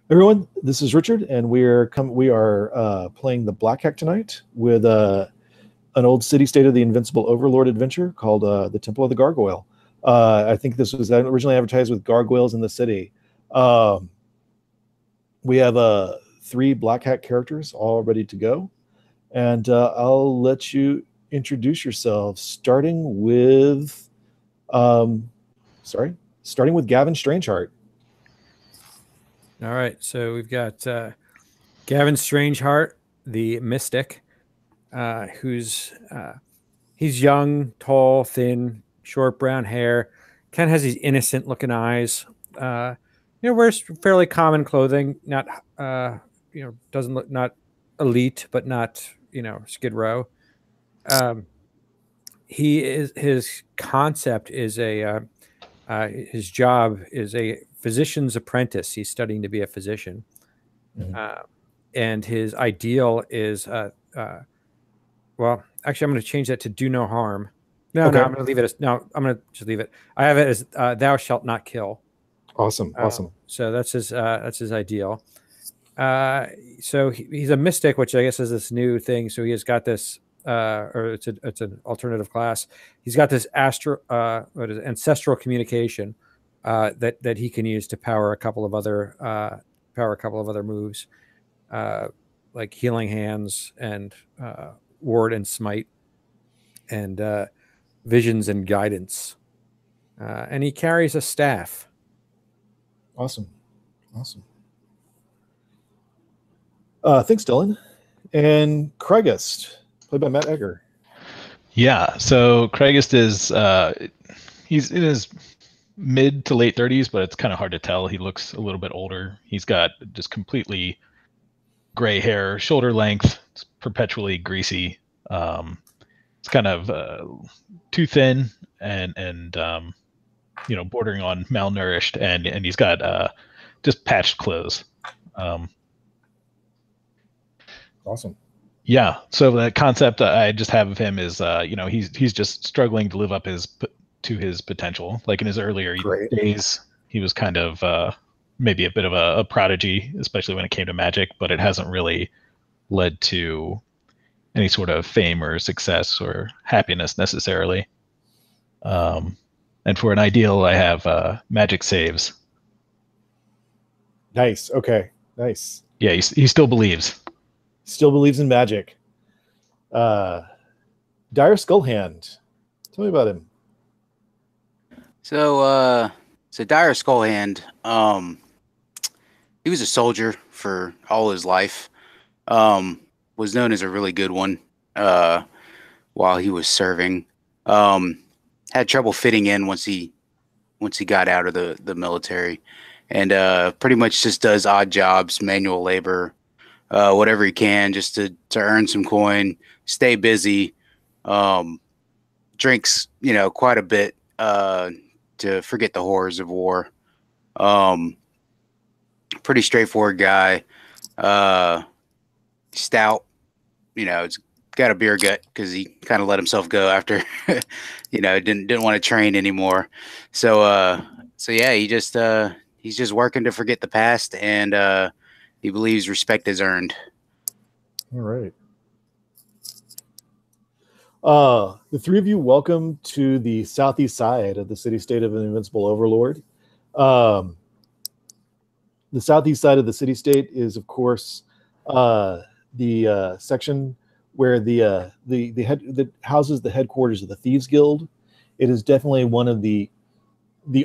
Everyone, this is Richard, and we are playing the Black Hack tonight with an old city-state of the Invincible Overlord adventure called the Temple of the Gargoyle. I think this was originally advertised with Gargoyles in the city. Um, we have three Black Hack characters all ready to go, and I'll let you introduce yourselves, um, starting with Gavin Strangeheart. All right, so we've got Gavin Strangeheart, the mystic, who's he's young, tall, thin, short brown hair, kind of has these innocent-looking eyes. Wears fairly common clothing, not doesn't look not elite, but not Skid Row. Um, his concept is his job is a physician's apprentice. He's studying to be a physician. Mhm. And his ideal is well, actually, I'm going to change that to do no harm. No, Okay. I'm going to leave it as no. I'm going to just leave it. I have it as thou shalt not kill. Awesome. So that's his ideal. So he's a mystic, which I guess is this new thing. So he has got this, or it's an alternative class. He's got this ancestral communication that he can use to power a couple of other moves, like healing hands and ward and smite, and visions and guidance. And he carries a staff. Awesome. Thanks, Dylan. And Craigist, played by Matt Egger. Yeah, so Craigist is he's in his mid to late 30s, but it's kind of hard to tell. He looks a little bit older. He's got just completely gray hair, shoulder length, it's perpetually greasy. It's kind of too thin and bordering on malnourished, and he's got just patched clothes. Awesome. Yeah, so the concept I just have of him is he's just struggling to live up to his potential. Like in his earlier days, he was kind of maybe a bit of a prodigy, especially when it came to magic, but it hasn't really led to any sort of fame or success or happiness necessarily. And for an ideal, I have magic saves. Nice. Okay. Nice. Yeah, he still believes. Still believes in magic. Dire Skullhand. Tell me about him. So Dire Skullhand, he was a soldier for all his life. Was known as a really good one while he was serving. Had trouble fitting in once he got out of the military, and pretty much just does odd jobs, manual labor, whatever he can just to earn some coin, stay busy. Drinks, quite a bit to forget the horrors of war. Pretty straightforward guy. Stout, it's got a beer gut because he kind of let himself go after, didn't want to train anymore. So yeah, he's just working to forget the past, and he believes respect is earned. All right. The three of you, welcome to the southeast side of the city-state of the Invincible Overlord. The southeast side of the city-state is, of course, the section where the houses the headquarters of the Thieves Guild. It is definitely one of the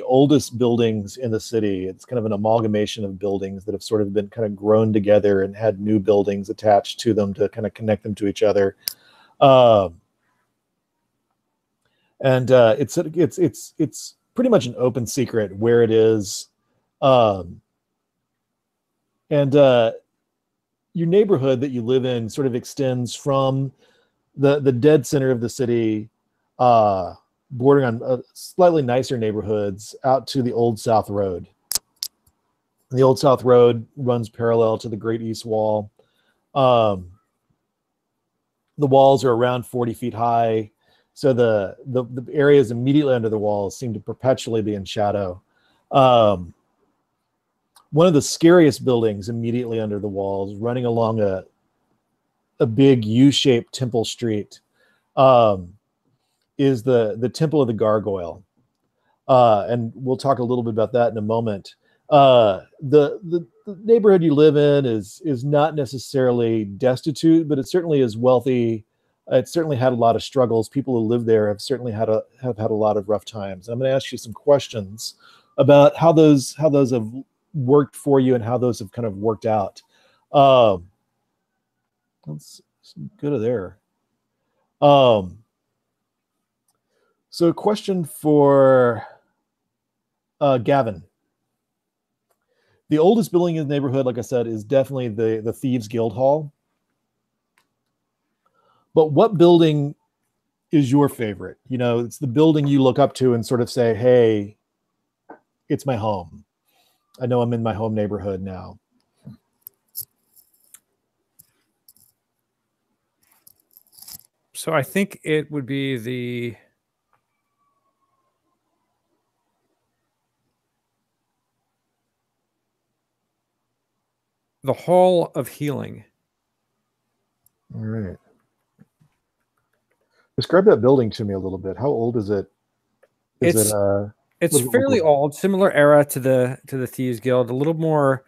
oldest buildings in the city. It's kind of an amalgamation of buildings that have sort of been kind of grown together and had new buildings attached to them to kind of connect them to each other. And it's pretty much an open secret where it is. Your neighborhood that you live in sort of extends from the dead center of the city, bordering on slightly nicer neighborhoods, out to the Old South Road. And the Old South Road runs parallel to the Great East Wall. The walls are around 40 feet high, so the areas immediately under the walls seem to perpetually be in shadow. one of the scariest buildings immediately under the walls, running along a big U-shaped temple street, is the Temple of the Gargoyle. And we'll talk a little bit about that in a moment. The neighborhood you live in is not necessarily destitute, but it certainly is wealthy. It's certainly had a lot of struggles. People who live there have certainly had a lot of rough times. I'm going to ask you some questions about how those have worked for you and how those have kind of worked out. Let's go to there. So a question for Gavin. The oldest building in the neighborhood, like I said, is definitely the Thieves Guild Hall. But what building is your favorite? You know, it's the building you look up to and sort of say, hey, it's my home. I know I'm in my home neighborhood now. So I think it would be the Hall of Healing. All right. Describe that building to me a little bit. How old is it? It's fairly old, similar era to the Thieves Guild, a little more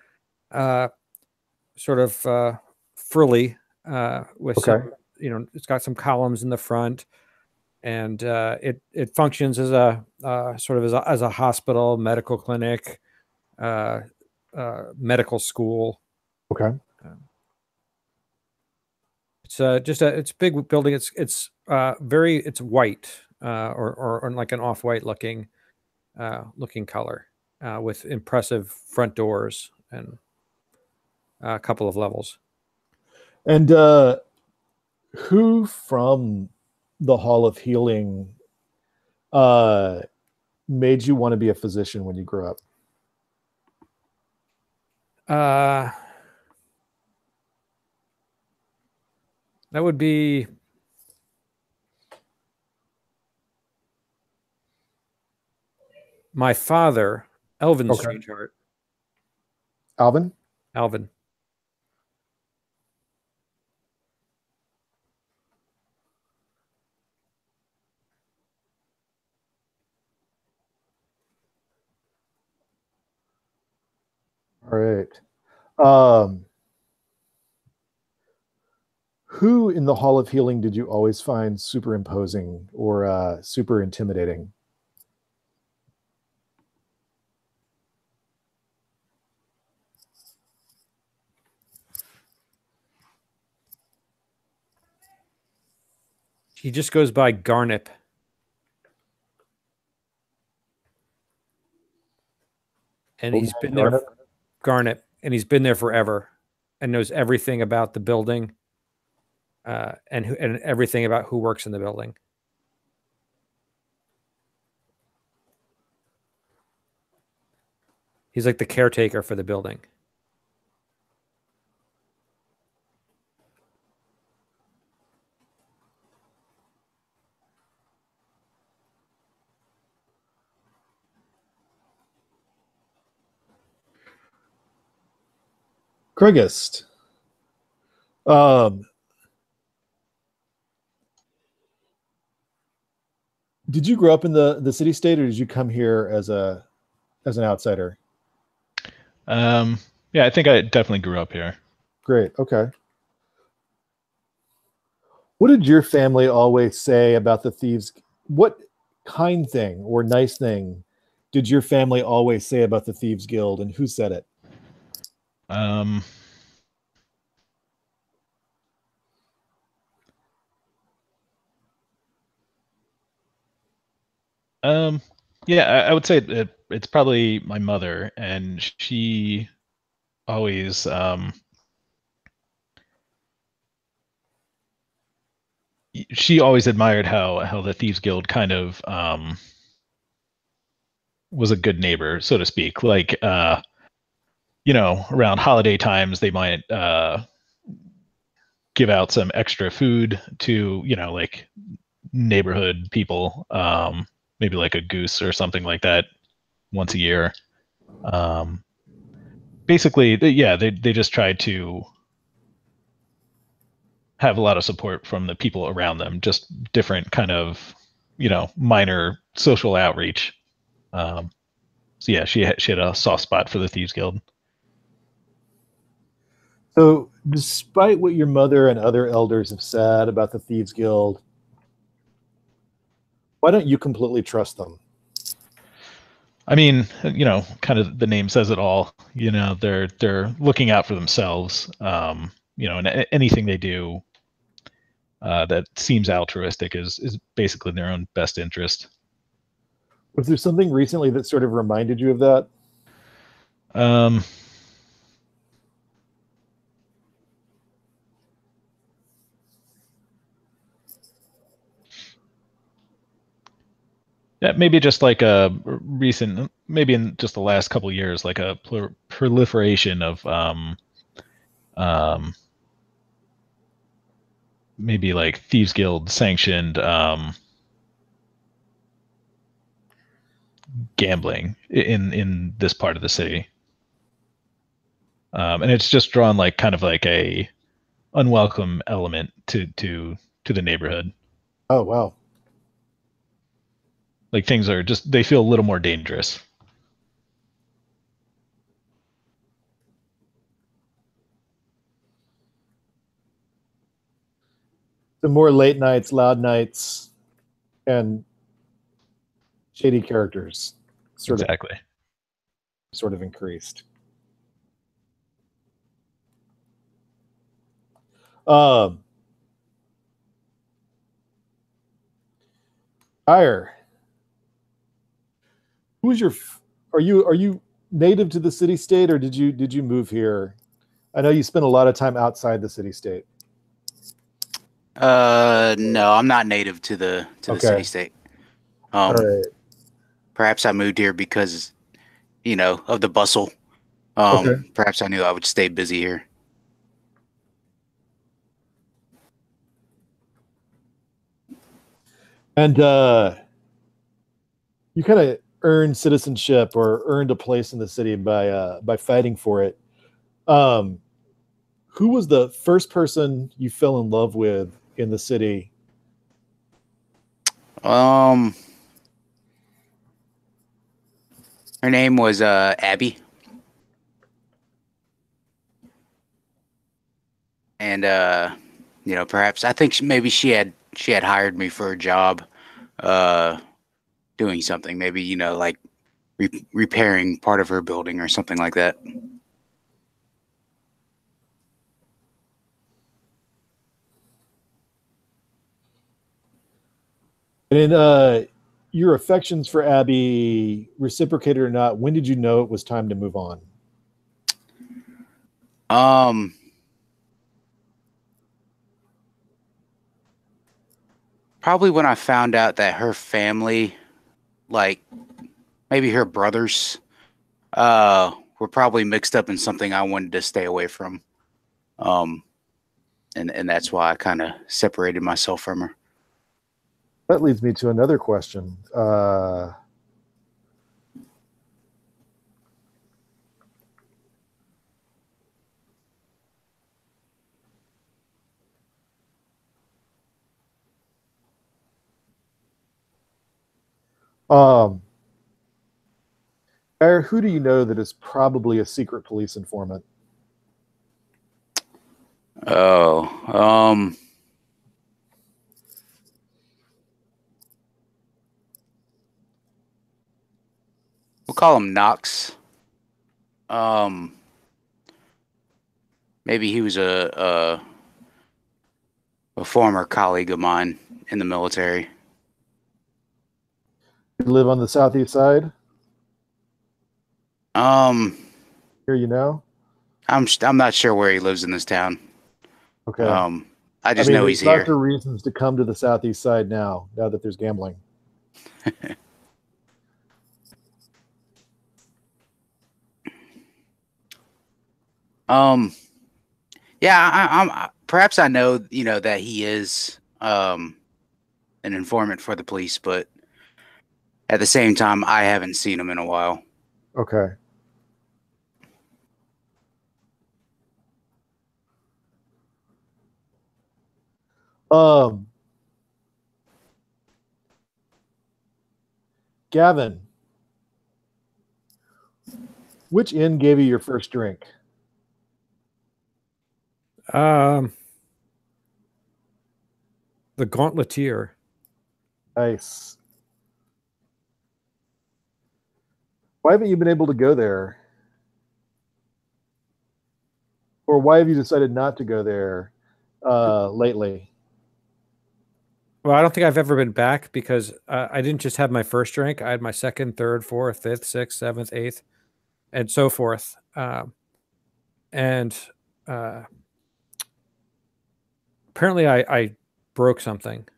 sort of frilly with some, you know, it's got some columns in the front, and it functions as a sort of as a hospital, medical clinic, medical school. Okay. It's it's a big building. It's white or like an off-white looking color with impressive front doors and a couple of levels. And who from the Hall of Healing made you want to be a physician when you grew up? That would be my father, Elvin Strangeheart. Alvin? Alvin. All right. Who in the Hall of Healing did you always find super imposing or super intimidating? He just goes by Garnip. And he's been there, Garnet, and he's been there forever and knows everything about the building and everything about who works in the building. He's like the caretaker for the building. Craigist. Did you grow up in the city state, or did you come here as an outsider? Yeah, I think I definitely grew up here. Great. Okay. What did your family always say about the Thieves? What kind thing or nice thing did your family always say about the Thieves Guild, and who said it? Yeah, I would say it's probably my mother, and she always admired how the Thieves Guild kind of was a good neighbor, so to speak. Like you know, around holiday times they might give out some extra food to, you know, like neighborhood people, maybe like a goose or something like that once a year. basically, they just try to have a lot of support from the people around them, just different kind of, minor social outreach. So yeah, she had a soft spot for the Thieves Guild. So, despite what your mother and other elders have said about the Thieves Guild, why don't you completely trust them? I mean, kind of the name says it all. They're looking out for themselves. And anything they do that seems altruistic is basically in their own best interest. Was there something recently that sort of reminded you of that? Yeah, maybe just like a recent, maybe in just the last couple of years, like a proliferation of maybe like Thieves Guild sanctioned gambling in this part of the city, and it's just drawn like kind of like a unwelcome element to the neighborhood. Oh, wow. Like things are just, they feel a little more dangerous. The more late nights, loud nights, and shady characters sort of increased. Ire, who is your? Are you native to the city state, or did you move here? I know you spent a lot of time outside the city state. No, I'm not native to the city state. All right. Perhaps I moved here because, of the bustle. Perhaps I knew I would stay busy here. And you kind of earned citizenship or earned a place in the city by fighting for it. Who was the first person you fell in love with in the city? Her name was Abby. And perhaps I think maybe she had hired me for a job doing something, maybe like repairing part of her building or something like that. And your affections for Abby, reciprocated or not, when did you know it was time to move on? Probably when I found out that her family, like maybe her brothers, were probably mixed up in something I wanted to stay away from. And that's why I kind of separated myself from her. That leads me to another question. Who do you know that is probably a secret police informant? Oh, we'll call him Knox. Maybe he was a former colleague of mine in the military. You live on the southeast side? Here, I'm not sure where he lives in this town. Okay. I just know he's here. Lots of reasons to come to the southeast side now that there's gambling. Yeah, I'm perhaps I know, that he is an informant for the police, but at the same time, I haven't seen him in a while. Okay. Gavin, which inn gave you your first drink? The Gauntleteer. Nice. Why haven't you been able to go there? Or why have you decided not to go there lately? Well, I don't think I've ever been back because I didn't just have my first drink. I had my second, third, fourth, fifth, sixth, seventh, eighth, and so forth. And apparently I broke something.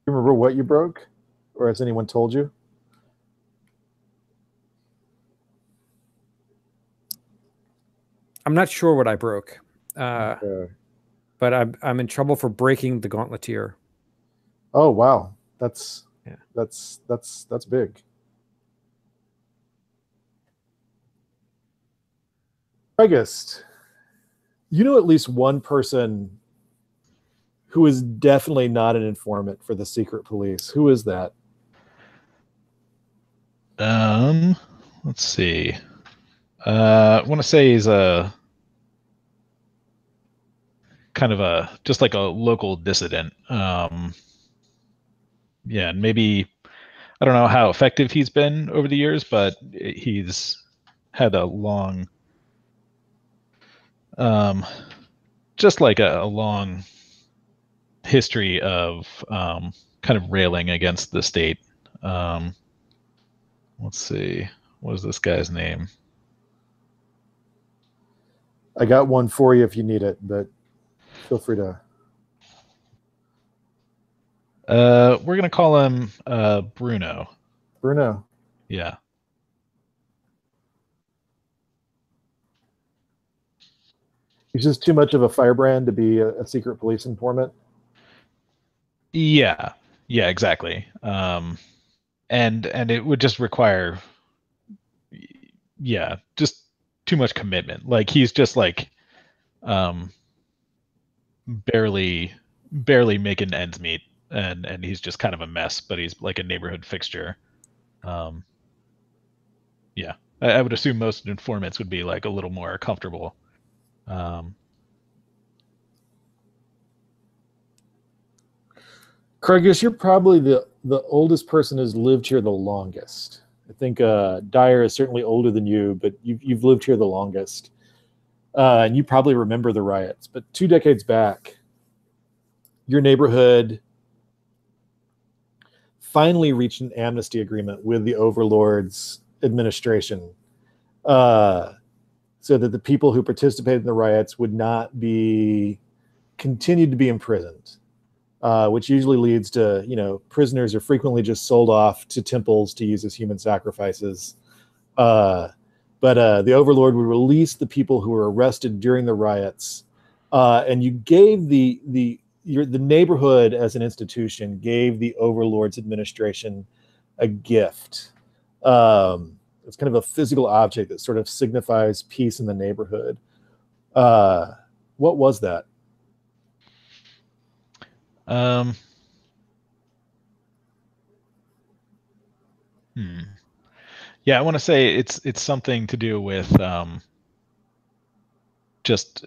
You remember what you broke? Or has anyone told you? I'm not sure what I broke. Okay. But I'm in trouble for breaking the Gauntleteer. Oh wow, that's big. August, you know at least one person who is definitely not an informant for the secret police. Who is that? Let's see. I want to say he's a kind of just like a local dissident. Yeah, and maybe I don't know how effective he's been over the years, but he's had a long, just like a long history of kind of railing against the state. Let's see, what is this guy's name? I got one for you if you need it, but feel free to. We're gonna call him Bruno. Bruno. Yeah. He's just too much of a firebrand to be a secret police informant. Yeah, exactly. And it would just require, yeah, just too much commitment. Like he's just like, barely making ends meet, and he's just kind of a mess. But he's like a neighborhood fixture. Yeah, I would assume most informants would be like a little more comfortable. Craigus, you're probably the oldest person who's lived here the longest. I think Dyer is certainly older than you, but you've lived here the longest. And you probably remember the riots. But 2 decades back, your neighborhood finally reached an amnesty agreement with the Overlord's administration, so that the people who participated in the riots would not be continued to be imprisoned, which usually leads to, prisoners are frequently just sold off to temples to use as human sacrifices. But the Overlord would release the people who were arrested during the riots, and you gave the neighborhood as an institution gave the Overlord's administration a gift. It's kind of a physical object that sort of signifies peace in the neighborhood. What was that? Yeah, I want to say it's something to do with just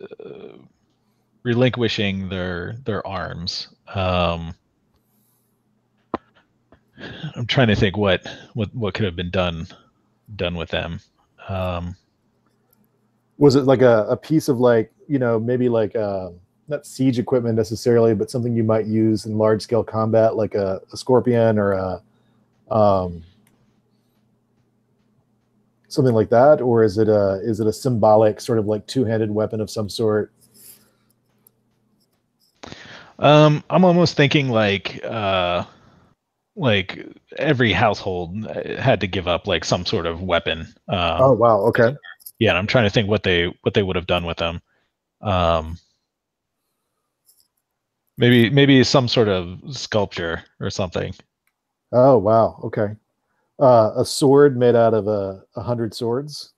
relinquishing their arms. I'm trying to think what could have been done with them. Was it like a piece of maybe like not siege equipment necessarily, but something you might use in large scale combat, like a scorpion or something like that, or is it a symbolic sort of like two-handed weapon of some sort? I'm almost thinking like every household had to give up like some sort of weapon. Oh wow, okay. Yeah, and I'm trying to think what they would have done with them. Maybe some sort of sculpture or something. Oh wow, okay. A sword made out of 100 swords.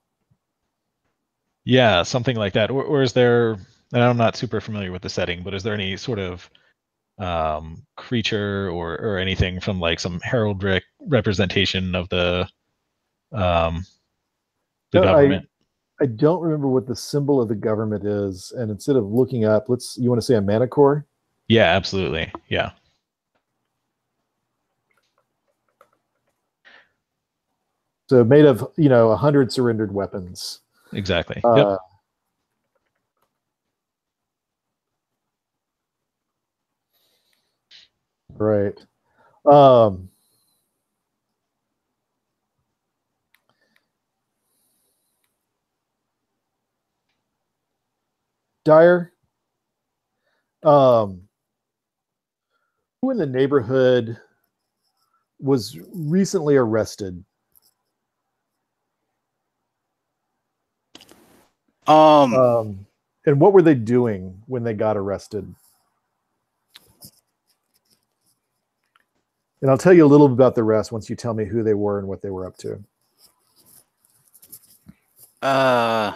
Yeah, something like that. Or is there, and I'm not super familiar with the setting, but is there any sort of creature or anything from like some heraldic representation of um, the No, government? I don't remember what the symbol of the government is, and instead of looking up, you want to say a manicore? Yeah, absolutely. Yeah. So made of 100 surrendered weapons. Exactly. Yep. Uh, right. Um, Dyer, who in the neighborhood was recently arrested? And what were they doing when they got arrested? And I'll tell you a little bit about the rest once you tell me who they were and what they were up to. I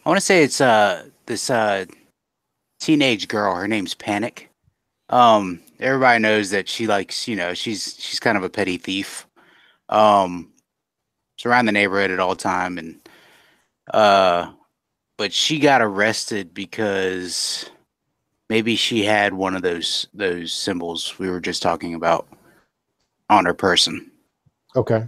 want to say it's this teenage girl. Her name's Panic. Everybody knows that she likes, she's kind of a petty thief. She's around the neighborhood at all time, and but she got arrested because maybe she had one of those symbols we were just talking about on her person. Okay.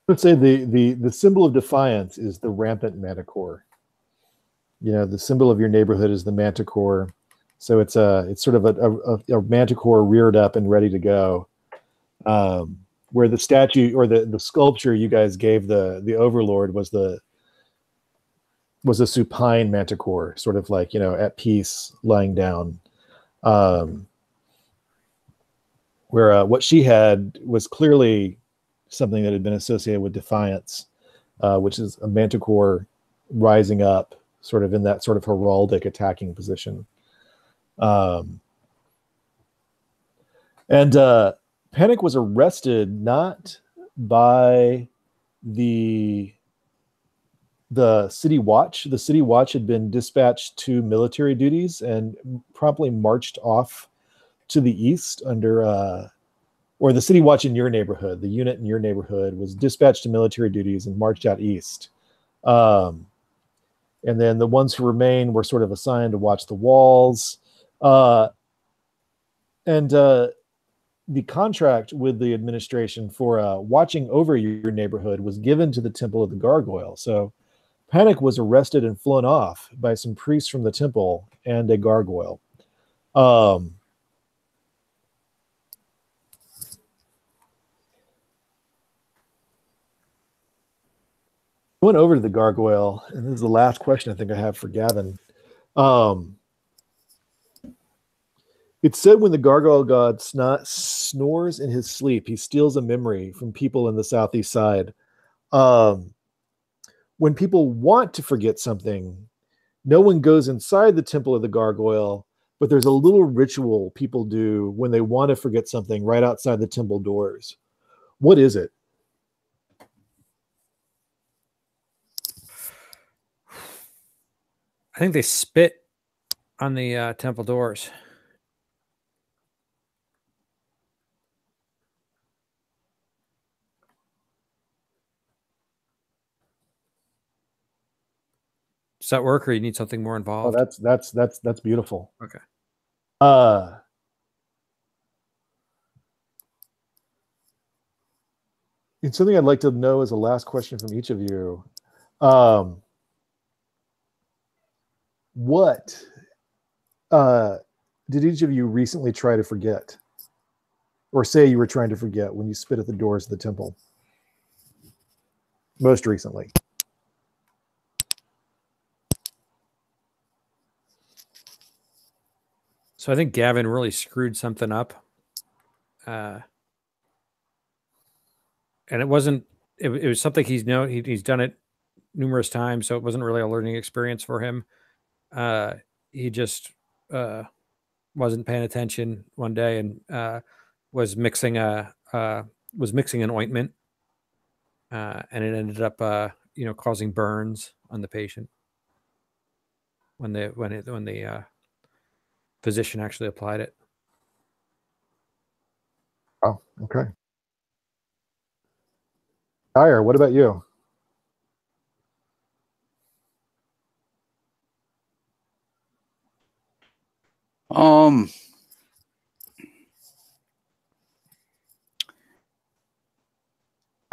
Let's say the symbol of defiance is the rampant manticore. The symbol of your neighborhood is the manticore. So it's sort of a manticore reared up and ready to go. Where the statue or the sculpture you guys gave the overlord was a supine manticore, sort of like at peace, lying down. Where what she had was clearly something that had been associated with defiance, which is a manticore rising up, sort of in that sort of heraldic attacking position. And Panic was arrested not by the city watch. The city watch had been dispatched to military duties and promptly marched off to the east under or the city watch in your neighborhood, the unit in your neighborhood was dispatched to military duties and marched out east. And then the ones who remain were sort of assigned to watch the walls. And the contract with the administration for watching over your neighborhood was given to the Temple of the Gargoyle. So Panic was arrested and flown off by some priests from the temple and a gargoyle. I went over to the gargoyle, and this is the last question I think I have for Gavin. It said when the gargoyle god snores in his sleep, he steals a memory from people in the southeast side. When people want to forget something, no one goes inside the temple of the gargoyle, but there's a little ritual people do when they want to forget something right outside the temple doors. What is it? I think they spit on the temple doors. Does that work, or you need something more Oh, involved? that's beautiful. Okay. And something I'd like to know as a last question from each of you. What did each of you recently try to forget? Or say you were trying to forget when you spit at the doors of the temple? Most recently. So I think Gavin really screwed something up. And it wasn't it was something he's done it numerous times, so it wasn't really a learning experience for him. He just wasn't paying attention one day and was mixing an ointment, and it ended up causing burns on the patient when the physician actually applied it. Oh, okay. Dyer, what about you?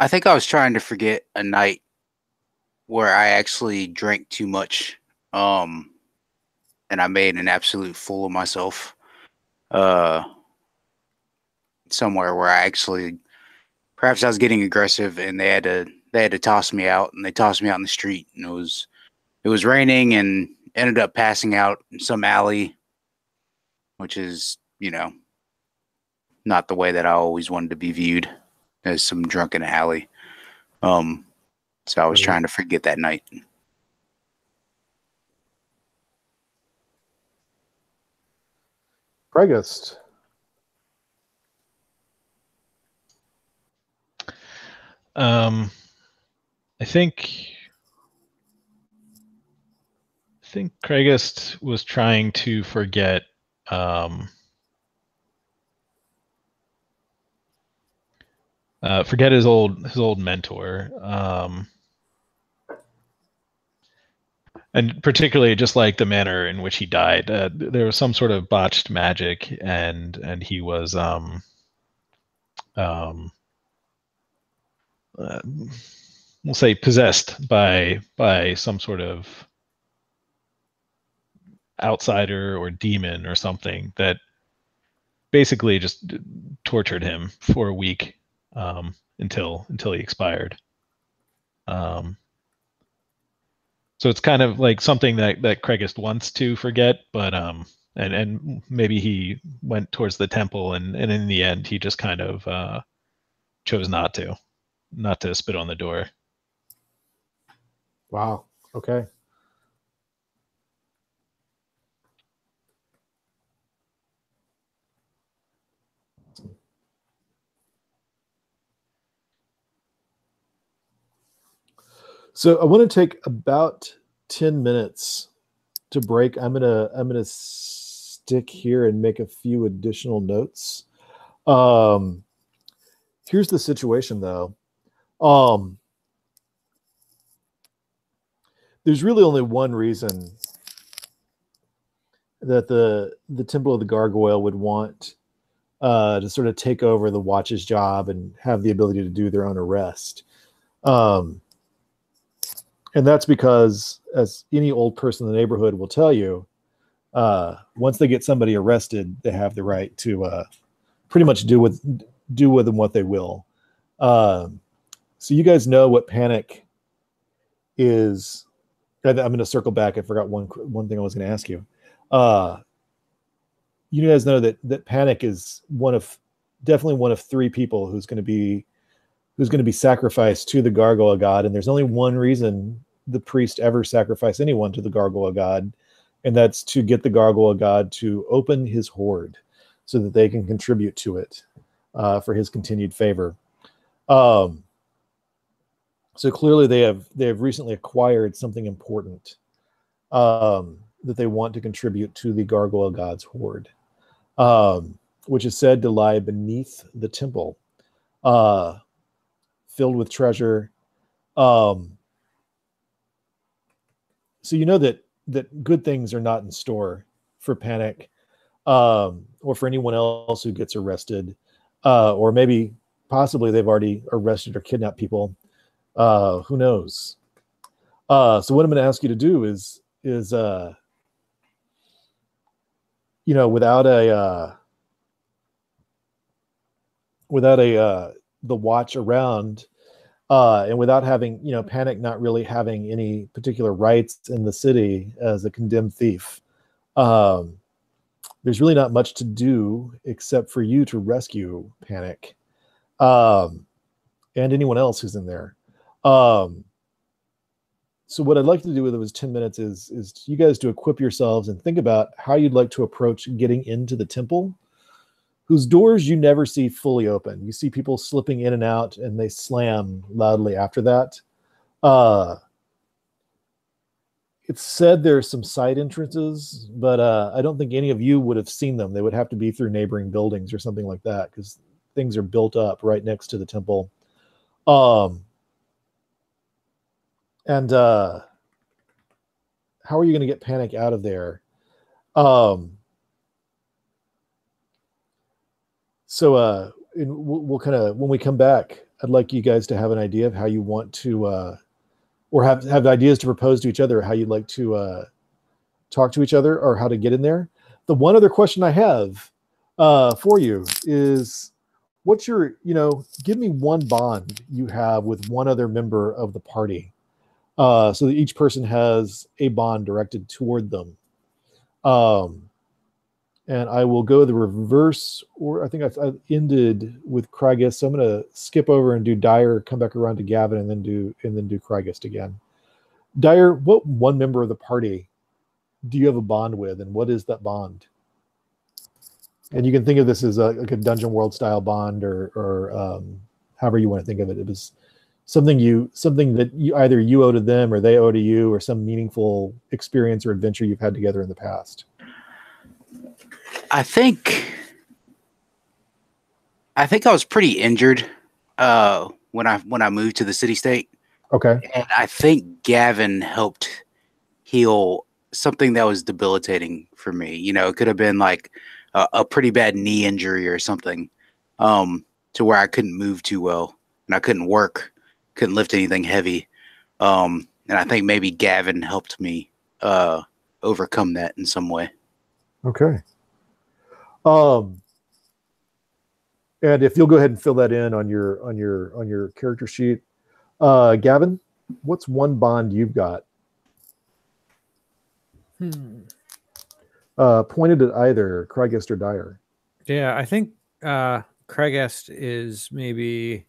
I think I was trying to forget a night where I actually drank too much, and I made an absolute fool of myself. Somewhere where perhaps I was getting aggressive, and they had to toss me out, and they tossed me out in the street, and it was raining, and ended up passing out in some alley, which is not the way that I always wanted to be viewed, as some drunk in an alley. So I was trying to forget that night. Pregust. I think Craigist was trying to forget forget his old mentor, and particularly just like the manner in which he died. There was some sort of botched magic, and he was we'll say possessed by some sort of outsider or demon or something that basically just tortured him for a week, until he expired. So it's kind of like something that Craigist wants to forget, but and maybe he went towards the temple, and in the end he just kind of chose not to spit on the door. Wow. Okay. So I want to take about 10 minutes to break. I'm gonna stick here and make a few additional notes. Here's the situation, though. There's really only one reason that the Temple of the Gargoyle would want to sort of take over the Watch's job and have the ability to do their own arrest. And that's because, as any old person in the neighborhood will tell you, once they get somebody arrested, they have the right to pretty much do with them what they will. So you guys know what panic is. I'm going to circle back. I forgot one thing I was going to ask you. You guys know that panic is definitely one of three people who's going to be sacrificed to the Gargoyle god, and there's only one reason the priest ever sacrificed anyone to the Gargoyle god, and that's to get the Gargoyle god to open his hoard so that they can contribute to it for his continued favor. So clearly they have recently acquired something important that they want to contribute to the Gargoyle god's hoard, which is said to lie beneath the temple, filled with treasure. So you know that good things are not in store for Panic, or for anyone else who gets arrested, or maybe possibly they've already arrested or kidnapped people. Who knows? So what I'm going to ask you to do is without the watch around, and without having, Panic not really having any particular rights in the city as a condemned thief, there's really not much to do except for you to rescue Panic. and anyone else who's in there. So what I'd like to do with those 10 minutes is you guys to equip yourselves and think about how you'd like to approach getting into the temple, whose doors you never see fully open. You see people slipping in and out, and they slam loudly after that. It's said there are some side entrances, but I don't think any of you would have seen them. They would have to be through neighboring buildings or something like that, because things are built up right next to the temple. And how are you going to get Panic out of there? So we'll kind of, when we come back, I'd like you guys to have an idea of how you want to, or have ideas to propose to each other, how you'd like to talk to each other, or how to get in there. The one other question I have for you is, what's your, give me one bond you have with one other member of the party, so that each person has a bond directed toward them. And I will go the reverse, or I think I've ended with Crygist, so I'm going to skip over and do Dyer, come back around to Gavin, and then do Crygist again. Dyer, what one member of the party do you have a bond with, and what is that bond? And you can think of this as like a Dungeon World style bond, or however you want to think of it. It was something that you either you owe to them or they owe to you, or some meaningful experience or adventure you've had together in the past. I think I was pretty injured when I moved to the city state. Okay. And I think Gavin helped heal something that was debilitating for me. It could have been like a pretty bad knee injury or something, to where I couldn't move too well and I couldn't work, couldn't lift anything heavy. And I think maybe Gavin helped me overcome that in some way. Okay. And if you'll go ahead and fill that in on your character sheet, Gavin, what's one bond you've got? Pointed at either Crygist or Dyer. Yeah, I think Crygist is maybe.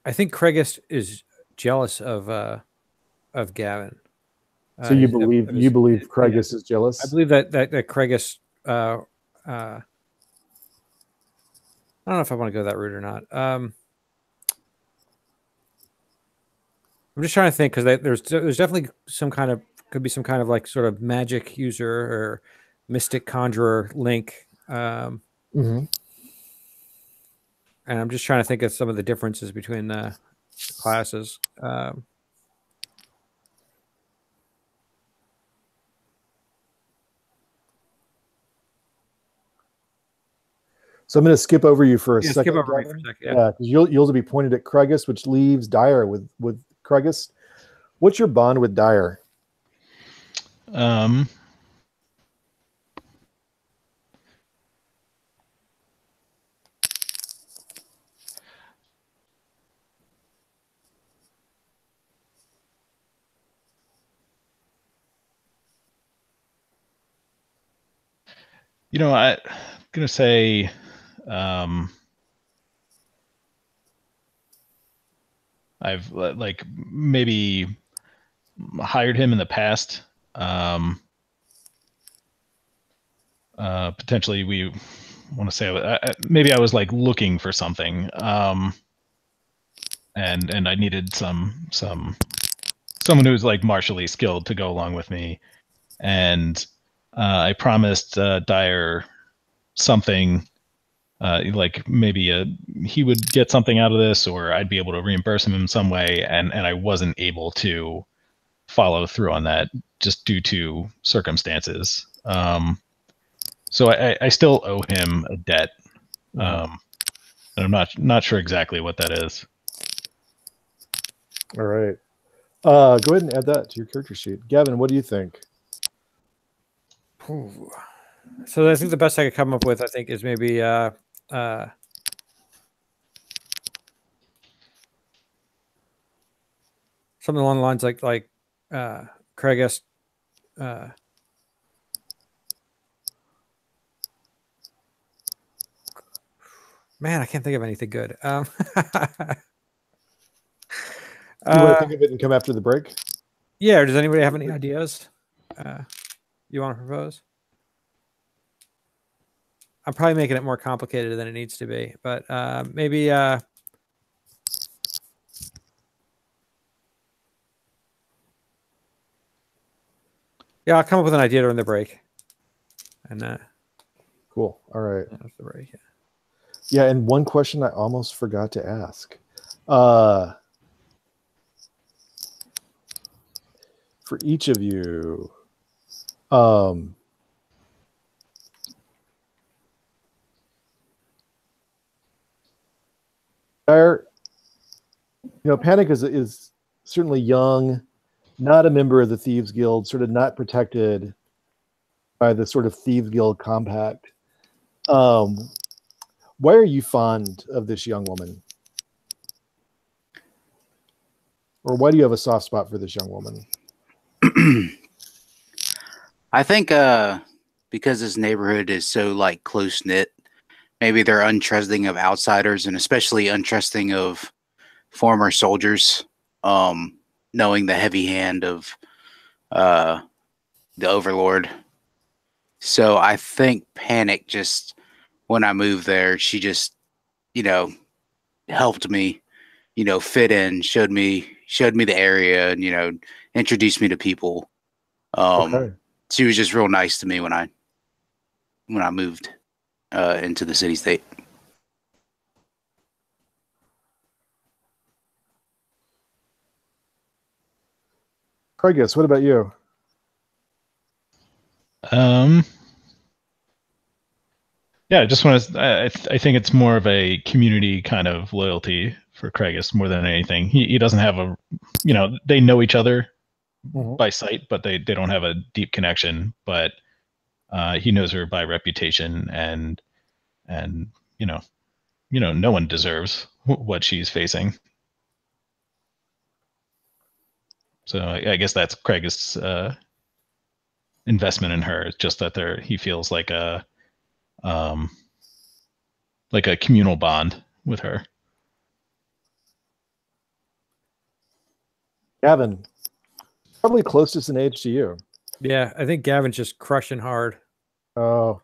I think Crygist is jealous of Gavin. So you believe Crygist is jealous? I believe that Crygist. I don't know if I want to go that route or not. I'm just trying to think, because there's definitely could be some kind of like sort of magic user or mystic conjurer link. Mm-hmm. And I'm just trying to think of some of the differences between the classes. So I'm going to skip over you for a second. Skip over me for a second. Yeah, because you'll be pointed at Crygist, which leaves Dyer with Crygist. What's your bond with Dyer? I'm gonna say, I've like maybe hired him in the past. Potentially, we want to say maybe I was like looking for something, and I needed someone who's like martially skilled to go along with me, and I promised Dyer something, like maybe he would get something out of this, or I'd be able to reimburse him in some way, and I wasn't able to follow through on that just due to circumstances. So I still owe him a debt, and I'm not sure exactly what that is. All right. Go ahead and add that to your character sheet. Gavin, what do you think? So I think the best I could come up with, I think, is maybe something along the lines like Craig asked, man, I can't think of anything good. You want to think of it and come after the break? Yeah. Does anybody have any ideas you want to propose? I'm probably making it more complicated than it needs to be, but maybe. Yeah, I'll come up with an idea during the break. And cool. All right. after the break. Yeah. Yeah, and one question I almost forgot to ask. For each of you, Panic is certainly young, not a member of the Thieves Guild, sort of not protected by the sort of Thieves Guild compact. Why are you fond of this young woman? Or why do you have a soft spot for this young woman? I think because this neighborhood is so like close knit, maybe they're untrusting of outsiders and especially untrusting of former soldiers. Knowing the heavy hand of the Overlord. So I think Panic just when I moved there, she just helped me fit in, showed me the area, and introduced me to people. Okay. She was just real nice to me when I moved into the city state. Craigus, what about you? Yeah, I just want to. I think it's more of a community kind of loyalty for Craigus more than anything. He doesn't have a, they know each other by sight, but they don't have a deep connection. But he knows her by reputation, and no one deserves what she's facing. So I guess that's Craig's investment in her. It's just that he feels like a communal bond with her. Gavin, probably closest in age to you. Yeah, I think Gavin's just crushing hard. Oh,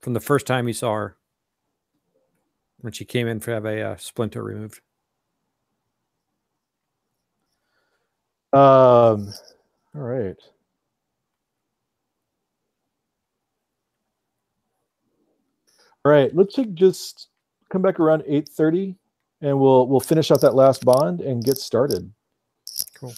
From the first time he saw her when she came in to have a splinter removed. all right. All right, let's just come back around 8:30 and we'll finish up that last bond and get started. Cool.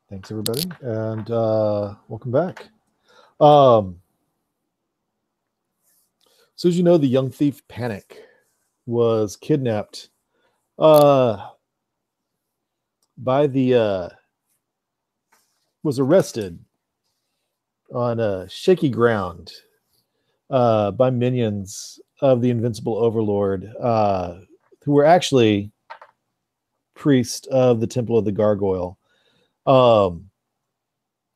Thanks, everybody, and welcome back. So as you know, the young thief Panic was kidnapped by the was arrested on shaky ground by minions of the Invincible Overlord, who were actually priests of the Temple of the Gargoyle, kind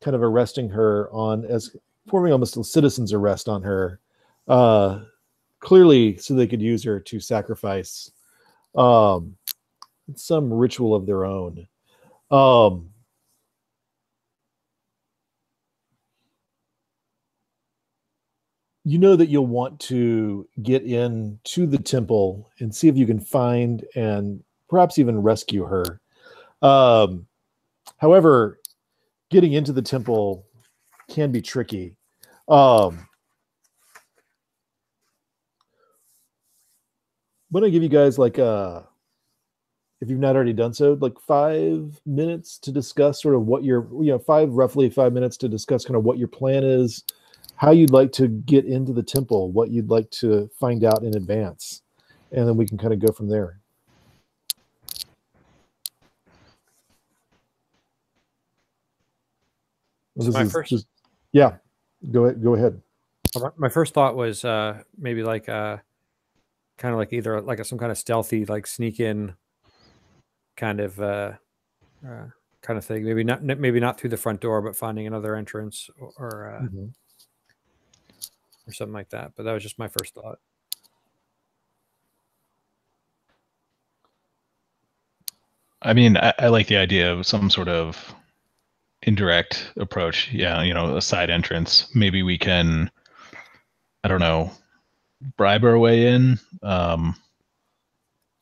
of arresting her on as forming almost a citizen's arrest on her, clearly so they could use her to sacrifice some ritual of their own. You know that you'll want to get into the temple and see if you can find and perhaps even rescue her. However, getting into the temple can be tricky. I'm going to give you guys like if you've not already done so, like 5 minutes to discuss sort of what your, roughly 5 minutes to discuss kind of what your plan is, how you'd like to get into the temple, what you'd like to find out in advance, and then we can kind of go from there. So my first, yeah, go ahead. My first thought was maybe like kind of like either like some kind of stealthy, like sneak in kind of thing. Maybe not through the front door, but finding another entrance or something like that. But that was just my first thought. I mean, I like the idea of some sort of indirect approach. Yeah, a side entrance. Maybe we can, I don't know, bribe our way in,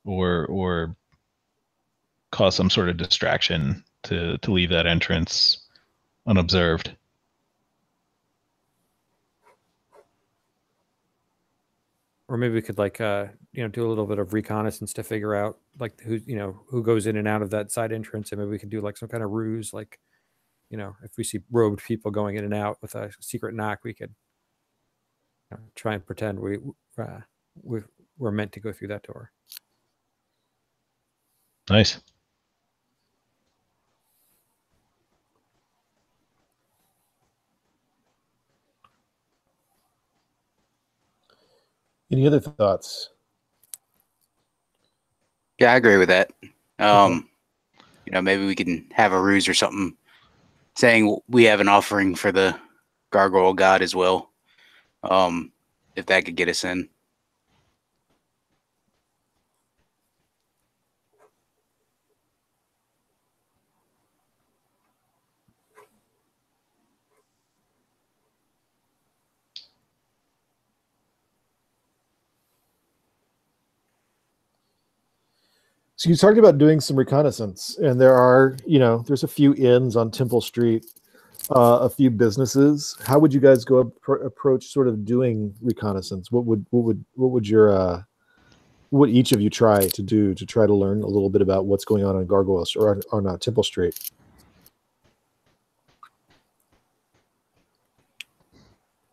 or cause some sort of distraction to leave that entrance unobserved. Or maybe we could like do a little bit of reconnaissance to figure out like who goes in and out of that side entrance, and maybe we could do like some kind of ruse, like if we see robed people going in and out with a secret knock, we could try and pretend we're meant to go through that door. Nice. Any other thoughts? Yeah, I agree with that. Maybe we can have a ruse or something saying we have an offering for the Gargoyle god as well. If that could get us in. So you talked about doing some reconnaissance, and there are, there's a few inns on Temple Street, a few businesses. How would you guys go approach sort of doing reconnaissance? What would each of you try to do to try to learn a little bit about what's going on Gargoyles or on Temple Street?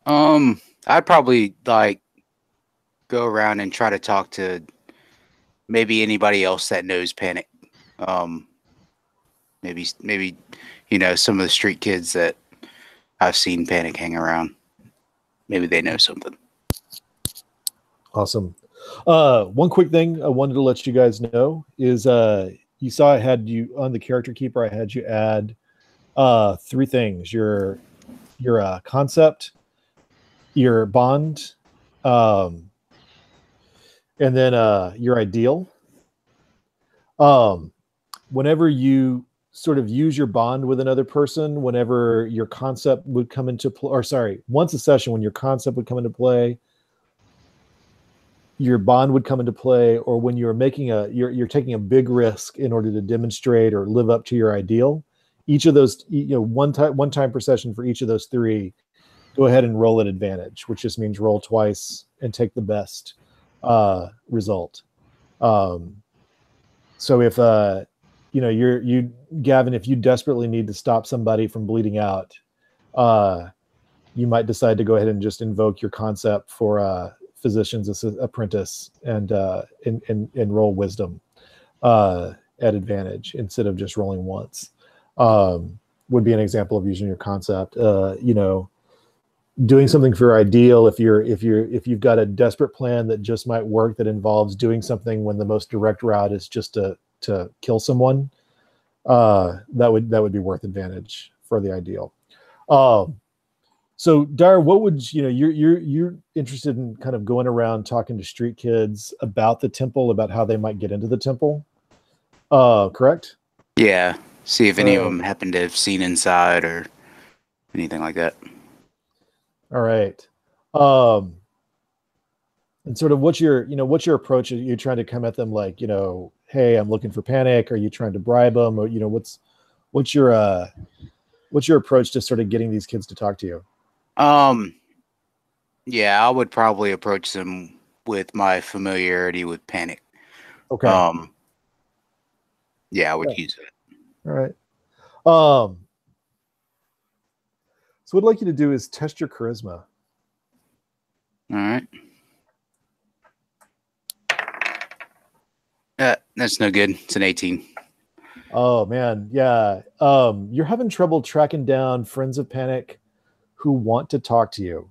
I'd probably like go around and try to talk to maybe anybody else that knows Panic. Maybe some of the street kids that I've seen Panic hang around. Maybe they know something. Awesome. One quick thing I wanted to let you guys know is you saw I had you on the character keeper. I had you add 3 things: your concept, your bond, and then your ideal. Whenever you sort of use your bond with another person, whenever your concept would come into play, or sorry, once a session when your concept would come into play, your bond would come into play, or when you're making you're taking a big risk in order to demonstrate or live up to your ideal. Each of those, one time per session for each of those 3, go ahead and roll an advantage, which just means roll twice and take the best result. So if you know, Gavin, if you desperately need to stop somebody from bleeding out, you might decide to go ahead and just invoke your concept for physician's apprentice and roll wisdom at advantage instead of just rolling once. Would be an example of using your concept. You know, doing something for your ideal. If you've got a desperate plan that just might work, that involves doing something when the most direct route is just to kill someone, that would be worth advantage for the ideal. So Dara, what would you know? You're interested in kind of going around talking to street kids about the temple, about how they might get into the temple, correct? Yeah. See if any of them happen to have seen inside or anything like that. All right. And sort of what's your approach? Are you trying to come at them like, you know, hey, I'm looking for Panic? Are you trying to bribe them? Or, you know, what's your approach to sort of getting these kids to talk to you? Yeah, I would probably approach them with my familiarity with Panic. Okay. Yeah, I would use it. All right. So what I'd like you to do is test your charisma. All right. That's no good. It's an 18. Oh man, yeah. You're having trouble tracking down friends of Panic who want to talk to you.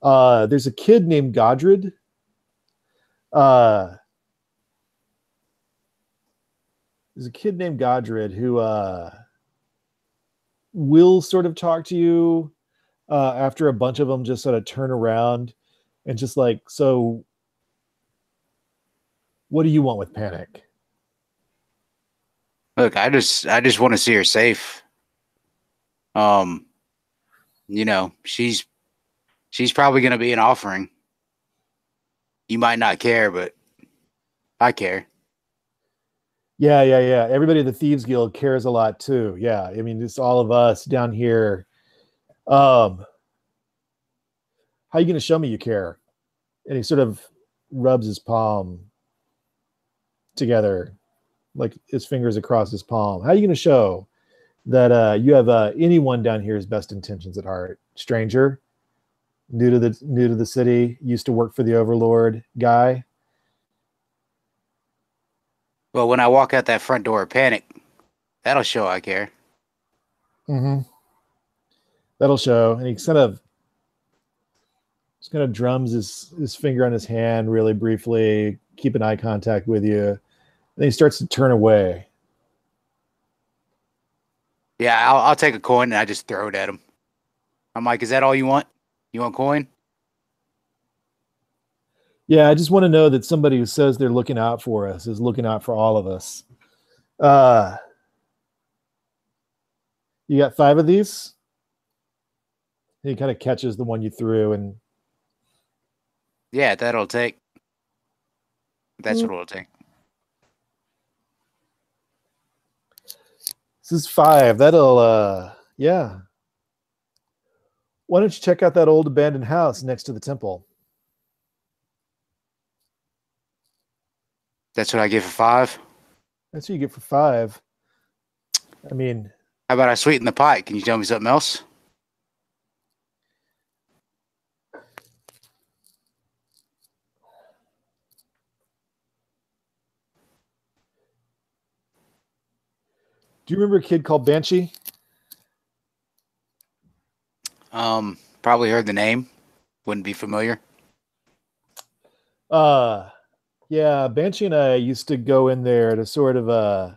There's a kid named Godred. There's a kid named Godred who will sort of talk to you after a bunch of them just sort of turn around and just like, so what do you want with Panic? Look, I just want to see her safe. You know, she's probably going to be an offering. You might not care, but I care. Yeah. Everybody at the Thieves Guild cares a lot too. Yeah, I mean, it's all of us down here. How are you going to show me you care? And he sort of rubs his palm together, like his fingers across his palm. How are you going to show that you have anyone down here's best intentions at heart? Stranger, new to the city, used to work for the Overlord guy. Well, when I walk out that front door of Panic, that'll show I care. Mm-hmm. That'll show. And he just kind of drums his finger on his hand really briefly, keeping eye contact with you. And then he starts to turn away. Yeah, I'll take a coin and I just throw it at him. I'm like, is that all you want? You want coin? Yeah, I just want to know that somebody who says they're looking out for us is looking out for all of us. You got 5 of these? He kind of catches the one you threw and... Yeah, that'll take. That's what it'll take. This is 5. That'll, yeah. Why don't you check out that old abandoned house next to the temple? That's what I get for 5? That's what you get for 5. I mean... How about I sweeten the pot? Can you tell me something else? Do you remember a kid called Banshee? Probably heard the name. Wouldn't be familiar. Yeah, Banshee and I used to go in there to sort of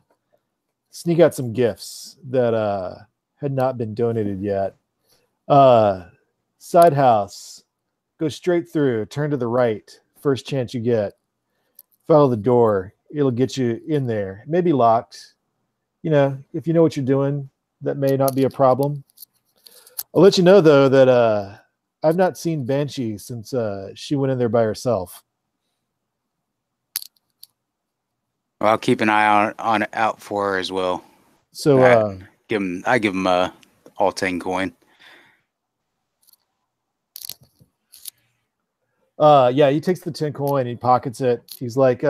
sneak out some gifts that had not been donated yet. Side house. Go straight through, turn to the right, first chance you get. Follow the door. It'll get you in there. It may be locked. You know, if you know what you're doing, that may not be a problem. I'll let you know, though, that I've not seen Banshee since she went in there by herself. Well, I'll keep an eye out for her as well. So I give him all 10 coin. Yeah, he takes the 10 coin, he pockets it. He's like,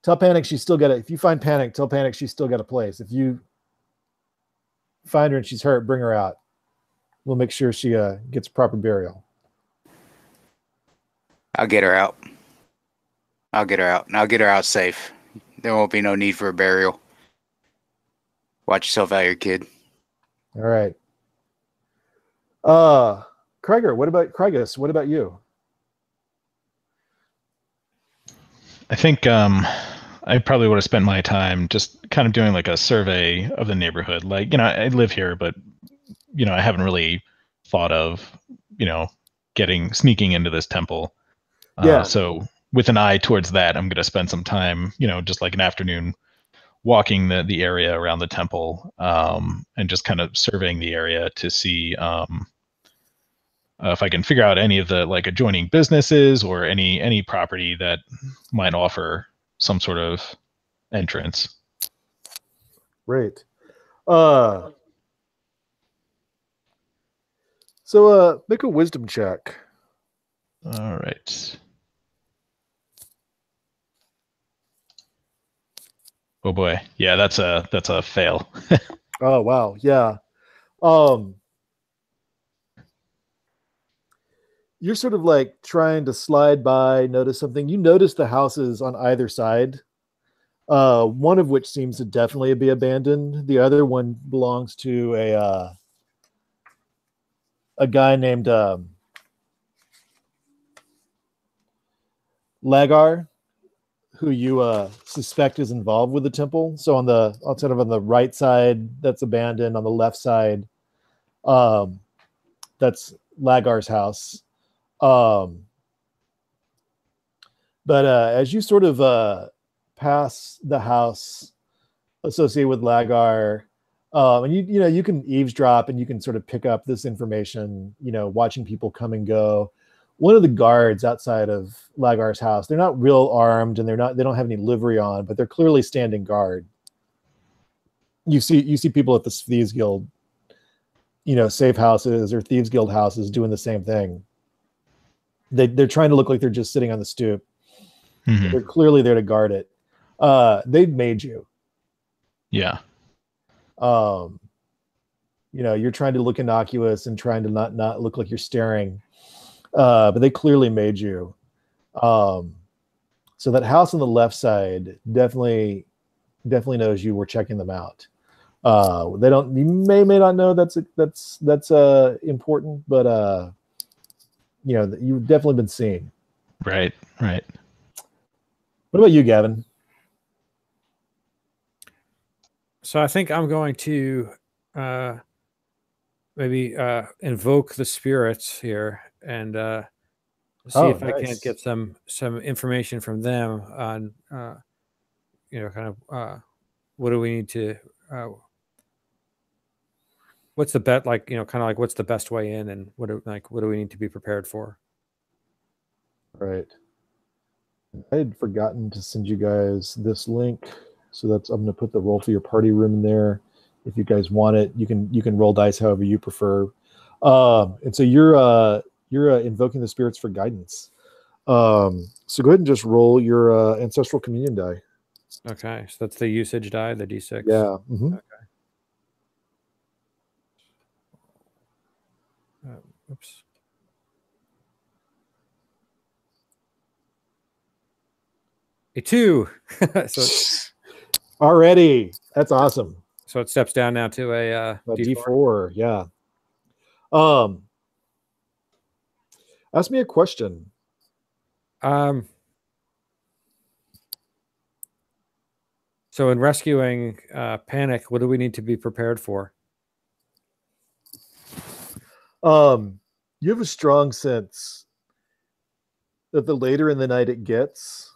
Tell Panic she's still got it. If you find Panic, tell Panic she's still got a place. If you find her and she's hurt, bring her out. We'll make sure she gets proper burial. I'll get her out. I'll get her out. And I'll get her out safe. There won't be no need for a burial. Watch yourself out here, kid. All right. Craigus, what about you? I think I probably would have spent my time just kind of doing like a survey of the neighborhood. Like, I live here, but I haven't really thought of, sneaking into this temple. Yeah. So with an eye towards that, I'm going to spend some time, just like an afternoon walking the area around the temple, and just kind of surveying the area to see if I can figure out any of the like adjoining businesses or any property that might offer some sort of entrance. Great. So make a wisdom check. All right. Oh boy. Yeah, that's a fail. Oh wow. Yeah. You're sort of like trying to slide by, notice something. You notice the houses on either side, one of which seems to definitely be abandoned. The other one belongs to a guy named Lagar, who you suspect is involved with the temple. So on the right side, that's abandoned. On the left side, that's Lagar's house. But as you sort of pass the house associated with Lagar, and you can eavesdrop and you can sort of pick up this information, watching people come and go. One of the guards outside of Lagar's house, they're not real armed and they don't have any livery on, but they're clearly standing guard. You see people at the Thieves Guild, safe houses or Thieves Guild houses doing the same thing. They're trying to look like they're just sitting on the stoop. Mm-hmm. They're clearly there to guard it. They've made you. Yeah. You're trying to look innocuous and trying to not look like you're staring. But they clearly made you. So that house on the left side definitely knows you were checking them out. They don't. You may not know that's important, but you've definitely been seen. Right. What about you, Gavin? So I think I'm going to maybe invoke the spirits here and see if I can't get some information from them on kind of what do we need to what's the bet like kind of like what's the best way in and what do we need to be prepared for. Right. I had forgotten to send you guys this link, so I'm going to put the roll for your party room in there. If you guys want it, you can roll dice however you prefer. And so you're invoking the spirits for guidance. So go ahead and just roll your ancestral communion die. Okay, so that's the usage die, the D6. Yeah. Mm-hmm. Okay. Oops. A 2. So already, that's awesome. So it steps down now to a D4. Yeah. Ask me a question. So in rescuing Panic, what do we need to be prepared for? You have a strong sense that the later in the night it gets,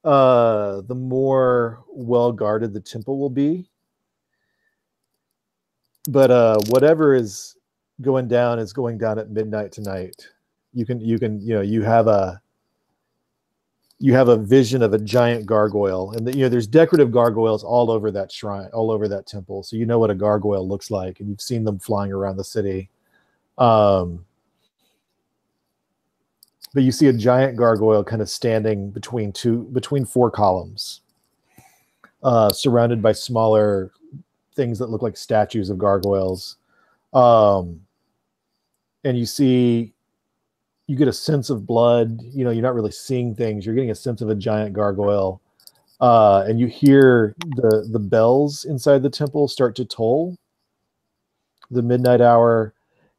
the more well guarded the temple will be. But whatever is going down is going down at midnight tonight. You have a vision of a giant gargoyle, and there's decorative gargoyles all over that shrine, all over that temple. So you know what a gargoyle looks like, and you've seen them flying around the city. but you see a giant gargoyle kind of standing between four columns, surrounded by smaller things that look like statues of gargoyles. And you get a sense of blood. You're not really seeing things. You're getting a sense of a giant gargoyle. And you hear the bells inside the temple start to toll the midnight hour,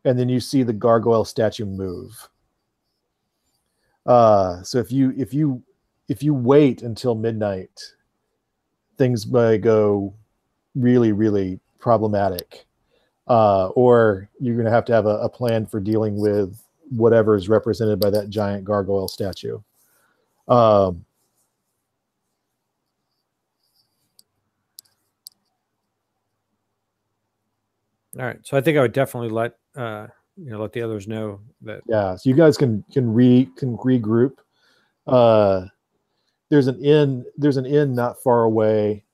and then you see the gargoyle statue move. So if you wait until midnight, things may go really, really problematic, or you're going to have a plan for dealing with whatever is represented by that giant gargoyle statue. All right, so I think I would definitely let let the others know that. Yeah, so you guys can regroup. There's an inn not far away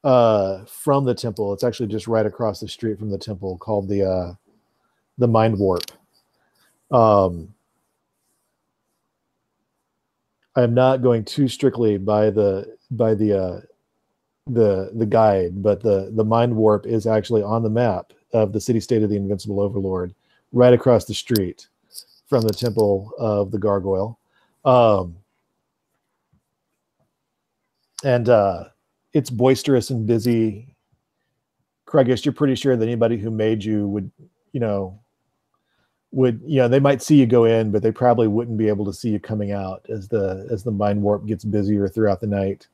from the temple. It's actually just right across the street from the temple, called the Mind Warp. I am not going too strictly by the guide, but the Mind Warp is actually on the map of the city-state of the Invincible Overlord, right across the street from the Temple of the Gargoyle. And it's boisterous and busy. Craigus, you're pretty sure that anybody who made you would they might see you go in, but they probably wouldn't be able to see you coming out as the Mind Warp gets busier throughout the night.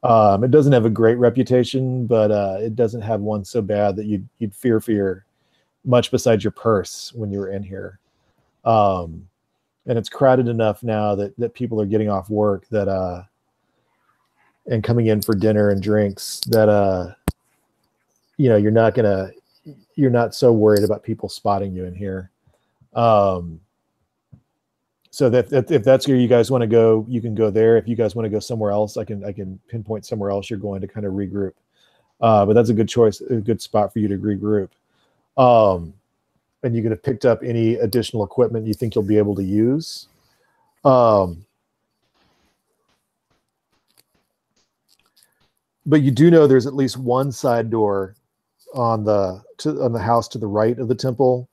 It doesn't have a great reputation, but it doesn't have one so bad that you'd fear much besides your purse when you were in here. And it's crowded enough now that people are getting off work and coming in for dinner and drinks that you're not so worried about people spotting you in here. So that if that's where you guys want to go, you can go there. If you guys want to go somewhere else, I can pinpoint somewhere else you're going to kind of regroup. But that's a good choice, a good spot for you to regroup. And you could have picked up any additional equipment you think you'll be able to use. But you do know there's at least one side door on the house to the right of the temple.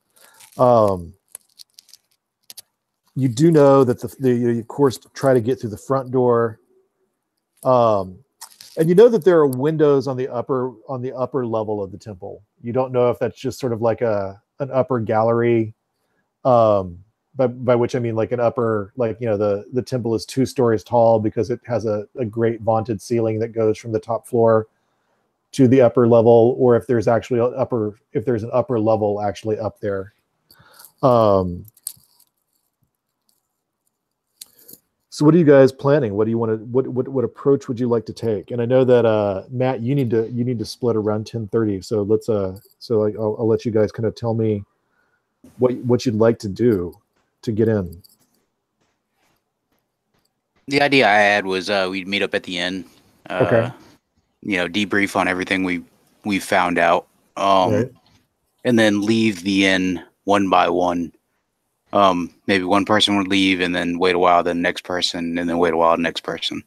You do know that you of course try to get through the front door, and you know that there are windows on the upper level of the temple. You don't know if that's just sort of like an upper gallery, by which I mean like an upper, like the temple is 2 stories tall because it has a great vaunted ceiling that goes from the top floor to the upper level, or if there's actually an upper level actually up there. So what are you guys planning? What do you want to what approach would you like to take? And I know that Matt, you need to split around 10:30. So let's I'll let you guys kind of tell me what you'd like to do to get in. The idea I had was we'd meet up at the inn. Okay. Debrief on everything we found out. Right. And then leave the inn one by one. Maybe one person would leave and then wait a while, then the next person, and then wait a while, the next person.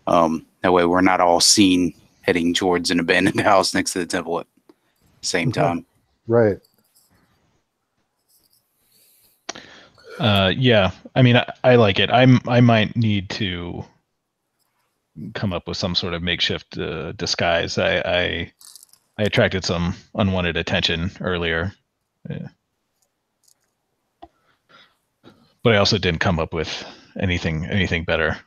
That way we're not all seen heading towards an abandoned house next to the temple at the same time. Right. Yeah. I mean, I like it. I might need to come up with some sort of makeshift disguise. I attracted some unwanted attention earlier. Yeah. But I also didn't come up with anything better.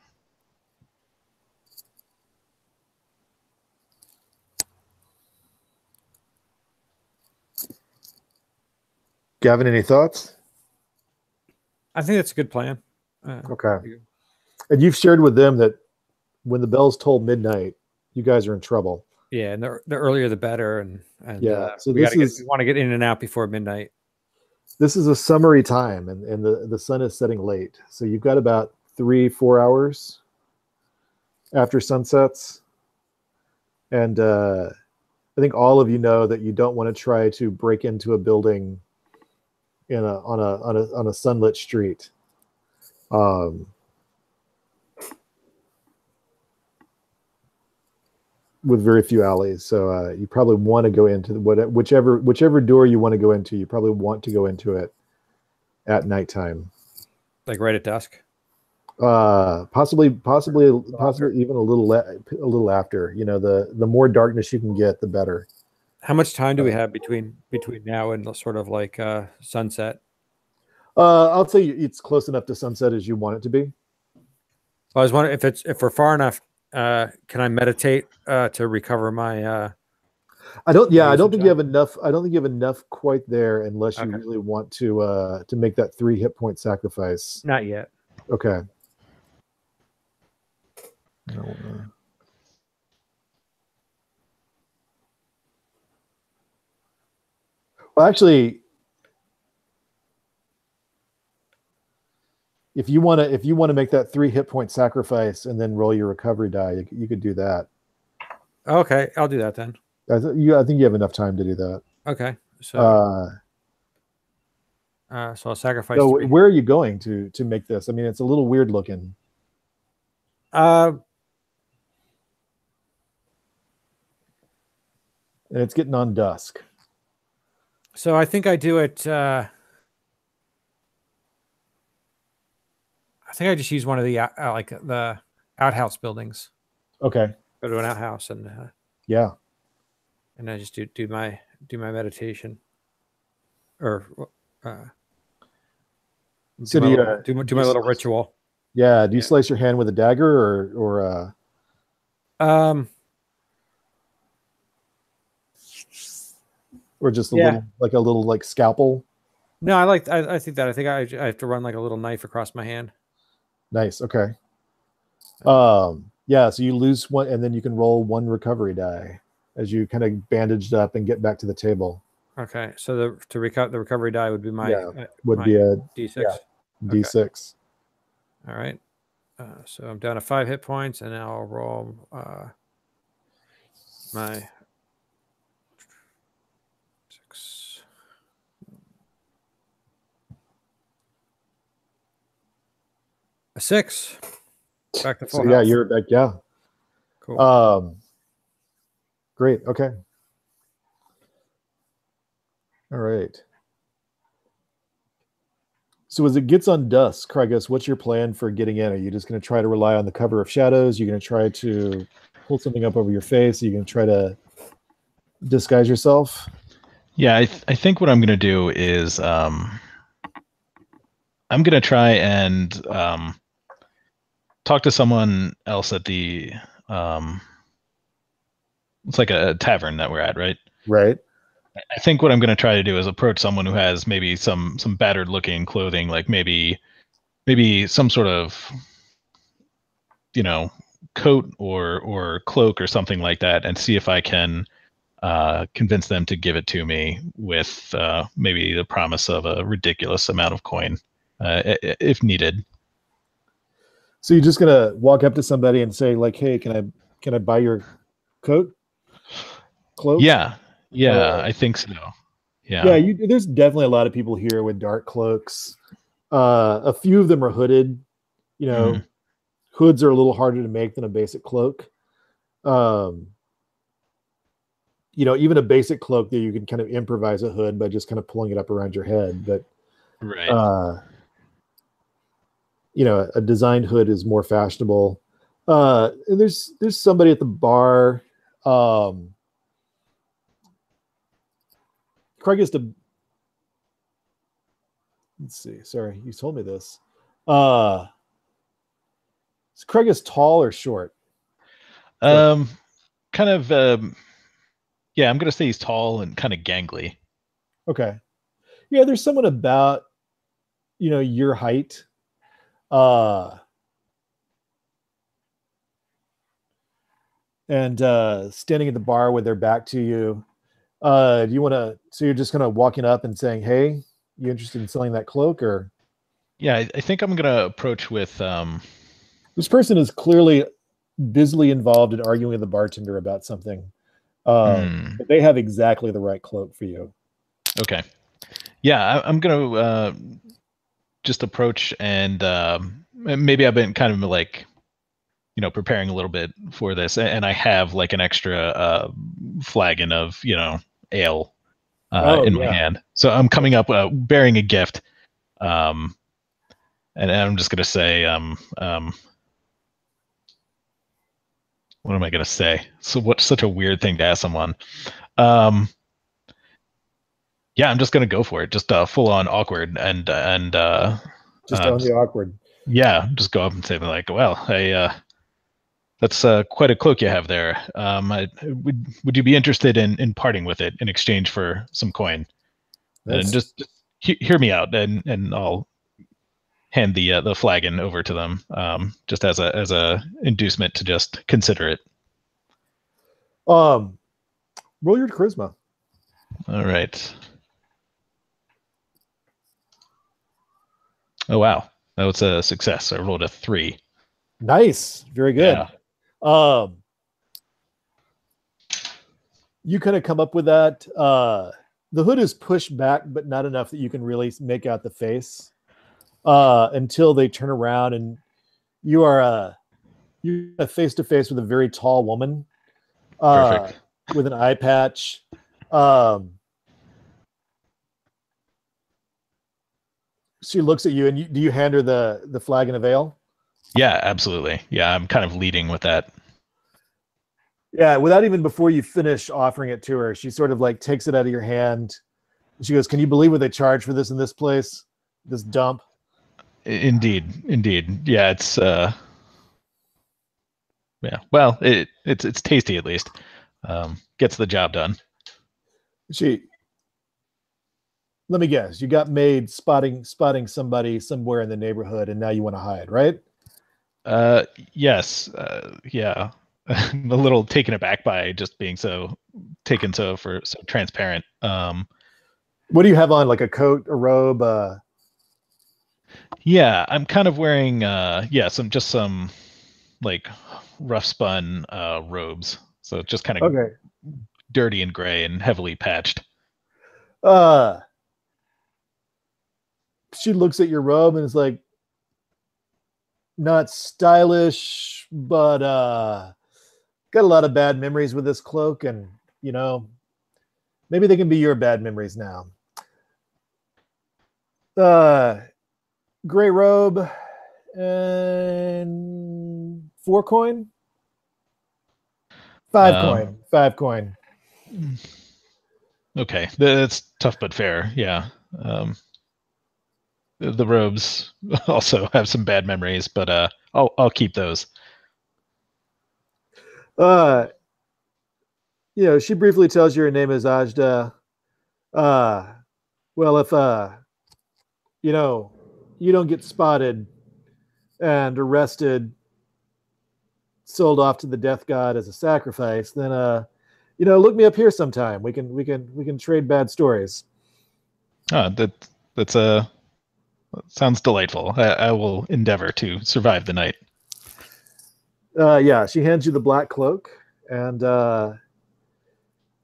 Gavin, any thoughts? I think that's a good plan. Okay. And you've shared with them that when the bells toll midnight, you guys are in trouble. Yeah, and the earlier the better. And yeah, so we want to get in and out before midnight. This is a summery time, and the sun is setting late. So you've got about 3-4 hours after sunsets. And I think all of you know that you don't want to try to break into a building on a sunlit street. Um, with very few alleys, so you probably want to go into whichever door you want to go into. You probably want to go into it at nighttime, Like right at dusk. Possibly even a little after. You know, the more darkness you can get, the better. How much time do we have between now and the sort of like sunset? I'll say it's close enough to sunset as you want it to be. I was wondering if we're far enough. Can I meditate to recover my? I don't think you have enough. I don't think you have enough quite there, unless you really want to make that 3 hit point sacrifice. Not yet. Okay. Well, actually, if you want to make that 3 hit point sacrifice and then roll your recovery die, you could do that. Okay, I'll do that then. I think you have enough time to do that. Okay, so so I'll sacrifice. So where are you going to make this? I mean, it's a little weird looking. And it's getting on dusk. So I think I do it. I think I just use one of the like the outhouse buildings. Okay. Go to an outhouse and yeah, and I just do my meditation, or so do my little ritual. Yeah. Do you slice your hand with a dagger or just a little scalpel? No, I think that I have to run like a little knife across my hand. Nice. Okay. Yeah, so you lose one and then you can roll 1 recovery die as you kind of bandaged up and get back to the table. Okay. So the recovery die would be my be a D6. Yeah, D6. Okay. All right. So I'm down to 5 hit points, and now I'll roll my 6. A 6. Back to full health. Yeah, you're back. Yeah. Cool. Great. Okay. All right. So as it gets on dusk, Craigus, what's your plan for getting in? Are you just going to try to rely on the cover of shadows? You're going to try to pull something up over your face? Are you going to try to disguise yourself? Yeah, I think what I'm going to do is I'm going to try and talk to someone else at the it's like a tavern that we're at, right? Right. I think what I'm going to try to do is approach someone who has maybe some battered looking clothing, like maybe some sort of, you know, coat or cloak or something like that, and see if I can convince them to give it to me with maybe the promise of a ridiculous amount of coin if needed. So you're just gonna walk up to somebody and say, like, "Hey, can I buy your coat, cloak?" Yeah, I think so. Yeah. There's definitely a lot of people here with dark cloaks. A few of them are hooded. You know, hoods are a little harder to make than a basic cloak. You know, even a basic cloak that you can kind of improvise a hood by just kind of pulling it up around your head. But right. You know, a designed hood is more fashionable. And there's somebody at the bar. Craig is to. Let's see. Sorry, you told me this. Is Craig is tall or short? Kind of. Yeah, I'm gonna say he's tall and kind of gangly. Okay. Yeah, there's someone about, you know, your height. And standing at the bar with their back to you. Do you want to? So you're just kind of walking up and saying, "Hey, you interested in selling that cloak?" Or yeah, I think I'm gonna approach with. This person is clearly busily involved in arguing with the bartender about something. But they have exactly the right cloak for you. Okay. Yeah, I'm gonna just approach and maybe I've been kind of like, preparing a little bit for this, and I have like an extra flagon of ale in my hand. So I'm coming up bearing a gift, and I'm just gonna say what am I gonna say? So what's such a weird thing to ask someone? Yeah, I'm just gonna go for it. Just full on awkward and just own the awkward. Yeah, just go up and say like, "Well, hey, that's quite a cloak you have there. Would you be interested in parting with it in exchange for some coin?" And just hear me out, and I'll hand the flagon over to them, just as a inducement to just consider it. Roll your charisma. All right. Oh wow, that was a success. I rolled a 3. Nice, very good. Yeah. You kind of come up with that. The hood is pushed back, but not enough that you can really make out the face until they turn around, and you are face to face with a very tall woman with an eye patch. She looks at you, and do you hand her the flagon of ale? Yeah, absolutely. Yeah, I'm kind of leading with that. Yeah, without even before you finish offering it to her, she sort of like takes it out of your hand. She goes, "Can you believe what they charge for this in this place? This dump?" Indeed. Yeah, it's yeah. Well, it's tasty at least. Gets the job done. Let me guess. You got made spotting somebody somewhere in the neighborhood, and now you want to hide, right? Yes. Yeah. I'm a little taken aback by just being so transparent. What do you have on? Like a coat, a robe? Yeah, I'm kind of wearing some like rough spun robes. So it's just kind of dirty and gray and heavily patched. She looks at your robe and is like, not stylish, but got a lot of bad memories with this cloak, and maybe they can be your bad memories now. Gray robe and 4 coin, 5 coin. Okay, that's tough but fair. Yeah. The robes also have some bad memories, but I'll keep those. She briefly tells you her name is Ajda. Well, if you don't get spotted and arrested, sold off to the death god as a sacrifice, then look me up here sometime. We can trade bad stories. That sounds delightful. I will endeavor to survive the night. Yeah, she hands you the black cloak, and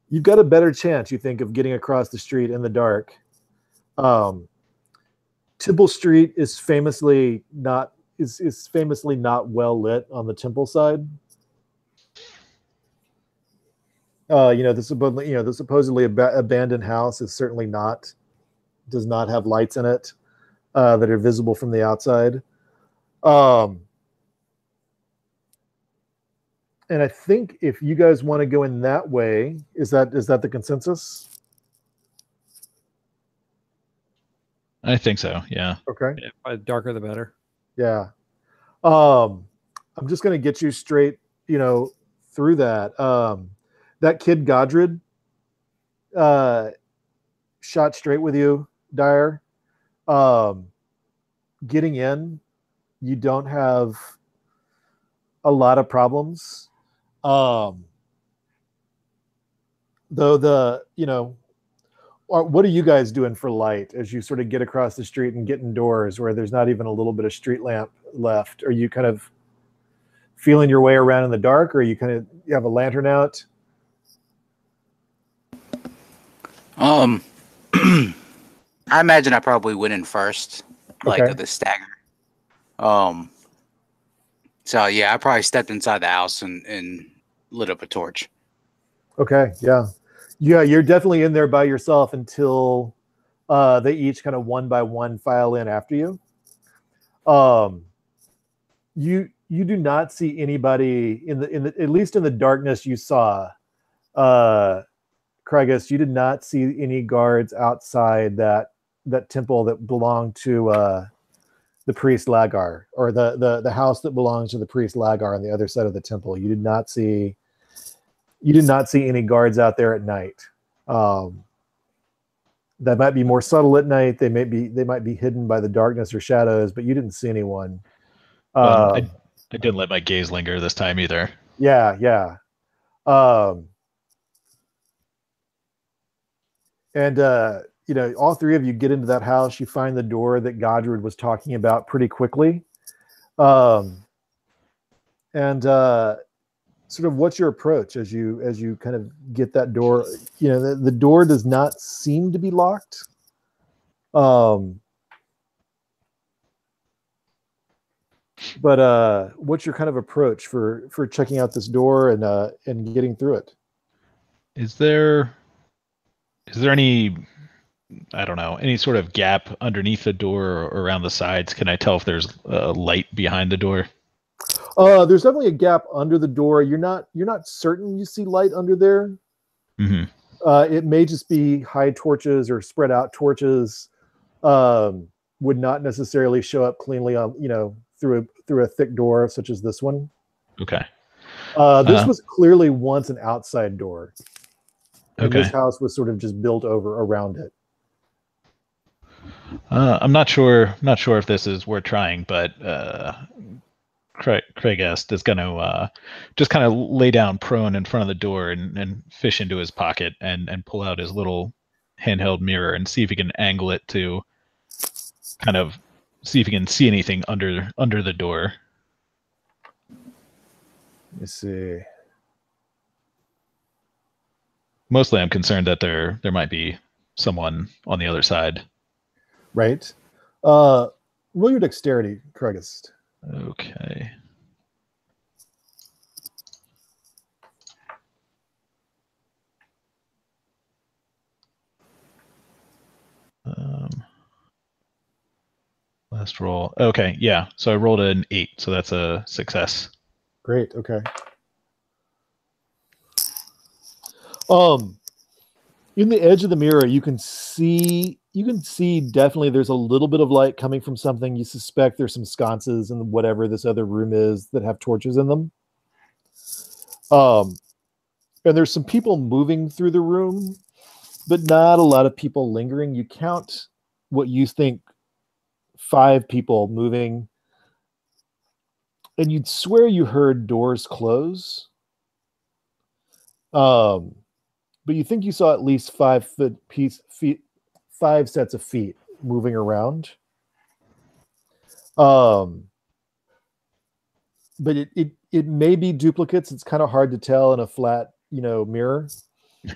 you've got a better chance, you think, of getting across the street in the dark. Temple Street is famously not well lit on the temple side. The supposedly abandoned house is certainly does not have lights in it that are visible from the outside. And I think if you guys want to go in that way, is that the consensus? I think so. Yeah. Okay. Yeah, darker the better. Yeah. I'm just going to get you straight, through that. That kid Godred shot straight with you, Dyer. Getting in, you don't have a lot of problems. Though what are you guys doing for light as you sort of get across the street and get indoors where there's not even a little bit of street lamp left? Are you kind of feeling your way around in the dark, or you have a lantern out? I imagine I probably went in first, like the stagger. So yeah, I probably stepped inside the house and lit up a torch. Okay, yeah. You're definitely in there by yourself until they each kind of one by one file in after you. You do not see anybody in the at least in the darkness you saw, Craigus, you did not see any guards outside that temple that belonged to the priest Lagar, or the house that belongs to the priest Lagar on the other side of the temple. You did not see any guards out there at night. That might be more subtle at night. They might be hidden by the darkness or shadows, but you didn't see anyone. I didn't let my gaze linger this time either. Yeah. And all three of you get into that house. You find the door that Godred was talking about pretty quickly. And sort of what's your approach as you kind of get that door? The door does not seem to be locked. But what's your kind of approach for checking out this door and getting through it? Is there any, I don't know, any sort of gap underneath the door or around the sides? Can I tell if there's a light behind the door? There's definitely a gap under the door. You're not certain you see light under there. Mm-hmm. It may just be high torches or spread out torches. Would not necessarily show up cleanly on through a thick door such as this one. Okay. This was clearly once an outside door. And okay. This house was sort of just built over around it. I'm not sure if this is worth trying, but Craigest is going to just kind of lay down prone in front of the door and fish into his pocket and pull out his little handheld mirror and see if he can angle it to kind of see if he can see anything under the door. Let me see. Mostly I'm concerned that there might be someone on the other side. Right. Roll your dexterity, Craigist. Okay. Last roll. Okay, yeah. So I rolled an 8, so that's a success. Great. Okay. In the edge of the mirror, you can see definitely there's a little bit of light coming from something. You suspect there's some sconces in whatever this other room is that have torches in them. And there's some people moving through the room, but not a lot of people lingering. You count what you think 5 people moving, and you'd swear you heard doors close. But you think you saw at least 5 sets of feet moving around. But it may be duplicates. It's kind of hard to tell in a flat, mirror.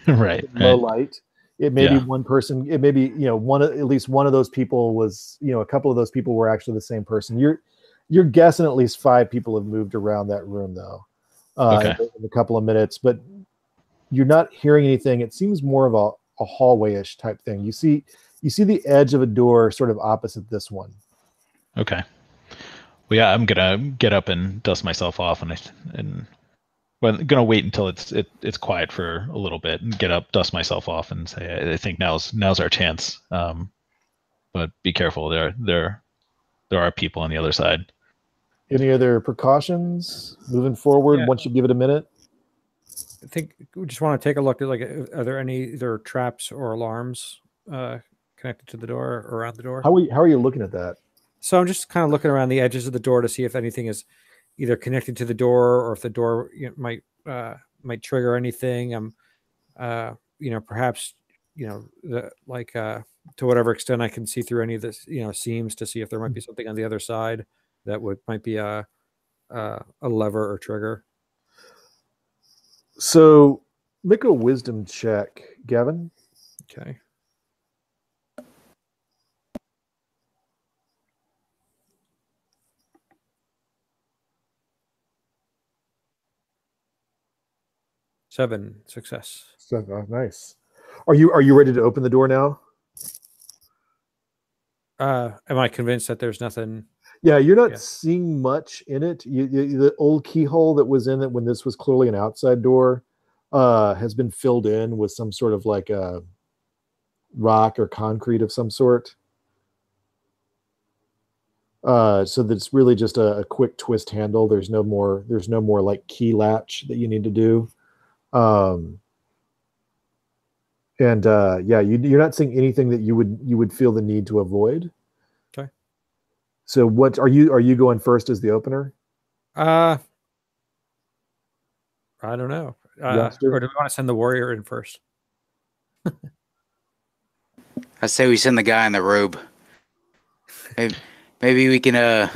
Right. Low light. It may be one person. It may be, at least one of those people was, a couple of those people were actually the same person. You're guessing at least 5 people have moved around that room though. Okay. In a couple of minutes, but you're not hearing anything. It seems more of a hallway-ish type thing. You see the edge of a door sort of opposite this one. Okay. Well, yeah, I'm gonna get up and dust myself off, and I'm gonna wait until it's quiet for a little bit, and get up, dust myself off, and say, I think now's our chance. But be careful. There are people on the other side. Any other precautions moving forward once you give it a minute? I think we just want to take a look at, are there any either traps or alarms connected to the door or around the door? How are you looking at that? So I'm just kind of looking around the edges of the door to see if anything is either connected to the door or if the door might trigger anything. Perhaps to whatever extent I can see through any of this seams to see if there might be something on the other side that might be a lever or trigger. So make a wisdom check, Gavin. Okay. 7 success. So, nice. Are you ready to open the door now? Am I convinced that there's nothing? Yeah, you're not seeing much in it. The old keyhole that was in it when this was clearly an outside door has been filled in with some sort of like a rock or concrete of some sort. So that it's really just a quick twist handle. There's no more like key latch that you need to do. You're not seeing anything that you would feel the need to avoid. Okay. So what are you going first as the opener? I don't know. Or Youngster? do we want to send the warrior in first? I say we send the guy in the robe. Maybe we can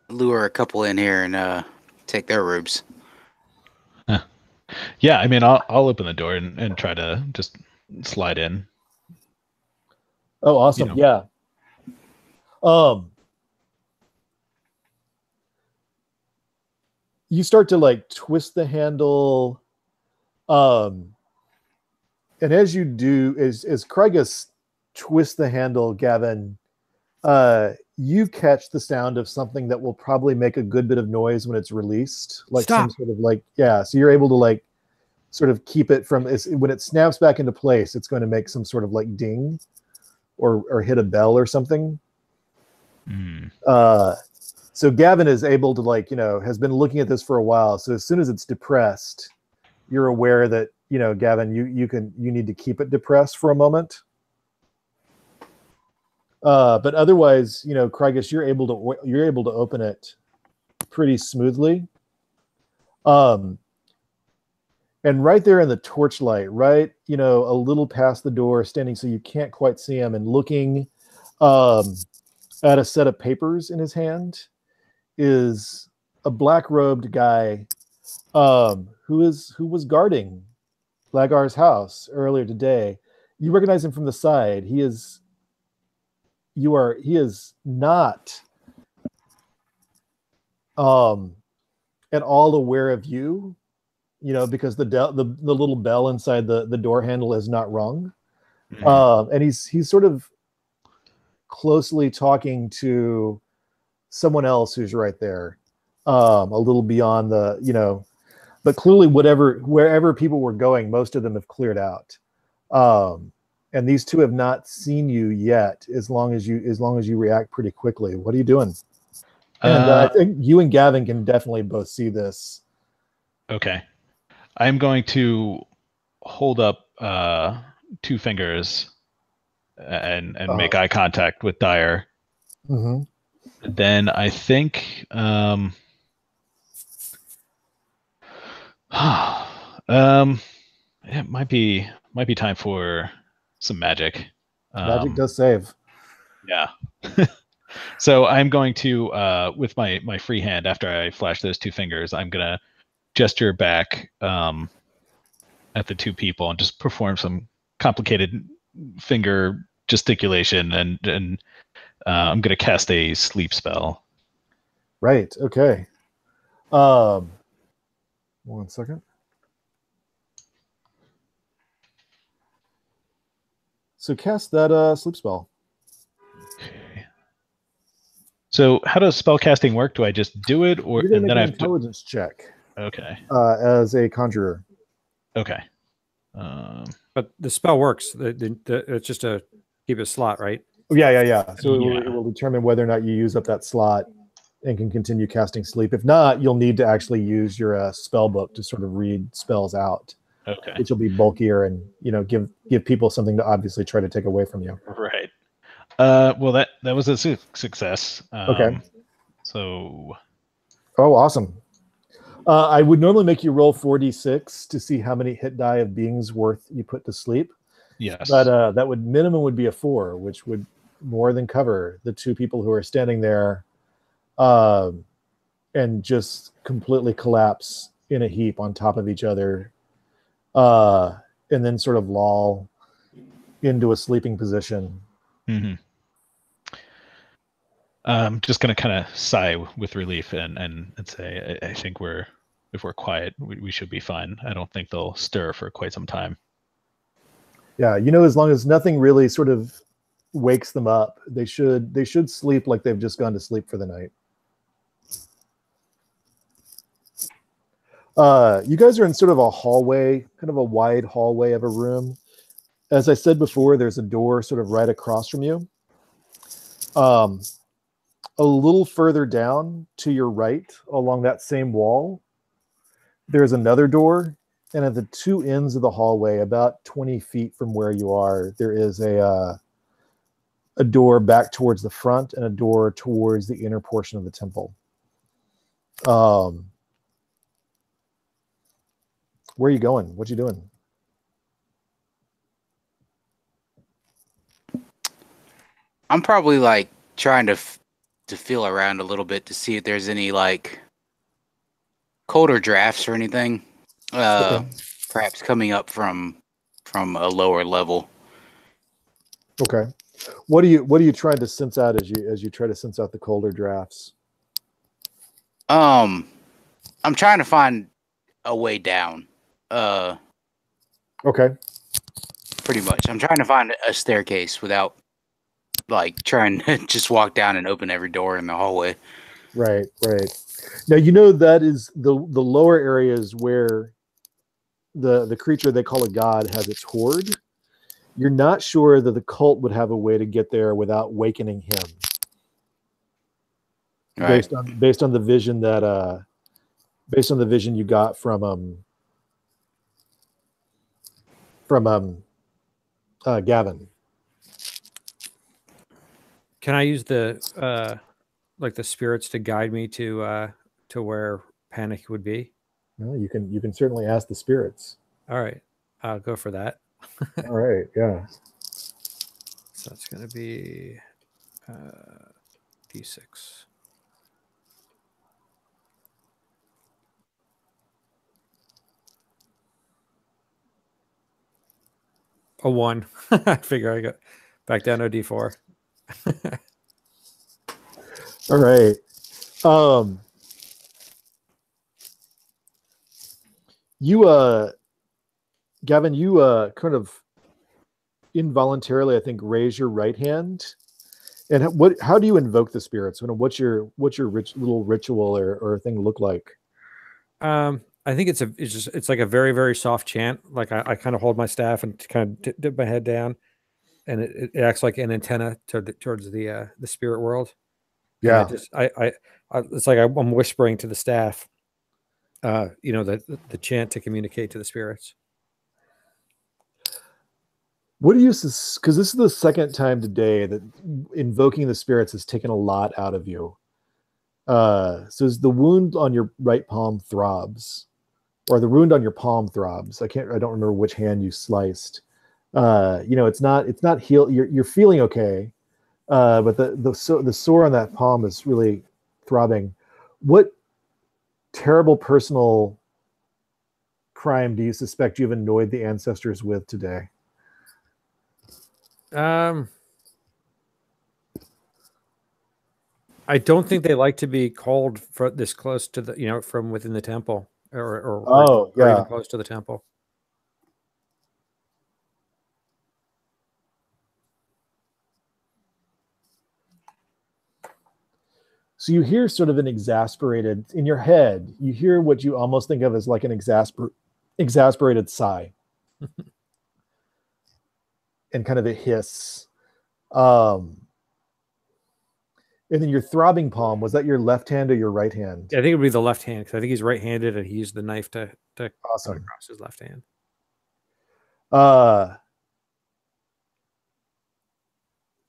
lure a couple in here and take their robes. Yeah, I mean, I'll open the door and try to just slide in. Oh, awesome! You know. Yeah. You start to like twist the handle, and as you do, as Craigus twists the handle, Gavin, you catch the sound of something that will probably make a good bit of noise when it's released, like Stop. some sort of like So you're able to like sort of keep it from when it snaps back into place. It's going to make some sort of like ding, or hit a bell or something. So Gavin is able to has been looking at this for a while. So as soon as it's depressed, you're aware that Gavin, you need to keep it depressed for a moment. But otherwise, Craigus, you're able to open it pretty smoothly. And right there in the torchlight, right, a little past the door, standing so you can't quite see him, and looking at a set of papers in his hand, is a black-robed guy who was guarding Lagar's house earlier today. You recognize him from the side. He is not at all aware of you, because the little bell inside the door handle is not rung. And he's sort of closely talking to someone else who's right there, a little beyond but clearly wherever people were going, most of them have cleared out. And these two have not seen you yet, as long as you react pretty quickly. What are you doing? And I think you and Gavin can definitely both see this. Okay. I'm going to hold up 2 fingers and make eye contact with Dyer. Mm-hmm. Then I think it might be time for some magic. Magic does save. Yeah. So I'm going to with my free hand, after I flash those 2 fingers, I'm gonna gesture back at the 2 people and just perform some complicated finger gesticulation, and I'm gonna cast a sleep spell. Right. Okay. 1 second. So cast that sleep spell. Okay. So how does spell casting work? Do I just do it, or you're gonna and make then an I have intelligence check? Okay. As a conjurer. Okay. But the spell works. It's just to keep a slot, right? Yeah. So it will determine whether or not you use up that slot and can continue casting sleep. If not, you'll need to actually use your spell book to sort of read spells out. Okay. Which will be bulkier and give people something to obviously try to take away from you. Right. Well, that was a success. Okay. So. Oh, awesome. I would normally make you roll 4d6 to see how many hit die of beings worth you put to sleep. Yes. But that minimum would be a 4, which would more than cover the 2 people who are standing there, and just completely collapse in a heap on top of each other, and then sort of loll into a sleeping position. Mm-hmm. I'm just gonna kind of sigh with relief and say, I think we're we're quiet, we should be fine. I don't think they'll stir for quite some time. Yeah, as long as nothing really sort of wakes them up, they should sleep like they've just gone to sleep for the night. You guys are in sort of a hallway, kind of a wide hallway of a room. As I said before, there's a door sort of right across from you. A little further down to your right, along that same wall, there's another door. And at the two ends of the hallway, about 20 feet from where you are, there is a door back towards the front and a door towards the inner portion of the temple. Where are you going? What you doing? I'm probably like trying to feel around a little bit to see if there's any like colder drafts or anything. Okay. Perhaps coming up from a lower level. Okay. What are you trying to sense out as you try to sense out the colder drafts? I'm trying to find a way down. Okay. Pretty much. I'm trying to find a staircase without like trying to just walk down and open every door in the hallway. Right. Now that is the lower areas where the creature they call a god has its horde. You're not sure that the cult would have a way to get there without awakening him. Right. Based on the vision that based on the vision you got from Gavin. Can I use the like the spirits to guide me to where Panic would be? Well, you can certainly ask the spirits. All right, I'll go for that. All right, yeah. So that's going to be D6. A 1. I figure I got back down to a D4. All right. Gavin, you kind of involuntarily, I think, raise your right hand. And how do you invoke the spirits? What's your little ritual or thing look like? I think it's like a very, very soft chant. Like I kind of hold my staff and kind of dip my head down, and it acts like an antenna towards the spirit world. Yeah. And it's like I'm whispering to the staff, the chant to communicate to the spirits. What do you, because this is the second time today that invoking the spirits has taken a lot out of you. So the wound on your right palm throbs, or the wound on your palm throbs. I don't remember which hand you sliced. It's not healed. You're feeling okay. But the sore on that palm is really throbbing. What terrible personal crime do you suspect you've annoyed the ancestors with today? I don't think they like to be called for this close to the, from within the temple or even close to the temple. So you hear sort of an exasperated, in your head, you hear what you almost think of as like an exasperated sigh. And kind of a hiss. And then your throbbing palm, was that your left hand or your right hand? Yeah, I think it would be the left hand, because I think he's right-handed and he used the knife to awesome. cut across his left hand.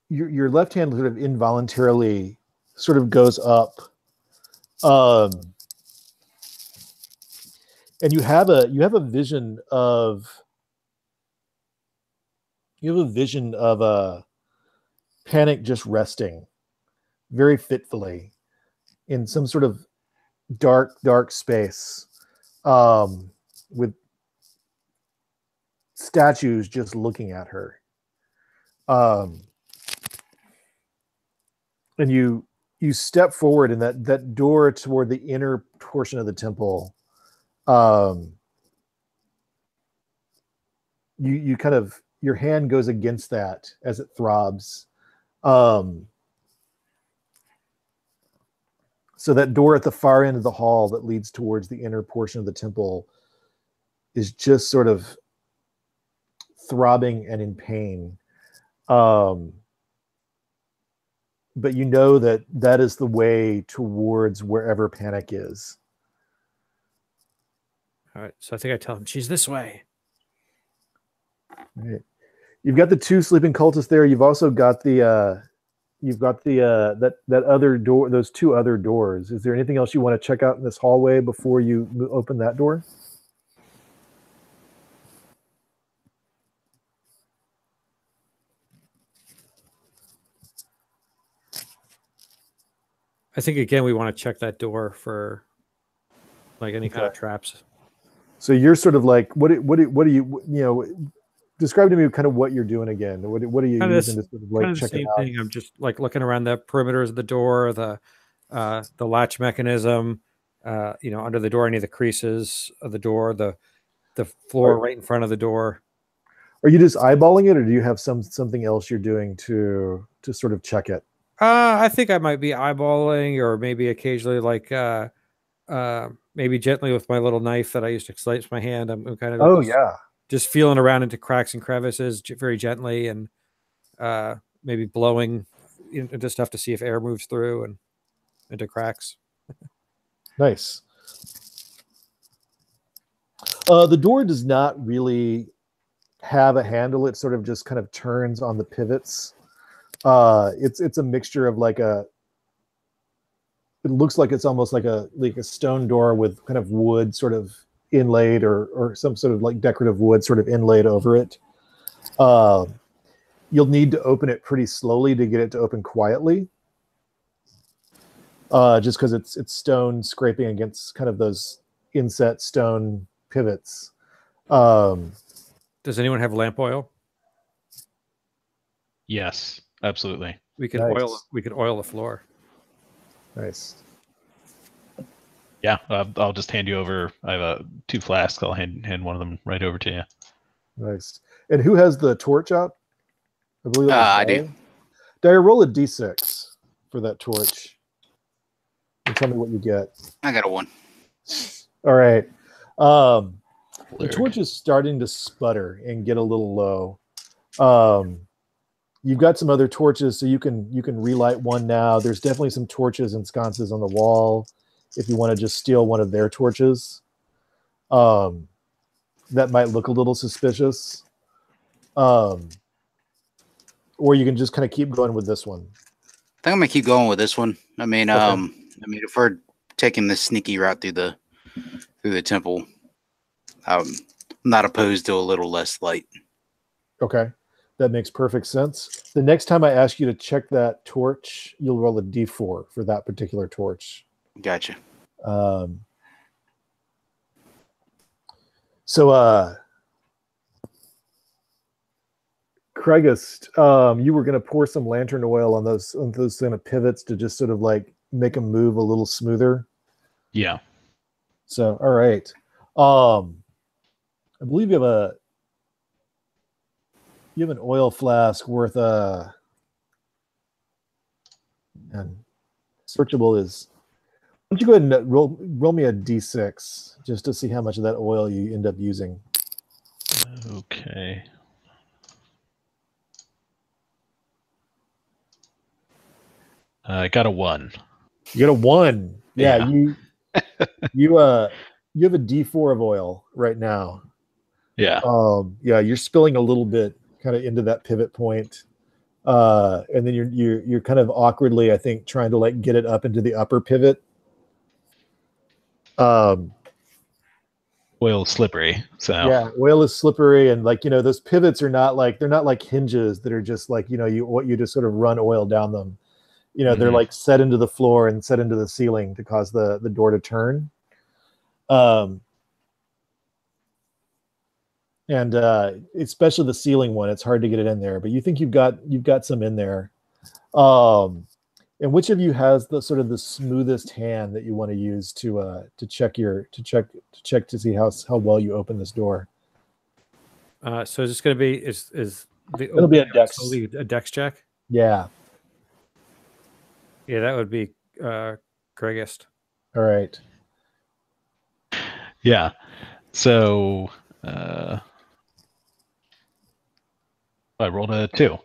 Your left hand sort of involuntarily sort of goes up. And you have a vision of Panic just resting very fitfully in some sort of dark space, with statues just looking at her. And you step forward, and that door toward the inner portion of the temple you kind of, your hand goes against that as it throbs. So that door at the far end of the hall that leads towards the inner portion of the temple is just sort of throbbing and in pain. But you know that that is the way towards wherever Panic is. All right. So I think I tell him she's this way. Right. You've got the two sleeping cultists there. You've also got the that other door, those two other doors. Is there anything else you want to check out in this hallway before you open that door? I think again we want to check that door for like any kind of traps. So you're sort of like, what do you describe to me kind of what you're doing again? What are you using to sort of like check it out? Thing. I'm just like looking around the perimeters of the door, the latch mechanism, under the door, any of the creases of the door, the floor right in front of the door. Are you just eyeballing it, or do you have something else you're doing to sort of check it? I think I might be eyeballing, or maybe occasionally like maybe gently with my little knife that I used to slice my hand. I'm kind of just feeling around into cracks and crevices very gently, and maybe blowing into stuff to see if air moves through and into cracks. Nice. The door does not really have a handle. It sort of just kind of turns on the pivots. It's a mixture of like it looks like it's almost like a stone door with kind of wood sort of inlaid or some sort of like decorative wood sort of inlaid over it. You'll need to open it pretty slowly to get it to open quietly. Just because it's stone scraping against kind of those inset stone pivots. Does anyone have lamp oil? Yes, absolutely. We could oil the floor. Nice. Yeah, I'll just hand you over. I have 2 flasks. I'll hand one of them right over to you. Nice. And who has the torch up? I believe I do. Dyer, roll a d6 for that torch. And tell me what you get. I got a 1. All right. The torch is starting to sputter and get a little low. You've got some other torches, so you can relight one now. There's definitely some torches and sconces on the wall if you want to just steal one of their torches. That might look a little suspicious. Or you can just kind of keep going with this one. I think I'm gonna keep going with this one. I mean, if we're taking this sneaky route through the temple, I'm not opposed to a little less light. Okay. That makes perfect sense. The next time I ask you to check that torch, you'll roll a d4 for that particular torch. Gotcha. Craigus, you were going to pour some lantern oil on those kind of pivots to just sort of like make them move a little smoother. Yeah. So, all right. I believe you have an oil flask worth and searchable is. Why don't you go ahead and roll me a d6 just to see how much of that oil you end up using. Okay. I got a 1. You got a 1. Yeah. Yeah. You have a d4 of oil right now. Yeah. Yeah, you're spilling a little bit kind of into that pivot point. And then you're kind of awkwardly, I think, trying to like get it up into the upper pivot. Oil is slippery. So yeah, oil is slippery, and like those pivots are not like they're not like hinges that are just like you just sort of run oil down them. They're like set into the floor and set into the ceiling to cause the door to turn. And especially the ceiling one, it's hard to get it in there, but you think you've got some in there. And which of you has the sort of the smoothest hand that you want to use to check to see how well you open this door? So is this going to be is the It'll be a dex. solely a dex check? Yeah. Yeah, that would be Craigist. All right. Yeah. So I rolled a 2.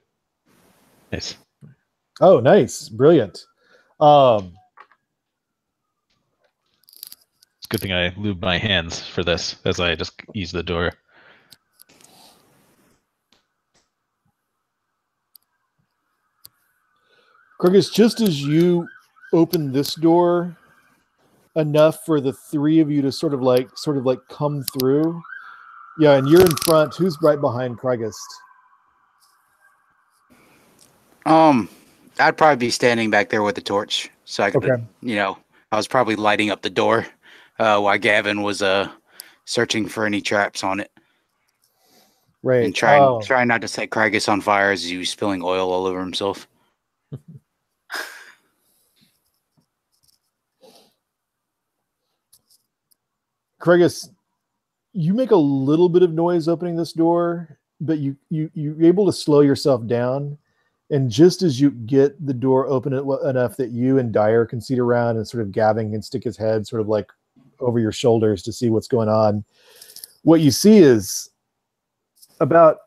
Nice. Oh, nice. Brilliant. It's a good thing I lubed my hands for this as I just ease the door. Crocus, just as you open this door enough for the three of you to sort of like come through. Yeah, and you're in front. Who's right behind Crygist? I'd probably be standing back there with the torch, so I could, I was probably lighting up the door while Gavin was searching for any traps on it. Right. And trying not to set Crygist on fire as he was spilling oil all over himself. Crygist, you make a little bit of noise opening this door, but you're able to slow yourself down. And just as you get the door open enough that you and Dyer can see around, and sort of Gavin can stick his head sort of like over your shoulders to see what's going on, what you see is about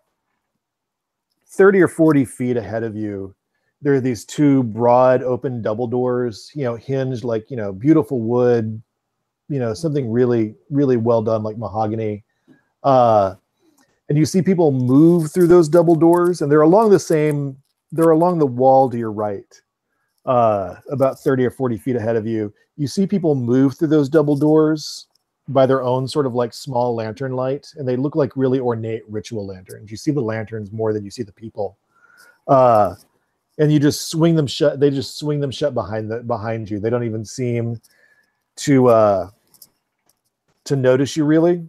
30 or 40 feet ahead of you, there are these two broad open double doors, hinged like, beautiful wood, something really, really well done, like mahogany. And you see people move through those double doors, and they're along the wall to your right, about 30 or 40 feet ahead of you. You see people move through those double doors by their own sort of like small lantern light, and they look like really ornate ritual lanterns. You see the lanterns more than you see the people. And you just swing them shut. They just swing them shut behind you. They don't even seem to notice you really.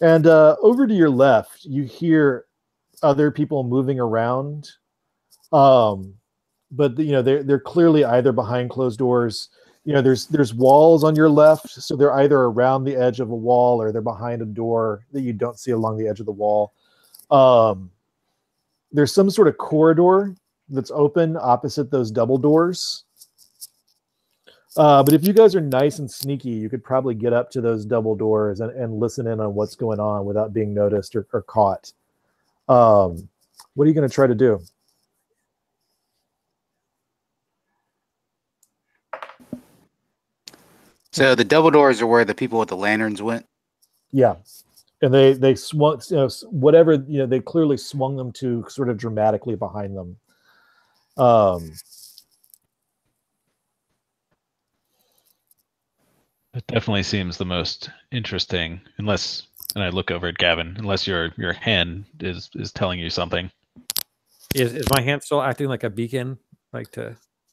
And over to your left, you hear other people moving around. But they're clearly either behind closed doors. There's walls on your left, so they're either around the edge of a wall or they're behind a door that you don't see along the edge of the wall. There's some sort of corridor that's open opposite those double doors. But if you guys are nice and sneaky, you could probably get up to those double doors and listen in on what's going on without being noticed or caught. What are you going to try to do? So the double doors are where the people with the lanterns went? Yeah. And they swung, whatever, they clearly swung them to sort of dramatically behind them. It definitely seems the most interesting, and I look over at Gavin, unless your hand is telling you something. Is my hand still acting like a beacon?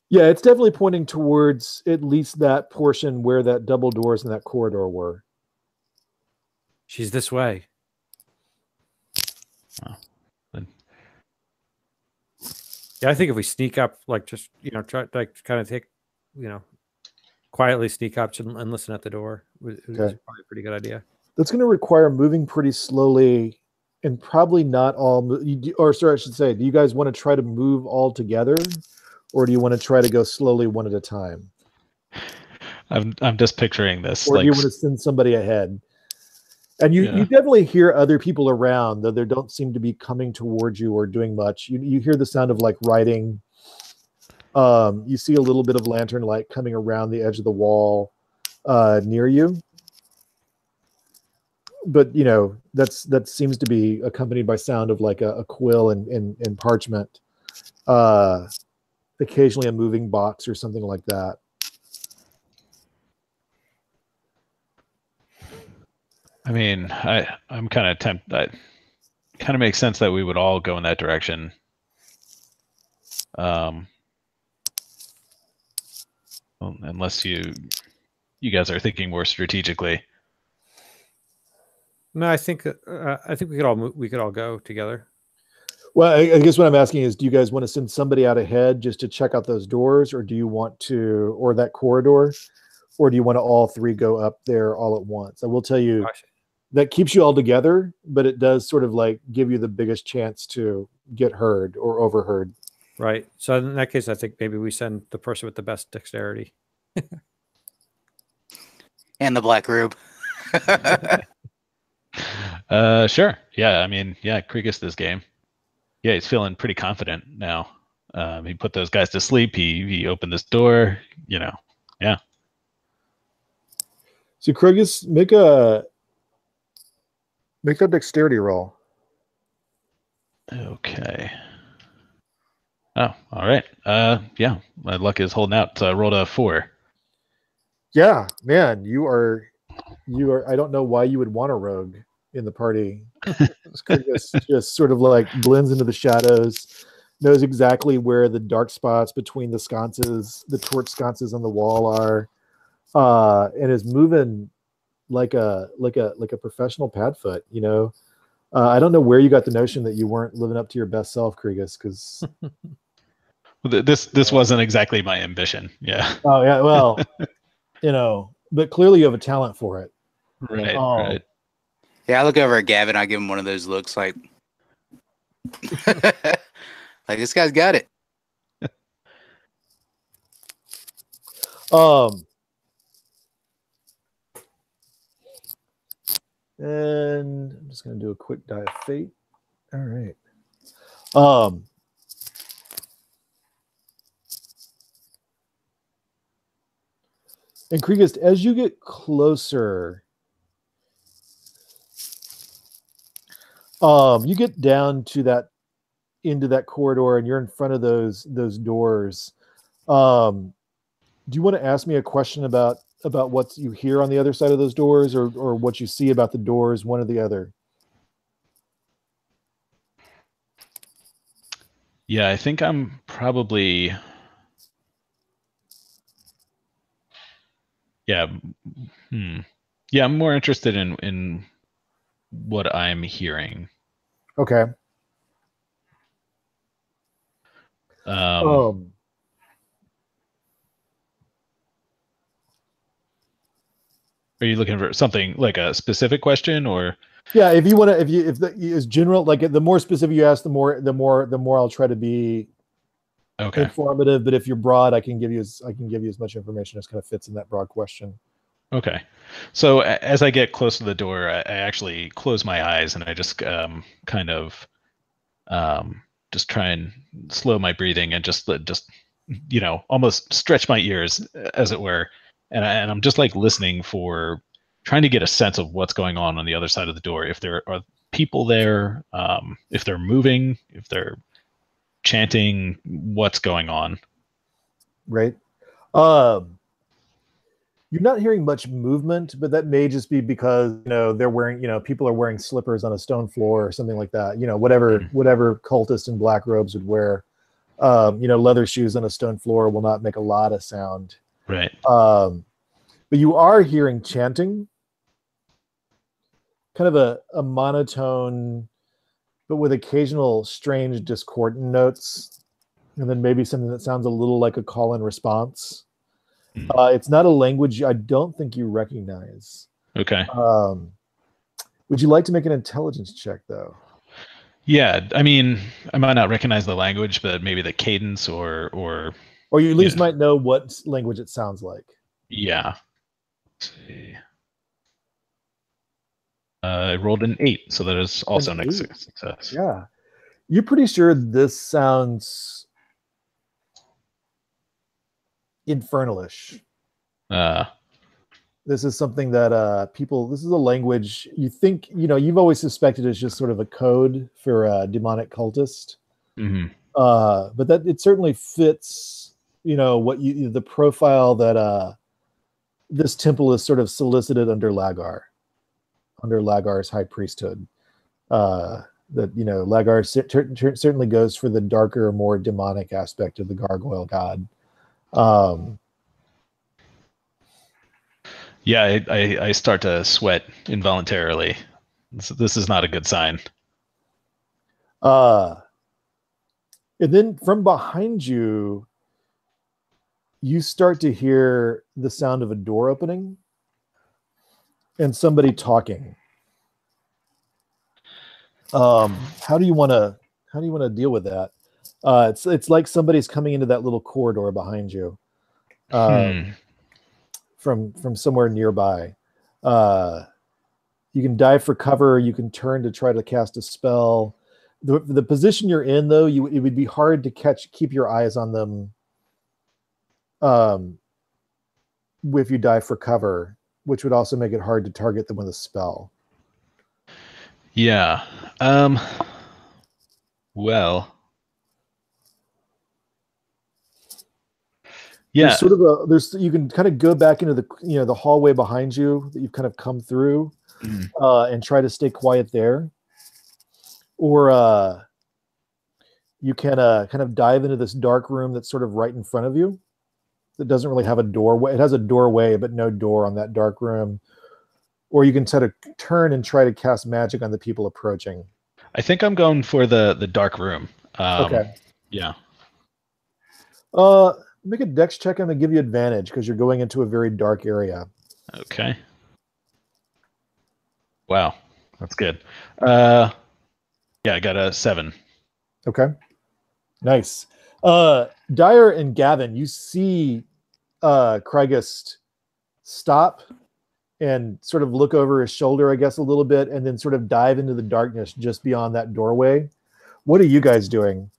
Yeah, it's definitely pointing towards at least that portion where that double doors in that corridor were. She's this way. Oh. Yeah, I think if we sneak up, try kind of take, quietly sneak up and listen at the door, is probably a pretty good idea. That's going to require moving pretty slowly, and probably not all. I should say, do you guys want to try to move all together, or do you want to try to go slowly one at a time? I'm just picturing this. Or do you want to send somebody ahead? And you definitely hear other people around, though they don't seem to be coming towards you or doing much. You hear the sound of like writing. You see a little bit of lantern light coming around the edge of the wall near you. But that seems to be accompanied by sound of like a quill and parchment. Occasionally a moving box or something like that. I mean, I'm kind of tempted. It kind of makes sense that we would all go in that direction. Unless you guys are thinking more strategically. No, I think we could all move, we could all go together. Well, I guess what I'm asking is, do you guys want to send somebody out ahead just to check out those doors, or do you want to, or that corridor, or do you want to all three go up there all at once? I will tell you Gosh. that keeps you all together, but it does sort of like give you the biggest chance to get heard or overheard. Right. So in that case, I think maybe we send the person with the best dexterity. And the black robe. Sure. Yeah, I mean, yeah, Kriegis this game. Yeah, he's feeling pretty confident now. He put those guys to sleep. He opened this door. Yeah. So Krugis, make a dexterity roll. Okay. Oh, all right. Yeah, my luck is holding out. So I rolled a 4. Yeah, man, you are. I don't know why you would want a rogue in the party. Krugis just sort of like blends into the shadows, knows exactly where the dark spots between the sconces, the torch sconces on the wall are, and is moving like a professional padfoot. I don't know where you got the notion that you weren't living up to your best self, Krugis, because this wasn't exactly my ambition. Yeah. Oh yeah, well, but clearly you have a talent for it. Right. Right. Yeah, I look over at Gavin. I give him one of those looks like, like this guy's got it. And I'm just going to do a quick die of fate. All right. And Kriegist, as you get closer, you get down to into that corridor, and you're in front of those doors. Do you want to ask me a question about what you hear on the other side of those doors, or what you see about the doors, one or the other? Yeah, I think I'm probably. Yeah. Yeah, I'm more interested in what I'm hearing. Okay. Are you looking for something like a specific question, or? Yeah, if you want to, if is general, like the more specific you ask, the more I'll try to be informative. But if you're broad, I can give you as much information as kind of fits in that broad question. Okay. So as I get close to the door, I actually close my eyes and I just kind of just try and slow my breathing and just almost stretch my ears, as it were. And I'm just like listening for, trying to get a sense of what's going on the other side of the door. If there are people there, if they're moving, if they're chanting, what's going on. Right. You're not hearing much movement, but that may just be because they're wearing, people are wearing slippers on a stone floor or something like that. Whatever cultist in black robes would wear. Leather shoes on a stone floor will not make a lot of sound. Right. But you are hearing chanting, kind of a monotone, but with occasional strange discordant notes, and then maybe something that sounds a little like a call and response. It's not a language I don't think you recognize. Okay. Would you like to make an intelligence check, though? Yeah, I mean, I might not recognize the language, but maybe the cadence or you at least might know what language it sounds like. Yeah. Let's see. I rolled an 8, so that is also an success. Yeah. You're pretty sure this sounds infernalish. This is something that this is a language you think, you've always suspected is just sort of a code for a demonic cultist. Mm-hmm. But that it certainly fits, the profile that this temple is sort of solicited under Lagar's high priesthood. Lagar certainly goes for the darker, more demonic aspect of the gargoyle god. Yeah, I start to sweat involuntarily. This is not a good sign. And then from behind you, you start to hear the sound of a door opening and somebody talking. How do you want to deal with that? It's like somebody's coming into that little corridor behind you, from somewhere nearby. You can dive for cover. You can turn to try to cast a spell. The position you're in, though, it would be hard to keep your eyes on them. If you dive for cover, which would also make it hard to target them with a spell. Yeah. Well. Yeah. You can kind of go back into the hallway behind you that you've kind of come through, and try to stay quiet there. Or you can kind of dive into this dark room that's sort of right in front of you. That doesn't really have a doorway. It has a doorway, but no door on that dark room. Or you can sort of turn and try to cast magic on the people approaching. I think I'm going for the dark room. Okay. Yeah. Make a dex check. I'm going to give you advantage because you're going into a very dark area. Okay. Wow. That's good. Yeah, I got a 7. Okay. Nice. Dyer and Gavin, you see Crygist stop and sort of look over his shoulder, I guess, a little bit, and then sort of dive into the darkness just beyond that doorway. What are you guys doing?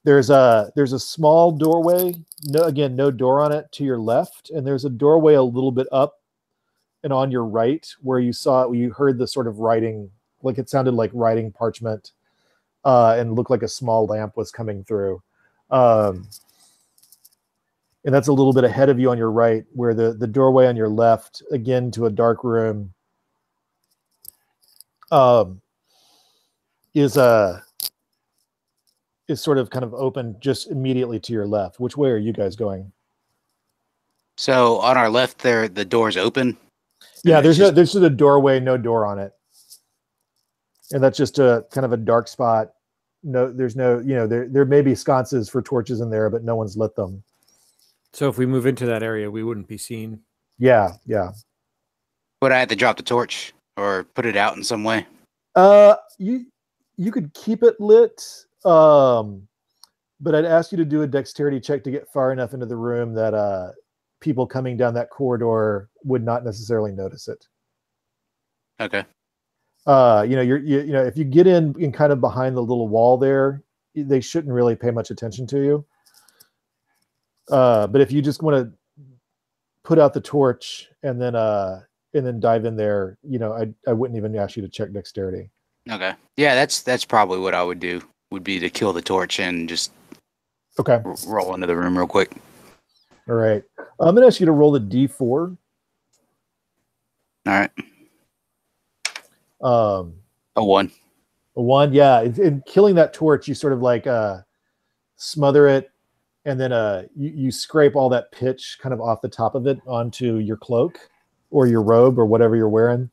There's a small doorway, no door on it, to your left, and there's a doorway a little bit up and on your right where you heard the sort of writing, like it sounded like writing parchment, and looked like a small lamp was coming through. And that's a little bit ahead of you on your right, where the doorway on your left, again to a dark room, is sort of kind of open just immediately to your left. Which way are you guys going? So on our left there, the door's open. Yeah, there's just a doorway, no door on it. And that's just a kind of a dark spot. No, there's no, there may be sconces for torches in there, but no one's lit them. So if we move into that area, we wouldn't be seen. Yeah. Would I have to drop the torch or put it out in some way? You could keep it lit, but I'd ask you to do a dexterity check to get far enough into the room that people coming down that corridor would not necessarily notice it. Okay. If you get in kind of behind the little wall there, they shouldn't really pay much attention to you. But if you just want to put out the torch and then dive in there, I wouldn't even ask you to check dexterity. Okay. Yeah, that's probably what I would do. Would be to kill the torch and just roll into the room real quick. All right. I'm gonna ask you to roll a D4. All right. A 1. A 1, yeah. In killing that torch, you sort of like smother it, and then you scrape all that pitch kind of off the top of it onto your cloak or your robe or whatever you're wearing.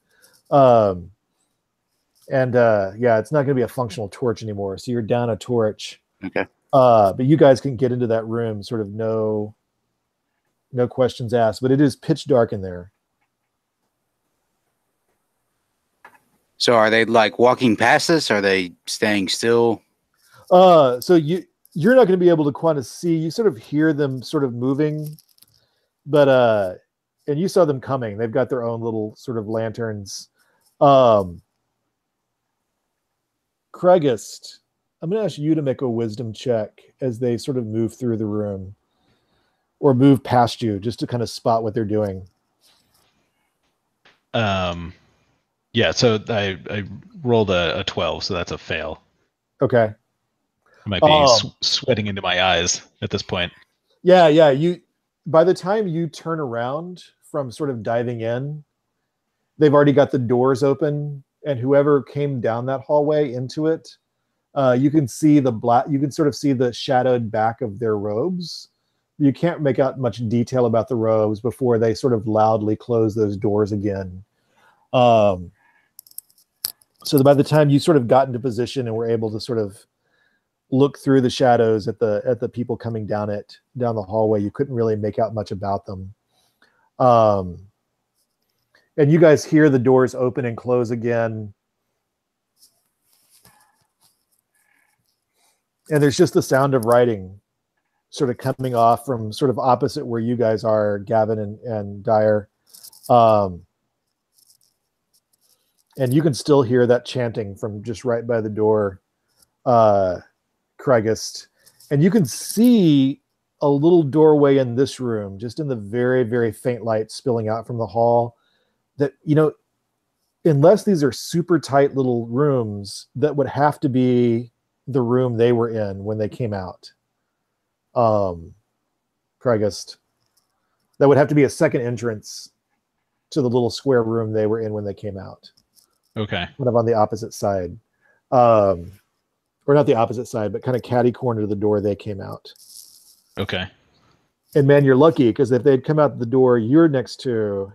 It's not going to be a functional torch anymore. So you're down a torch. Okay. But you guys can get into that room, sort of no questions asked. But it is pitch dark in there. So are they like walking past us? Are they staying still? So you're not going to be able to kind of see. You sort of hear them sort of moving, but and you saw them coming. They've got their own little sort of lanterns. Crygist, I'm going to ask you to make a wisdom check as they sort of move through the room or move past you, just to kind of spot what they're doing. Yeah, so I rolled a 12, so that's a fail. Okay. I might be sweating into my eyes at this point. Yeah. By the time you turn around from sort of diving in, they've already got the doors open, and whoever came down that hallway into it, you can see you can sort of see the shadowed back of their robes. You can't make out much detail about the robes before they sort of loudly close those doors again. So by the time you sort of got into position and were able to sort of look through the shadows at the people coming down the hallway. You couldn't really make out much about them. And you guys hear the doors open and close again. And there's just the sound of writing sort of coming off from sort of opposite where you guys are, Gavin and Dyer. And you can still hear that chanting from just right by the door, Crygist. And you can see a little doorway in this room, just in the very, very faint light spilling out from the hall, that, you know, unless these are super tight little rooms, that would have to be the room they were in when they came out. Crygist. That would have to be a second entrance to the little square room they were in when they came out. Okay. Kind of on the opposite side. Or not the opposite side, but kind of catty corner to the door they came out. Okay. And man, you're lucky, because if they'd come out the door you're next to,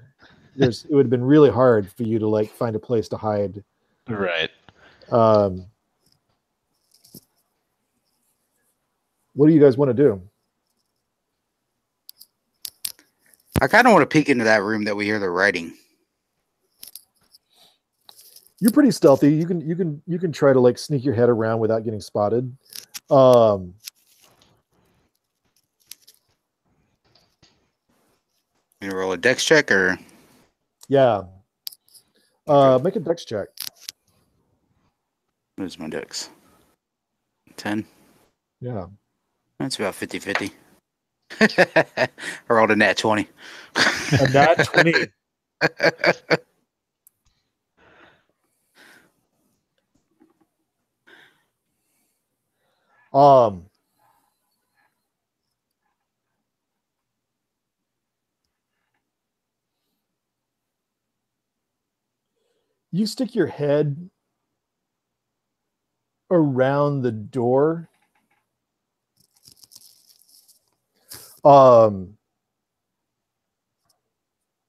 it would have been really hard for you to like find a place to hide. Right. What do you guys want to do? I kind of want to peek into that room that we hear the writing. You're pretty stealthy. You can try to like sneak your head around without getting spotted. You roll a dex check or? Yeah. Make a dex check. Where's my dex? 10. Yeah. That's about 50-50. I rolled a nat 20. A nat 20. You stick your head around the door.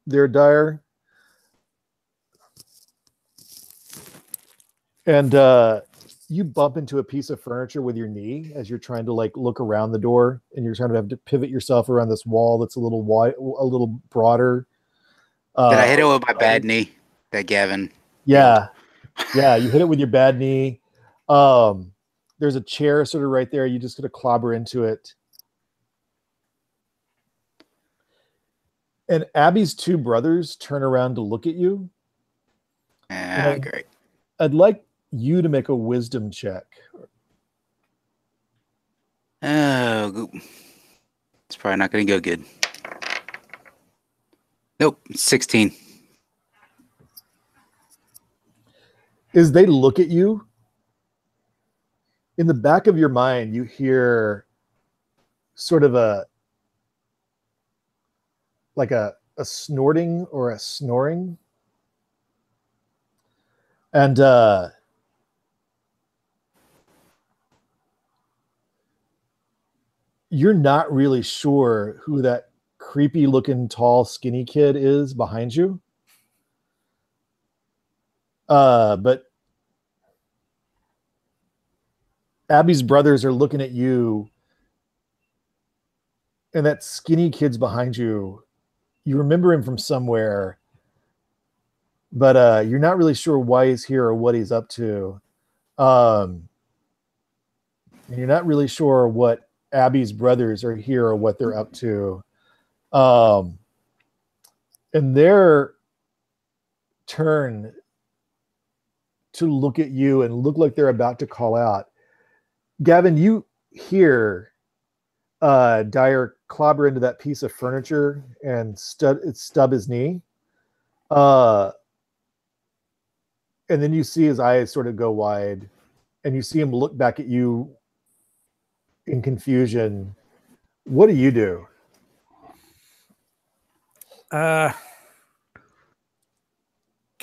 There, Dyer. And you bump into a piece of furniture with your knee as you're trying to like look around the door, and you're trying to have to pivot yourself around this wall that's a little wide, a little broader. Did I hit it with my bad knee? That Gavin. Yeah. Yeah, you hit it with your bad knee. There's a chair sort of right there. You just gonna clobber into it. And Abby's two brothers turn around to look at you. Great. I'd like you to make a wisdom check. Oh, it's probably not going to go good. Nope, 16. As they look at you, in the back of your mind, you hear sort of a snorting or a snoring. And you're not really sure who that creepy looking tall skinny kid is behind you. But Abby's brothers are looking at you, and that skinny kid's behind you. You remember him from somewhere, but you're not really sure why he's here or what he's up to. And you're not really sure what Abby's brothers are here or what they're up to. And their turn to look at you and look like they're about to call out. Gavin, you hear Dyer clobber into that piece of furniture and stub his knee. And then you see his eyes sort of go wide, and you see him look back at you in confusion. What do you do?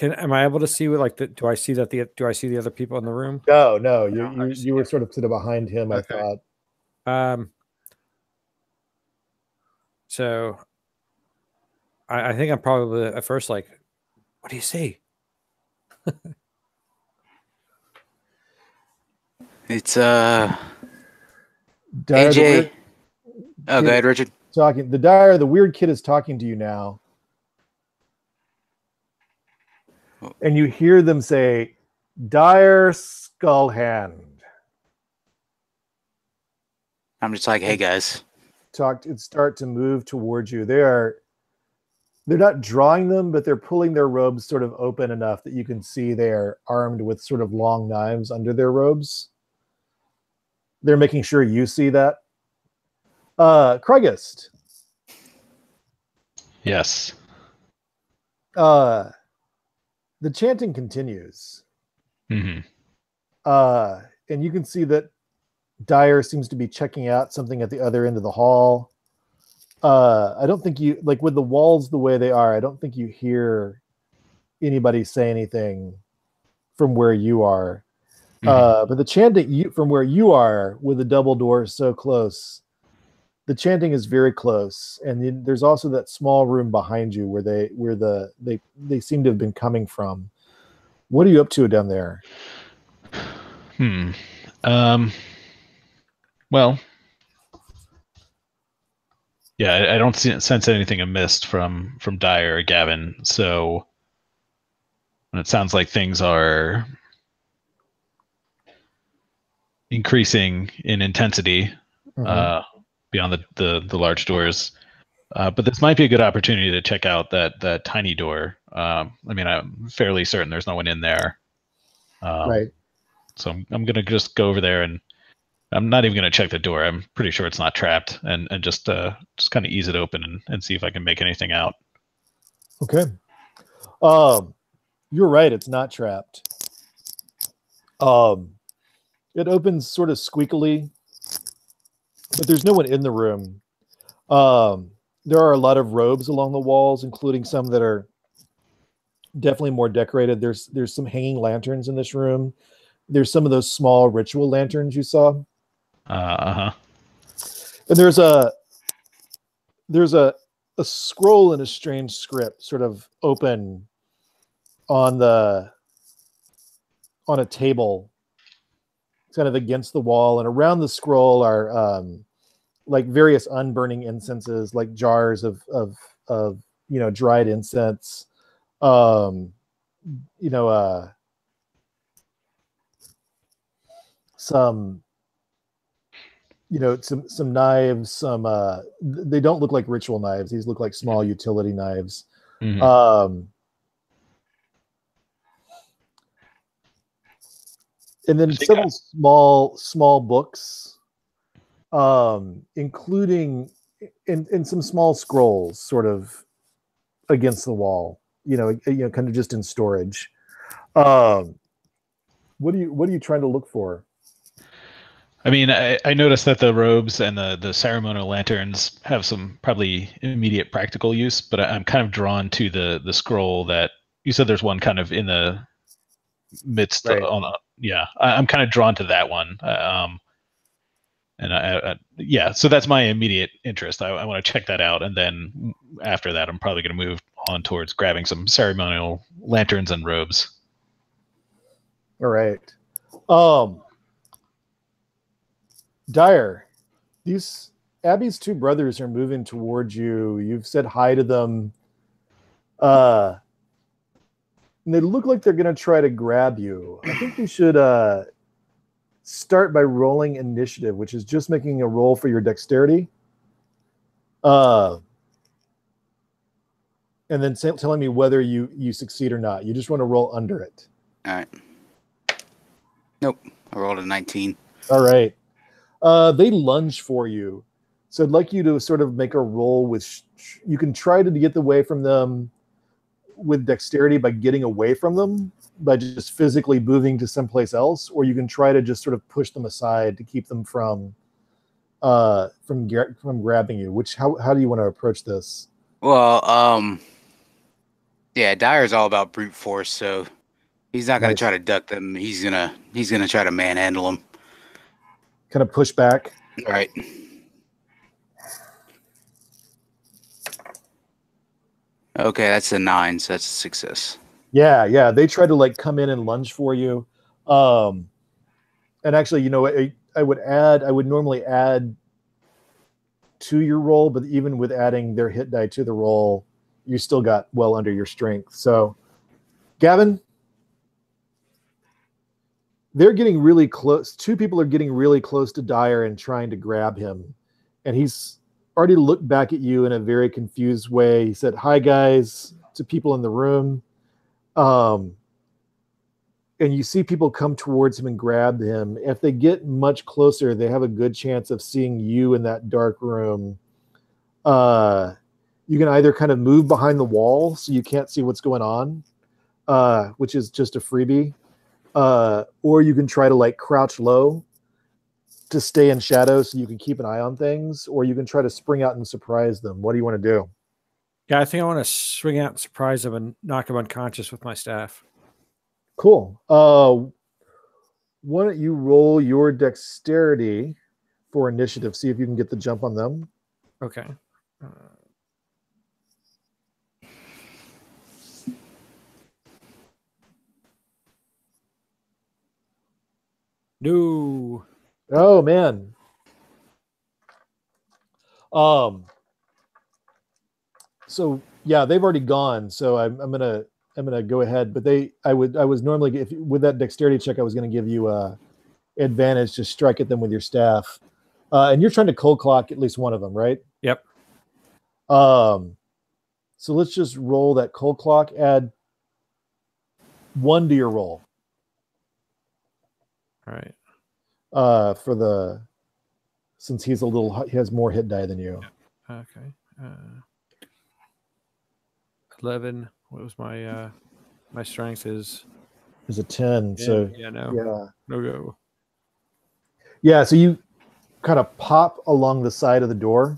Am I able to see what, like, do I see the other people in the room? No. You were sort of behind him, okay. I thought. So I think I'm probably at first like, what do you see? It's Dyer, the AJ. weird Oh, go kid ahead, Richard. talking. The Dyer, the weird kid is talking to you now. And you hear them say, Dyer Skullhand. I'm just like, hey guys. Start to move towards you. They're not drawing them, but they're pulling their robes sort of open enough that you can see they're armed with sort of long knives under their robes. They're making sure you see that. Craigist. Yes. The chanting continues. Mm-hmm. And you can see that Dyer seems to be checking out something at the other end of the hall. I don't think you, like with the walls the way they are, I don't think you hear anybody say anything from where you are. Mm-hmm. But the chanting from where you are with the double door so close, the chanting is very close. And there's also that small room behind you where they seem to have been coming from. What are you up to down there? Well, yeah, I don't sense anything amiss from Dyer or Gavin. So it sounds like things are increasing in intensity beyond the large doors. But this might be a good opportunity to check out that tiny door. I mean, I'm fairly certain there's no one in there. Right. So I'm gonna just go over there, and I'm not even gonna check the door. I'm pretty sure it's not trapped, and just kind of ease it open and see if I can make anything out. Okay. You're right. It's not trapped. It opens sort of squeakily, but there's no one in the room. There are a lot of robes along the walls, including some that are definitely more decorated. There's some hanging lanterns in this room. There's some of those small ritual lanterns you saw. Uh-huh. And there's a scroll in a strange script sort of open on a table kind of against the wall, and around the scroll are like various unburning incenses, like jars of dried incense, some some knives, they don't look like ritual knives. These look like small utility knives. Mm-hmm. And then several small books, including in some small scrolls sort of against the wall, kind of just in storage. What are you trying to look for? I mean, I noticed that the robes and the ceremonial lanterns have some probably immediate practical use, but I'm kind of drawn to the scroll that you said there's one kind of in the midst. Right. I'm kind of drawn to that one. So that's my immediate interest. I want to check that out, and then after that, I'm probably going to move on towards grabbing some ceremonial lanterns and robes. All right. Dyer, Abby's two brothers are moving towards you. You've said hi to them. And they look like they're going to try to grab you. I think you should start by rolling initiative, which is just making a roll for your dexterity. And then telling me whether you succeed or not. You just want to roll under it. All right. Nope. I rolled a 19. All right. They lunge for you. So I'd like you to sort of make a roll with... you can try to get away from them with dexterity by getting away from them, by just physically moving to someplace else, or you can try to just sort of push them aside to keep them from grabbing you. How do you want to approach this? Well, yeah, Dyer's all about brute force, so he's not going to try to duck them. He's gonna try to manhandle them. Kind of push back. All right. Okay, that's a 9, so that's a success. Yeah. They try to come in and lunge for you. And actually, you know what? would normally add to your roll, but even with adding their hit die to the roll, you still got well under your strength. So, Gavin, they're getting really close. Two people are getting really close to Dyer and trying to grab him, and he's already looked back at you in a very confused way. He said, "Hi, guys," to people in the room. And you see people come towards him and grab him. If they get much closer, they have a good chance of seeing you in that dark room. You can either kind of move behind the wall so you can't see what's going on, which is just a freebie, or you can try to like crouch low to stay in shadow so you can keep an eye on things, or you can try to spring out and surprise them. What do you want to do? Yeah, I think I want to swing out and surprise him and knock him unconscious with my staff. Cool. Why don't you roll your dexterity for initiative? See if you can get the jump on them. Okay. No. Oh man. So yeah, they've already gone. So I'm gonna go ahead, but I was normally, if with that dexterity check, I was going to give you advantage to strike at them with your staff, and you're trying to cold clock at least one of them, right? Yep. So let's just roll that cold clock. Add 1 to your roll. All right. Since he has more hit die than you. Okay. 11. What was my my strength is a 10. So no go. Yeah, so you kind of pop along the side of the door.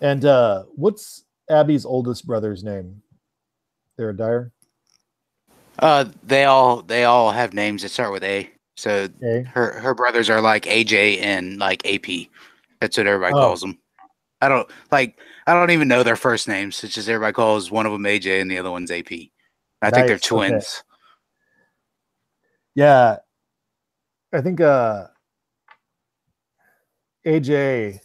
And what's Abby's oldest brother's name? They're a Dyer? They all have names that start with A. So A? her brothers are like AJ and like AP. That's what everybody calls them. I don't even know their first names. It's just everybody calls one of them AJ and the other one's AP. I think they're twins. Okay. Yeah. I think AJ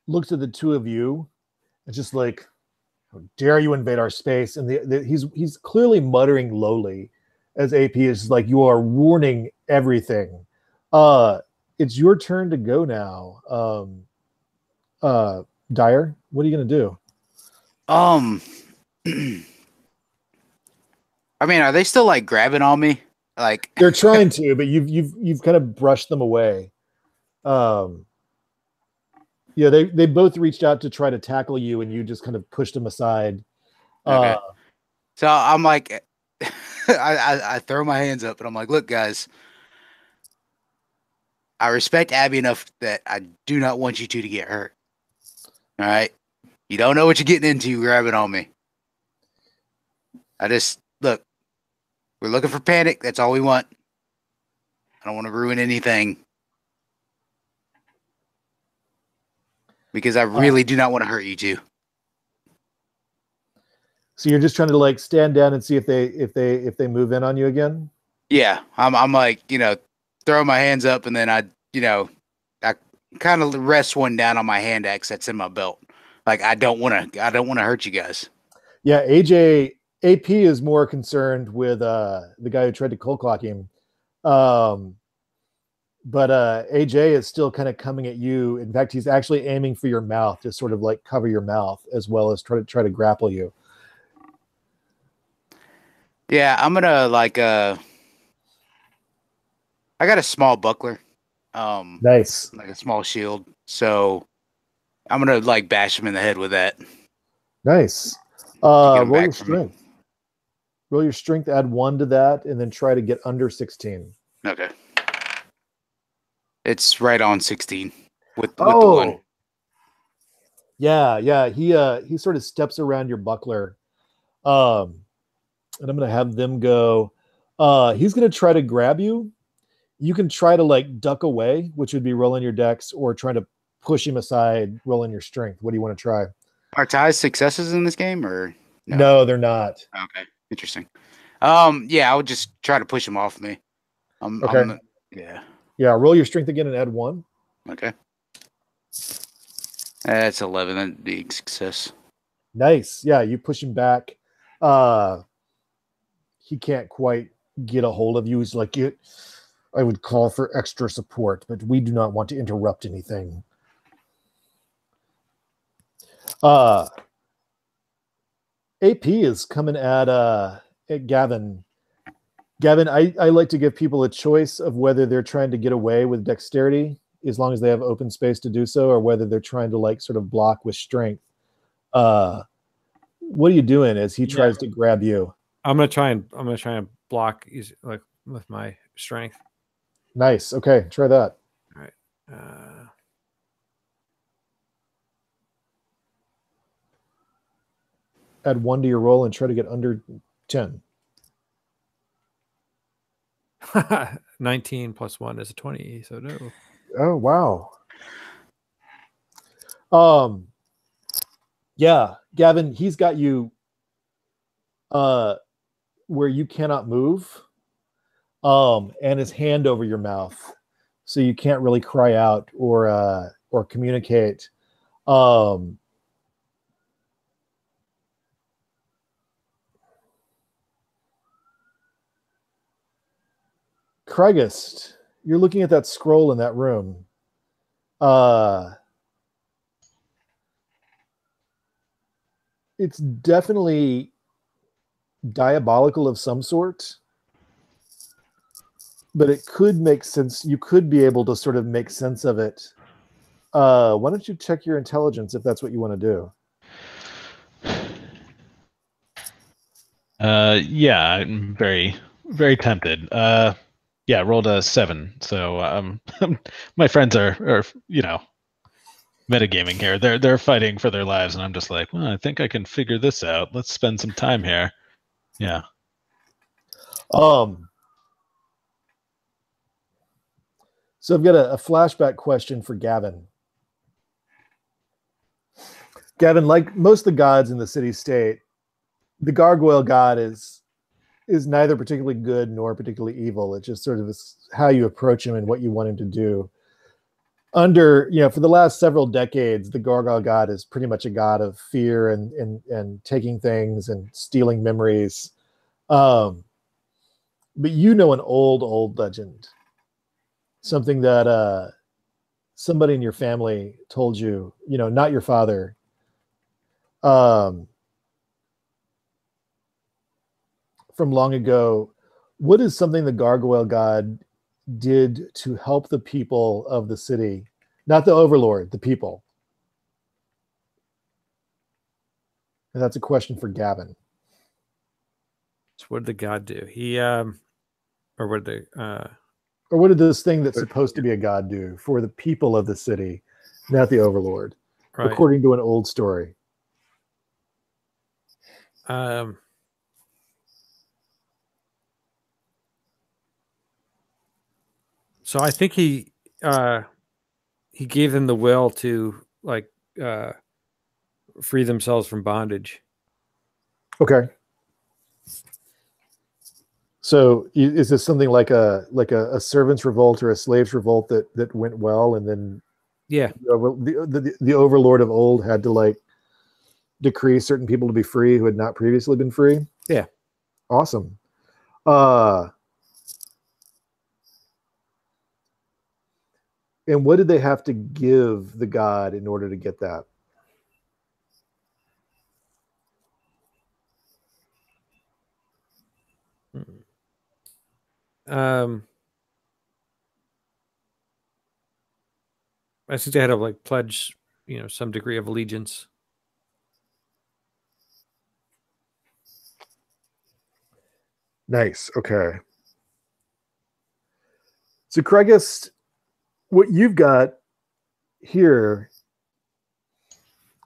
looks at the two of you and just like, how dare you invade our space? And he's clearly muttering lowly as AP is like, you are ruining everything. It's your turn to go now. Dyer, what are you gonna do? I mean, are they still like grabbing on me? Like they're trying to, but you've kind of brushed them away. Yeah, they both reached out to try to tackle you, and you just kind of pushed them aside. Okay. So I'm like, I throw my hands up, and I'm like, look, guys, I respect Abby enough that I do not want you two to get hurt. All right, you don't know what you're getting into grabbing on me. Look, we're looking for panic. That's all we want. I don't want to ruin anything. Because I really do not want to hurt you two. So you're just trying to like stand down and see if they move in on you again? Yeah, I'm like, throw my hands up, and then I kind of rest one down on my hand axe that's in my belt. Like I don't want to hurt you guys. Yeah, AP is more concerned with the guy who tried to cold clock him. But AJ is still kind of coming at you. In fact, he's actually aiming for your mouth to sort of like cover your mouth as well as try to grapple you. Yeah, I'm gonna like I got a small buckler. Nice. Like a small shield. So I'm gonna like bash him in the head with that. Nice. Roll your strength. Roll your strength, add 1 to that, and then try to get under 16. Okay. It's right on 16 with the 1. Yeah. He sort of steps around your buckler. And I'm gonna have them go. He's gonna try to grab you. You can try to like duck away, which would be rolling your dex, or trying to push him aside, rolling your strength. What do you want to try? Are ties successes in this game or No, they're not. Okay, interesting. Yeah, I would just try to push him off me. Okay. Yeah, roll your strength again and add 1. Okay. That's 11. That'd be a success. Nice. Yeah, you push him back. He can't quite get a hold of you. He's like, I would call for extra support, but we do not want to interrupt anything. AP is coming at Gavin. Gavin, I like to give people a choice of whether they're trying to get away with dexterity, as long as they have open space to do so, or whether they're trying to like sort of block with strength. What are you doing as he tries to grab you? I'm gonna try and block like with my strength. Nice. Okay, try that. All right. Add 1 to your roll and try to get under 10. 19 plus 1 is a 20, so no. Oh wow. Yeah, Gavin, he's got you where you cannot move, and his hand over your mouth, so you can't really cry out or communicate. Crygist, you're looking at that scroll in that room. It's definitely diabolical of some sort, but it could make sense. You could be able to sort of make sense of it. Why don't you check your intelligence if that's what you want to do? Yeah, I'm very, very tempted. Yeah, rolled a 7. So my friends are metagaming here. They're fighting for their lives, and I'm just like, well, I think I can figure this out. Let's spend some time here. Yeah. So I've got a flashback question for Gavin. Gavin, like most of the gods in the city-state, the Gargoyle god is neither particularly good nor particularly evil. It just sort of is how you approach him and what you want him to do. For the last several decades, the Gargoyle god is pretty much a god of fear and taking things and stealing memories. But an old legend, something that somebody in your family told you, not your father. From long ago, what is something the Gargoyle god did to help the people of the city? Not the Overlord, the people. And that's a question for Gavin. So what did the god do? Or what did this thing that's supposed to be a god do for the people of the city, not the Overlord, right, according to an old story? So I think he gave them the will to free themselves from bondage. Okay. So is this something like a servant's revolt or a slave's revolt that went well, and then the Overlord of old had to decree certain people to be free who had not previously been free? Yeah. Awesome. And what did they have to give the god in order to get that? I think they had to pledge, some degree of allegiance. Nice. Okay. So Crygist, what you've got here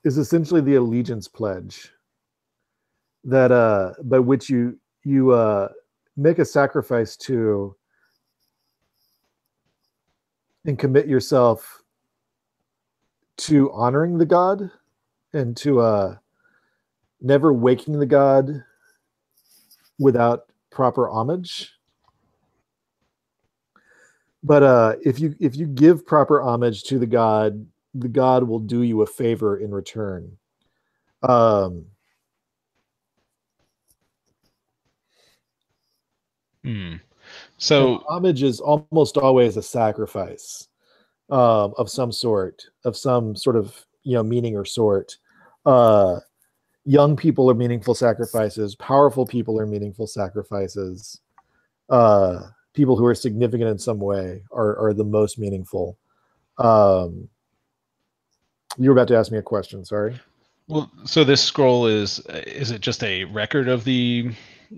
is essentially the allegiance pledge that by which you make a sacrifice to and commit yourself to honoring the god and to never waking the god without proper homage. But if you give proper homage to the god will do you a favor in return. So homage is almost always a sacrifice of some sort, meaning or sort. Young people are meaningful sacrifices. Powerful people are meaningful sacrifices. People who are significant in some way are the most meaningful. You were about to ask me a question. Sorry. Well, so this scroll is it just a record of the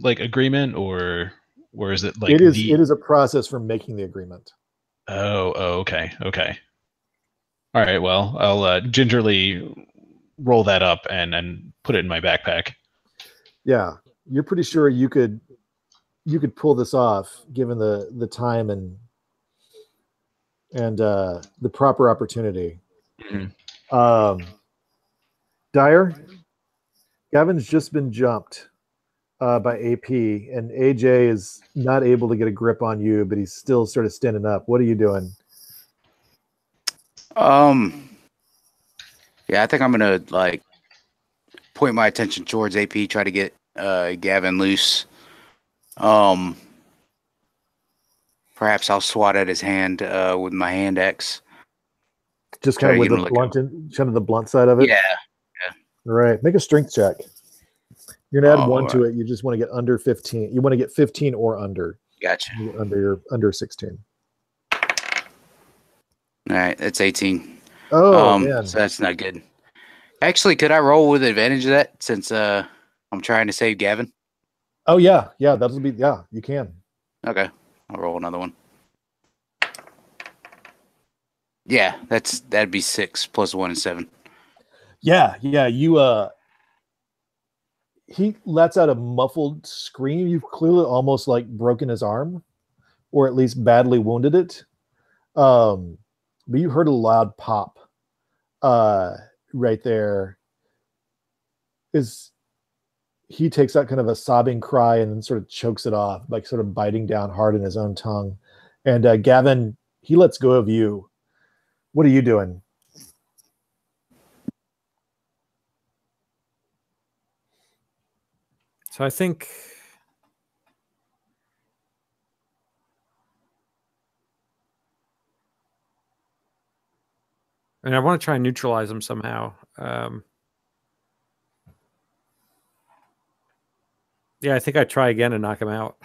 agreement, or is it like it is a process for making the agreement? Oh, okay. All right. Well, I'll gingerly roll that up and put it in my backpack. Yeah, you're pretty sure you could pull this off given the time and the proper opportunity. Mm-hmm. Dyer, Gavin's just been jumped by AP, and AJ is not able to get a grip on you, but he's still sort of standing up. What are you doing? Yeah, I think I'm gonna point my attention towards AP, try to get Gavin loose. Perhaps I'll swat at his hand with my hand axe. Just kind of with the blunt, kind of the blunt side of it. Yeah. All right, make a strength check. You're gonna add 1 to it. You just want to get under 15. You want to get 15 or under. Gotcha. Under 16. All right, that's 18. Oh man, so that's not good. Actually, could I roll with advantage of that since I'm trying to save Gavin? Oh yeah, that'll be you can. Okay, I'll roll another one. Yeah, that'd be 6 plus 1 is 7. Yeah, you he lets out a muffled scream. You've clearly almost broken his arm, or at least badly wounded it. But you heard a loud pop right there. He takes out kind of a sobbing cry and then sort of chokes it off, sort of biting down hard in his own tongue. And Gavin, he lets go of you. What are you doing? So I think I want to try and neutralize him somehow. Yeah, I think I try again and knock him out.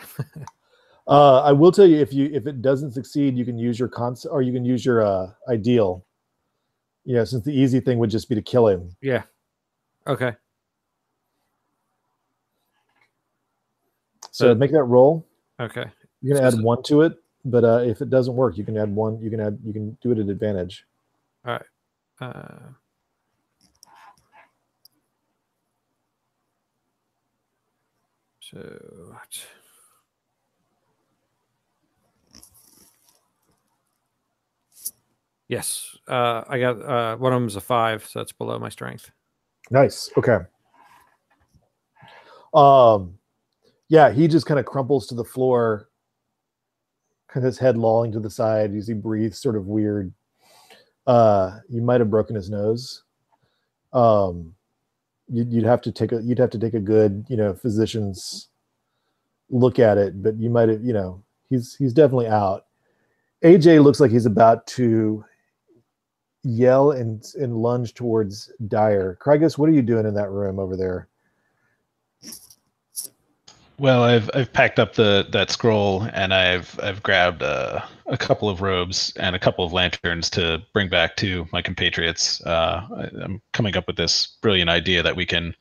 I will tell you, if it doesn't succeed, you can use your or you can use your ideal. Yeah, since the easy thing would just be to kill him. Yeah. Okay. So make that roll. Okay. You're gonna add 1 to it, but if it doesn't work, you can add 1. You can do it at advantage. All right. So yes, I got one of them's a 5, so that's below my strength. Nice. Okay. Yeah, he just kind of crumples to the floor, kind of his head lolling to the side as he breathes sort of weird. You might have broken his nose. You'd have to take a good, physician's look at it, but you might have, he's definitely out. AJ looks like he's about to yell and lunge towards Dyer. Craigus, what are you doing in that room over there? Well, I've packed up that scroll, and I've grabbed a couple of robes and a couple of lanterns to bring back to my compatriots. I'm coming up with this brilliant idea that we can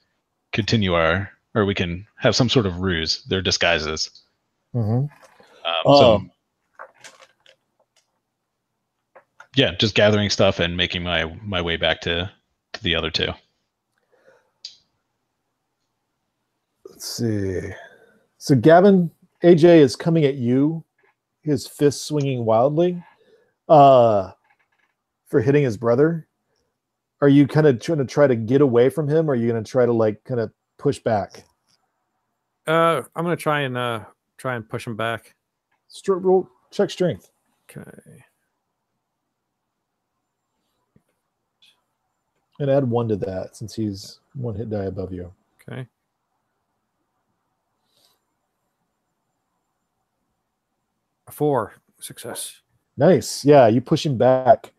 continue we can have some sort of ruse. They're disguises. Mm-hmm. Yeah, just gathering stuff and making my way back to the other two. Let's see. So Gavin, AJ is coming at you, his fist swinging wildly, for hitting his brother. Are you kind of try to get away from him, or are you going to try to like kind of push back? I'm gonna try and push him back. Roll, check strength. Okay. And add 1 to that since he's 1 hit die above you. Okay. A 4 success. Nice. Yeah, you push him back.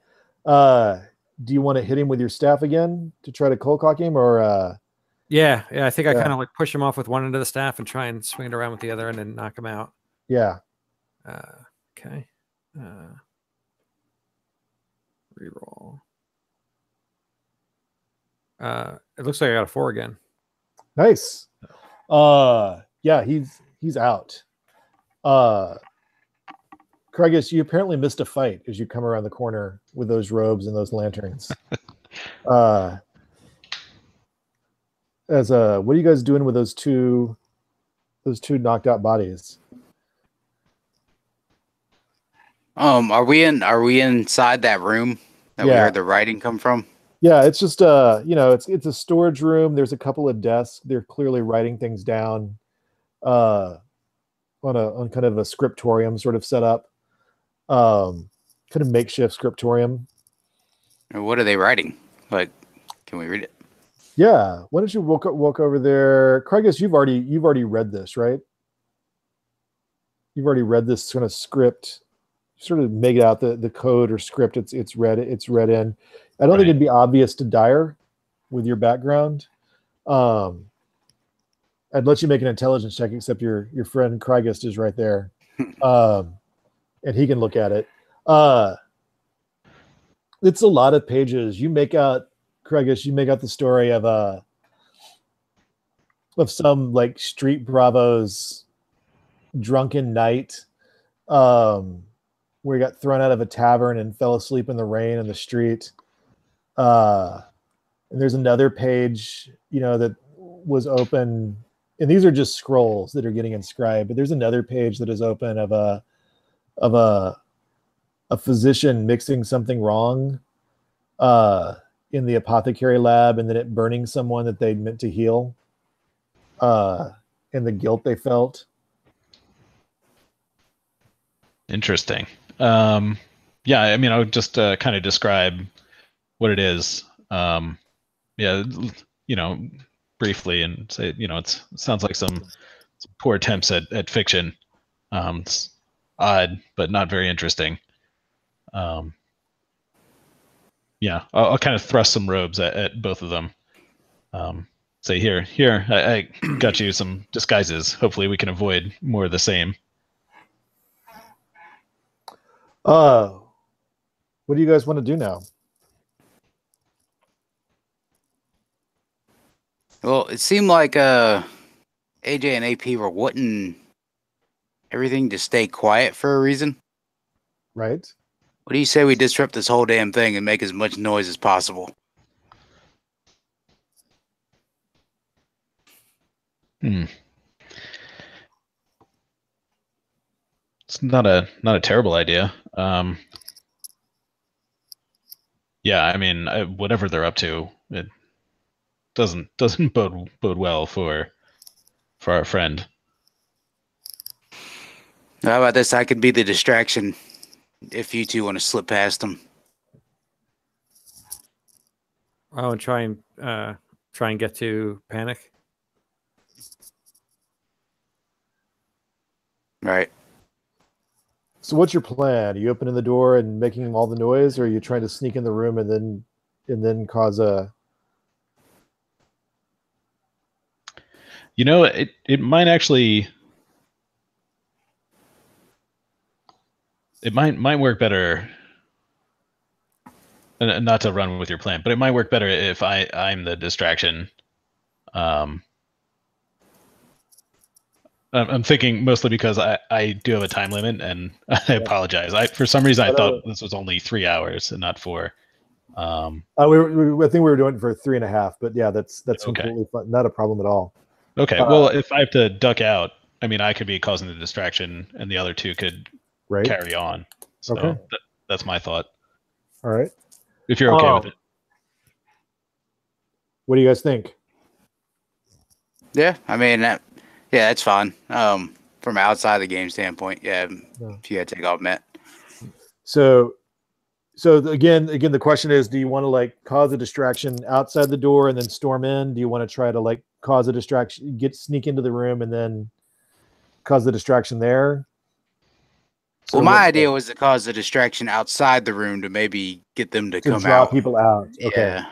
Do you want to hit him with your staff again to try to cold cock him, or? Yeah. I think I kind of like push him off with one end of the staff and try and swing it around with the other end and knock him out. Yeah. Okay. Reroll. It looks like I got a 4 again. Nice. Yeah, he's out. Craigus, you apparently missed a fight as you come around the corner with those robes and those lanterns. What are you guys doing with those two knocked out bodies? Are we inside that room that we heard the writing come from? Yeah, it's just it's a storage room. There's a couple of desks. They're clearly writing things down on kind of a scriptorium sort of setup. Kind of makeshift scriptorium. What are they writing? Like, can we read it? Yeah. Why don't you walk over there? Craigus, you've already read this, right? You've already read this kind of script. Sort of make out the code or script it's read in. I don't think it'd be obvious to Dyer with your background. I'd let you make an intelligence check, except your friend Craigus is right there. And he can look at it. It's a lot of pages. You make out, Craigus, the story of some like street bravos drunken night where he got thrown out of a tavern and fell asleep in the rain in the street. And there's another page, that was open, and these are just scrolls that are getting inscribed, but there's another page that is open of a physician mixing something wrong in the apothecary lab, and then it burning someone that they meant to heal, and the guilt they felt. Interesting. Yeah, I mean, I would just kind of describe what it is. Briefly, and say, it sounds like some poor attempts at fiction. It's odd, but not very interesting. I'll kind of thrust some robes at both of them. Say, here, I got you some disguises. Hopefully we can avoid more of the same. What do you guys want to do now? Well, it seemed like AJ and AP were wanting everything to stay quiet for a reason. Right. What do you say we disrupt this whole damn thing and make as much noise as possible? It's not a terrible idea. Yeah, I mean, whatever they're up to, it doesn't bode well for our friend. How about this? I could be the distraction if you two want to slip past them. Oh, and try and get to Panic. Right. So what's your plan? Are you opening the door and making all the noise, or are you trying to sneak in the room and then cause a... It might actually... It might work better, not to run with your plan, but it might work better if I'm the distraction. I'm thinking mostly because I do have a time limit, and I apologize. For some reason I thought this was only 3 hours and not 4. I think we were doing it for 3.5, but yeah, that's okay. Completely fun. Not a problem at all. Okay, well, if I have to duck out, I mean, I could be causing the distraction, and the other two could carry on. So that's my thought. All right. If you're okay with it. What do you guys think? Yeah, I mean, that's fine. From outside the game standpoint, yeah, if you had to take off Met. So again, the question is, do you want to like cause a distraction outside the door and then storm in? Do you want to try to like cause a distraction, sneak into the room and then cause the distraction there? Well, my idea was to cause a distraction outside the room to maybe get them to come draw out. people out. Okay. Yeah.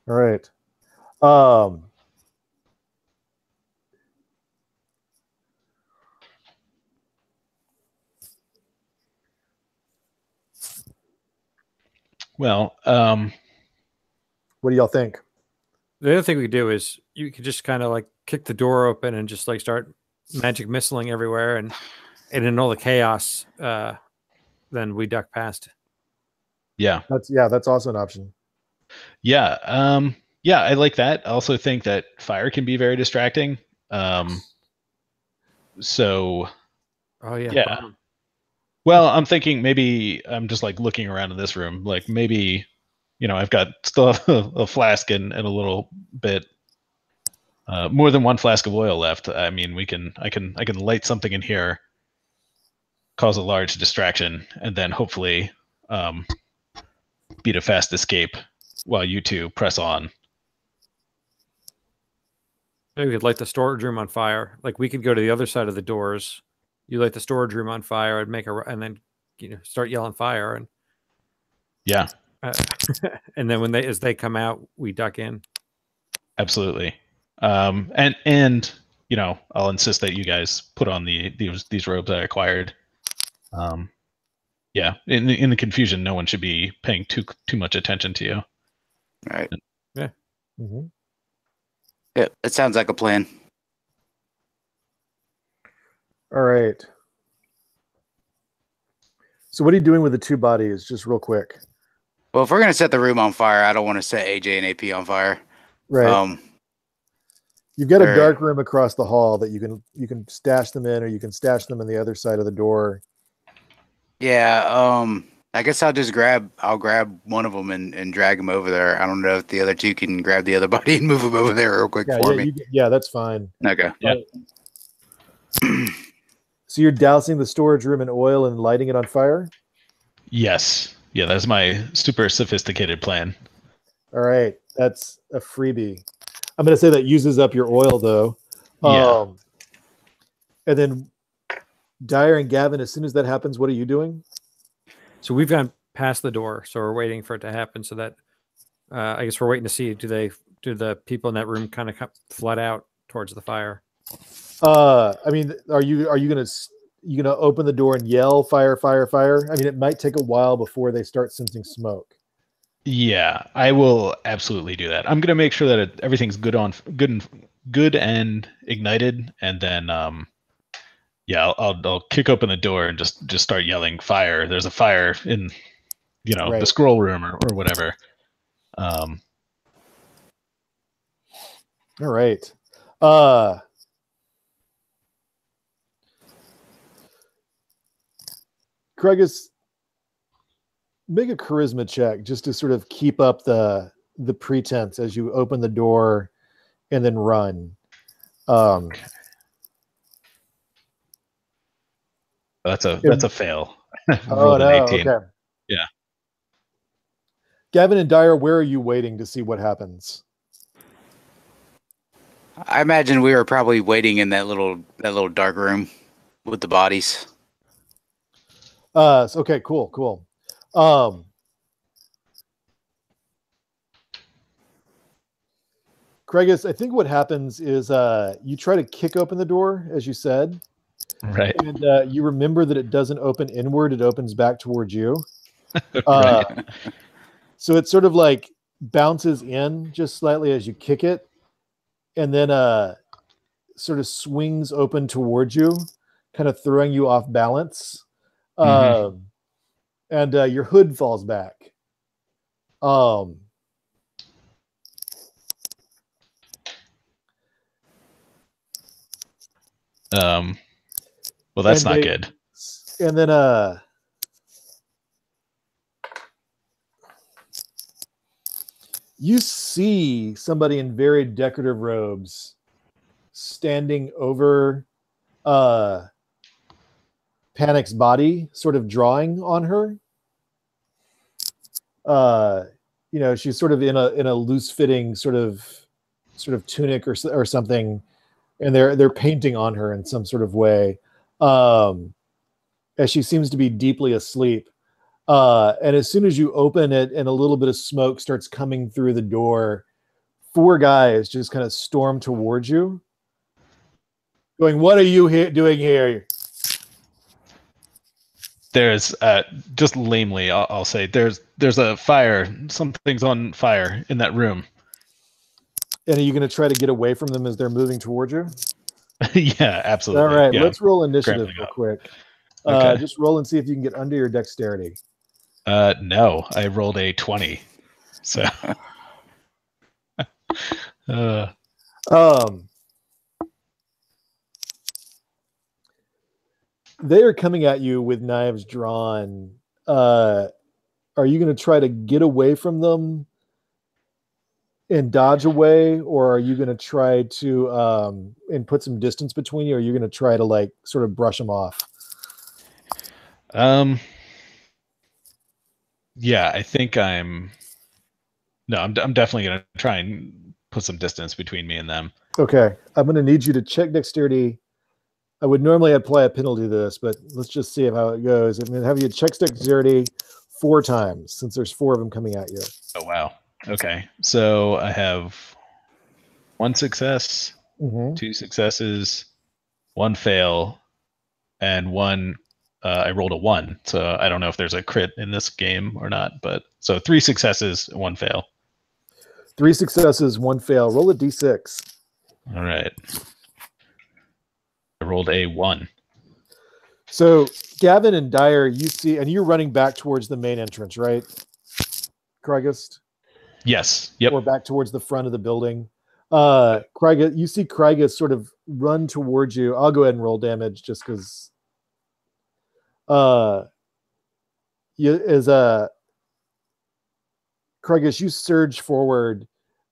All right. Well, what do y'all think? The other thing we could do is you could just kind of like kick the door open and just like start magic missiling everywhere, and in all the chaos, then we duck past. Yeah. That's also an option. Yeah. I like that. I also think that fire can be very distracting. So. Oh yeah. Yeah. Well, I'm thinking maybe I'm just like looking around in this room, like maybe, I've got still a flask and a little bit, more than one flask of oil left. I mean, I can light something in here, cause a large distraction, and then hopefully, beat a fast escape while you two press on. Maybe we could light the storage room on fire. Like we could go to the other side of the doors. You light the storage room on fire and then start yelling fire, and yeah, and then as they come out, we duck in. Absolutely. And I'll insist that you guys put on these robes I acquired. Yeah, in the confusion, no one should be paying too much attention to you. Right. Yeah. Mm-hmm. Yeah, it sounds like a plan. All right. So what are you doing with the two bodies, just real quick? Well, if we're going to set the room on fire, I don't want to set AJ and AP on fire. Right. You've got a dark room across the hall that you can stash them in, or you can stash them on the other side of the door. Yeah. I guess I'll grab one of them and drag him over there. I don't know if the other two can grab the other body and move him over there real quick for me. That's fine. Okay. Yeah. So you're dousing the storage room in oil and lighting it on fire? Yes. Yeah, that's my super sophisticated plan. All right. That's a freebie. I'm going to say that uses up your oil, though. Yeah. And then Dyer and Gavin, as soon as that happens, what are you doing? So we've gone past the door, so we're waiting for it to happen. So that I guess we're waiting to see do the people in that room kind of flood out towards the fire? I mean, are you gonna open the door and yell fire, fire, fire? I mean, it might take a while before they start sensing smoke. Yeah, I will absolutely do that. I'm gonna make sure that everything's good and ignited, and then I'll kick open the door and just start yelling fire. There's a fire in the scroll room or whatever. All right. Craigus, make a charisma check just to sort of keep up the pretense as you open the door and then run. Okay. That's a fail. Oh no! 18. Okay. Yeah. Gavin and Dyer, where are you waiting to see what happens? I imagine we were probably waiting in that little dark room with the bodies. Okay, cool. Craigus, I think what happens is you try to kick open the door, as you said. Right. And you remember that it doesn't open inward, it opens back towards you. Right. So it sort of like bounces in just slightly as you kick it, and then sort of swings open towards you, kind of throwing you off balance. And your hood falls back. Well, that's not good. And then You see somebody in very decorative robes standing over Panic's body, sort of drawing on her. She's sort of in a loose fitting sort of tunic or something, and they're painting on her in some sort of way, as she seems to be deeply asleep. And as soon as you open it and a little bit of smoke starts coming through the door, 4 guys just kind of storm towards you, going, "What are you doing here?" There's just lamely, I'll say, there's a fire. Something's on fire in that room. And are you going to try to get away from them as they're moving towards you? Yeah, absolutely. All right, yeah. let's roll initiative real quick. Okay. Just roll and see if you can get under your dexterity. No, I rolled a 20. So they are coming at you with knives drawn. Are you going to try to get away from them and dodge away, or are you going to try to and put some distance between you, or are you going to try to like sort of brush them off? Yeah, I think I'm definitely going to try and put some distance between me and them. Okay, I'm going to need you to check dexterity. I would normally apply a penalty to this, but let's just see how it goes. I'm going to have you check dexterity 4 times, since there's 4 of them coming at you. Oh, wow. Okay, so I have 1 success, 2 successes, 1 fail, and 1. I rolled a 1, so I don't know if there's a crit in this game or not. But so 3 successes, 1 fail. 3 successes, 1 fail. Roll a d6. All right. I rolled a 1. So Gavin and Dyer, you see, and you're running back towards the main entrance, right, Crygist? Yes. Yep. Or back towards the front of the building. Crygist, you see Crygist sort of run towards you. I'll go ahead and roll damage just because. Crygist, you surge forward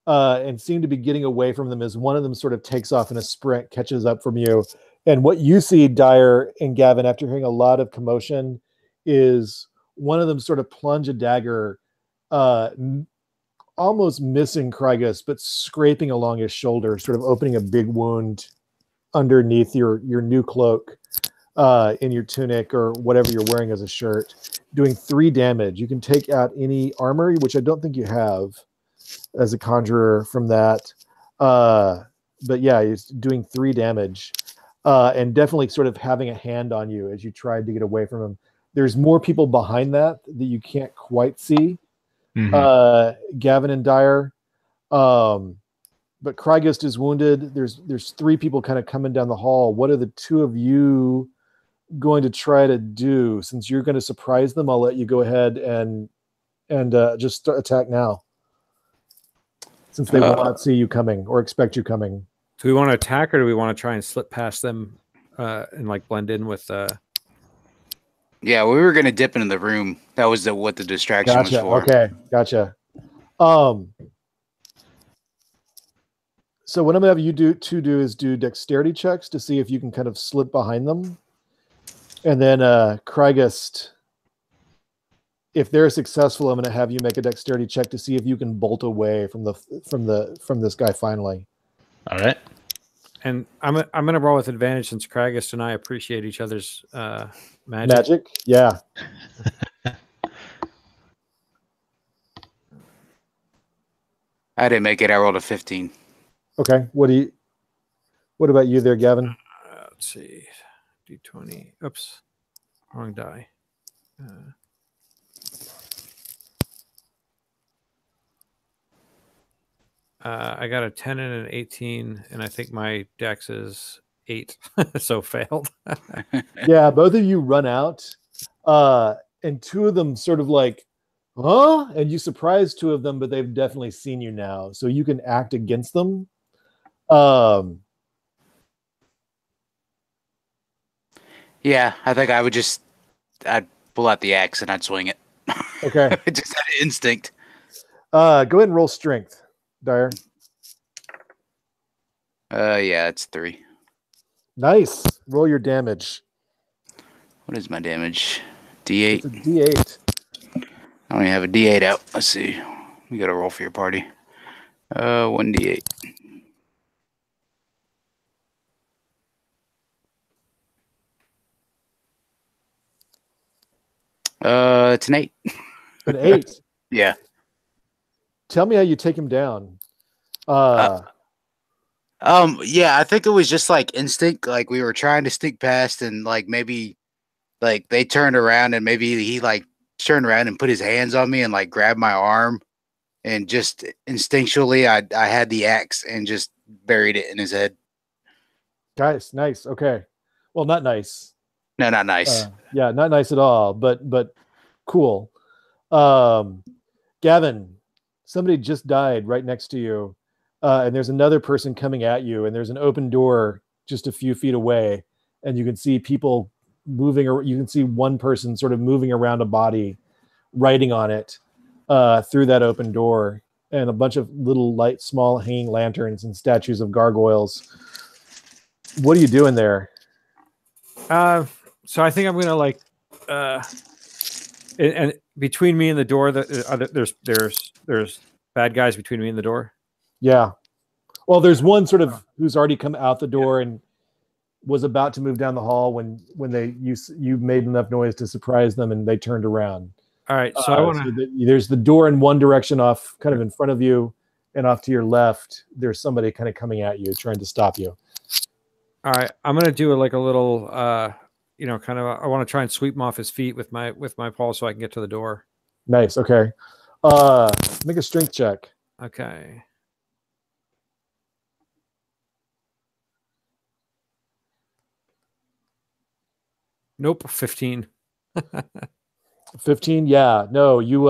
and seem to be getting away from them as one of them sort of takes off in a sprint, catches up from you. And what you see, Dyer and Gavin, after hearing a lot of commotion, is one of them sort of plunge a dagger, almost missing Crygist, but scraping along his shoulder, sort of opening a big wound underneath your new cloak, in your tunic or whatever you're wearing as a shirt, doing 3 damage. You can take out any armor, which I don't think you have as a conjurer from that. But yeah, he's doing 3 damage. And definitely sort of having a hand on you as you tried to get away from him. There's more people behind that you can't quite see. Gavin and Dyer. But Crygist is wounded. There's 3 people kind of coming down the hall. What are the 2 of you going to try to do? Since you're going to surprise them, I'll let you go ahead and just attack now, since they will not see you coming or expect you coming. Do we want to attack, or do we want to try and slip past them and like blend in with? Yeah, we were gonna dip into the room. That was what the distraction was for. Okay, gotcha. So what I'm gonna have you do is do dexterity checks to see if you can kind of slip behind them, and then Crygist, if they're successful, I'm gonna have you make a dexterity check to see if you can bolt away from this guy finally. All right. And I'm gonna roll with advantage since Crygist and I appreciate each other's magic. Magic, yeah. I didn't make it. I rolled a 15. Okay. What about you there, Gavin? Let's see. D20. Oops. Wrong die. I got a 10 and an 18, and I think my dex is 8, so failed. Yeah, both of you run out, and 2 of them sort of like, huh? And you surprise 2 of them, but they've definitely seen you now, so you can act against them. Yeah, I think I'd pull out the axe and I'd swing it. Okay. I just had an instinct. Go ahead and roll strength, Dyer. Yeah, it's 3. Nice. Roll your damage. What is my damage? It's a D8. D8. I don't even have a D8 out. Let's see. We got to roll for your party. 1D8. It's an 8. An 8. Yeah. Tell me how you take him down. Yeah, I think it was just like instinct. Like we were trying to sneak past, and like maybe like they turned around, and maybe he like turned around and put his hands on me and like grabbed my arm, and just instinctually I had the axe and just buried it in his head. Guys, nice. Okay. Well, not nice. No, not nice. Yeah, not nice at all, but cool. Gavin, somebody just died right next to you, and there's another person coming at you, and there's an open door just a few feet away, and you can see people moving, or you can see one person sort of moving around a body, writing on it through that open door, and a bunch of little light, small hanging lanterns and statues of gargoyles. What are you doing there? So I think I'm gonna like, and between me and the door, there's bad guys between me and the door. Yeah. Well, there's one sort of who's already come out the door and was about to move down the hall when you made enough noise to surprise them and they turned around. All right. So I want to. So there's the door in one direction off, kind of in front of you, and off to your left, there's somebody kind of coming at you, trying to stop you. All right. I'm gonna do like a little, kind of. I want to try and sweep him off his feet with my paw so I can get to the door. Nice. Okay. Make a strength check. Okay. Nope. 15. 15. Yeah. No. You.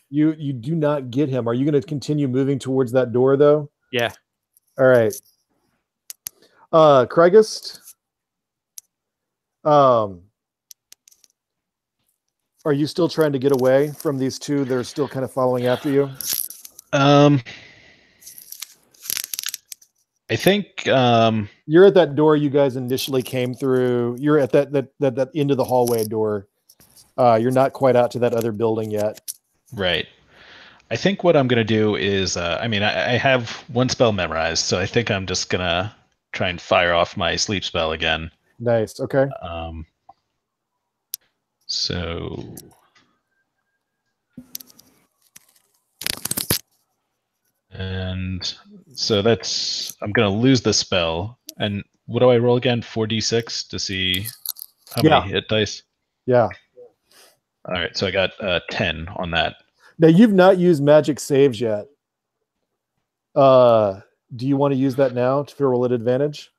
You do not get him. Are you going to continue moving towards that door though? Yeah. All right. Crygist. Are you still trying to get away from these two that are still kind of following after you? I think you're at that door you guys initially came through. You're at that end of the hallway door. You're not quite out to that other building yet. Right. I think what I'm going to do is, I have one spell memorized, so I think I'm just going to try and fire off my sleep spell again. Nice. Okay. So... And so that's... I'm going to lose the spell. And what do I roll again? 4d6 to see how many hit dice? Yeah. All right, so I got 10 on that. Now, you've not used magic saves yet. Do you want to use that now to roll at advantage?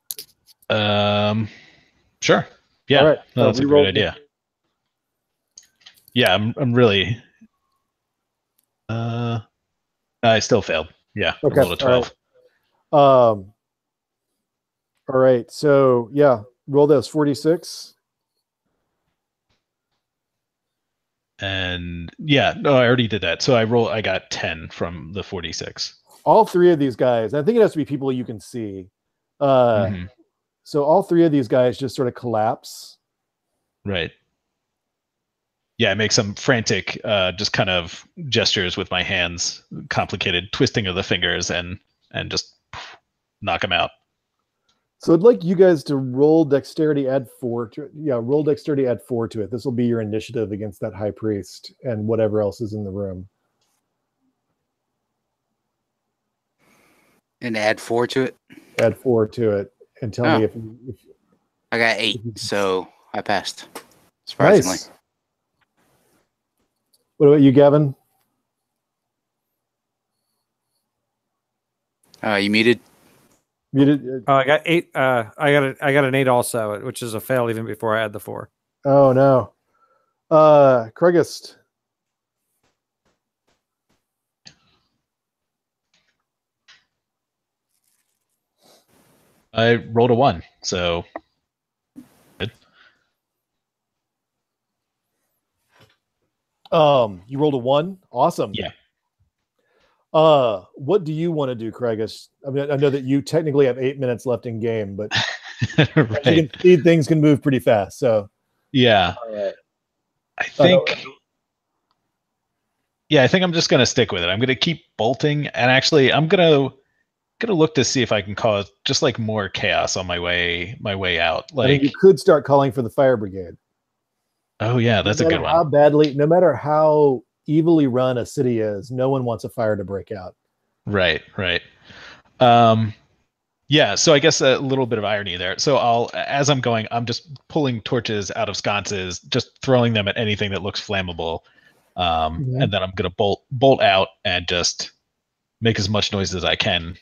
Sure. Yeah, all right. No, that's a great idea. Yeah, I'm really... I still failed. Yeah, okay. I rolled a 12. All right, so yeah, roll those 46. And yeah, no, I already did that. So I got 10 from the 46. All three of these guys, I think it has to be people you can see. So all three of these guys just sort of collapse. Right. Yeah, I make some frantic, just kind of gestures with my hands, complicated twisting of the fingers, and just knock them out. So I'd like you guys to roll dexterity, add 4 to it. Yeah, roll dexterity, add 4 to it. This will be your initiative against that high priest and whatever else is in the room. And add 4 to it? Add 4 to it. And tell me if I got 8, so I passed. Surprisingly. Nice. What about you, Gavin? You muted? Muted. I got 8. I got an 8 also, which is a fail even before I add the 4. Oh no. Crygist. I rolled a 1, so good. You rolled a 1. Awesome. Yeah. What do you want to do, Craigus? I mean, I know that you technically have 8 minutes left in game, but Right. you can see things can move pretty fast. So Yeah. I think. Yeah, I think I'm just gonna stick with it. I'm gonna keep bolting, and actually, I'm gonna look to see if I can cause just like more chaos on my way out. I mean, you Like, could start calling for the fire brigade. oh yeah, that's a good one. How badly, no matter how evilly run a city is, no one wants a fire to break out. Right. Yeah, so I guess a little bit of irony there. So as I'm going, I'm just pulling torches out of sconces, just throwing them at anything that looks flammable, and then I'm gonna bolt out and just make as much noise as I can,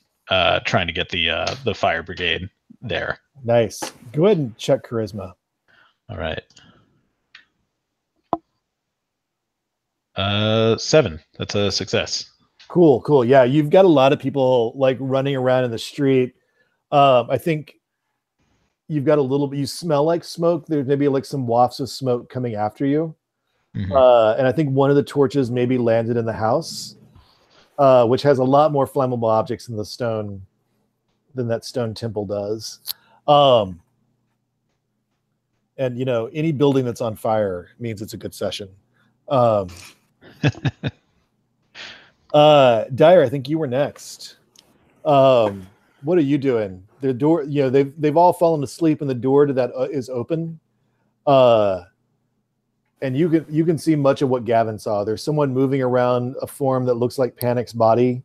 trying to get the fire brigade there. Nice. Go ahead and check charisma. All right. 7. That's a success. Cool. Yeah, you've got a lot of people like running around in the street. I think you've got a little bit. You smell like smoke. There's maybe like some wafts of smoke coming after you. And I think one of the torches maybe landed in the house, which has a lot more flammable objects in the stone than that stone temple does. And you know, any building that's on fire means it's a good session. Dyer, I think you were next. What are you doing? The door, you know, they've all fallen asleep, and the door to that is open. And you can see much of what Gavin saw. There's someone moving around a form that looks like Panic's body.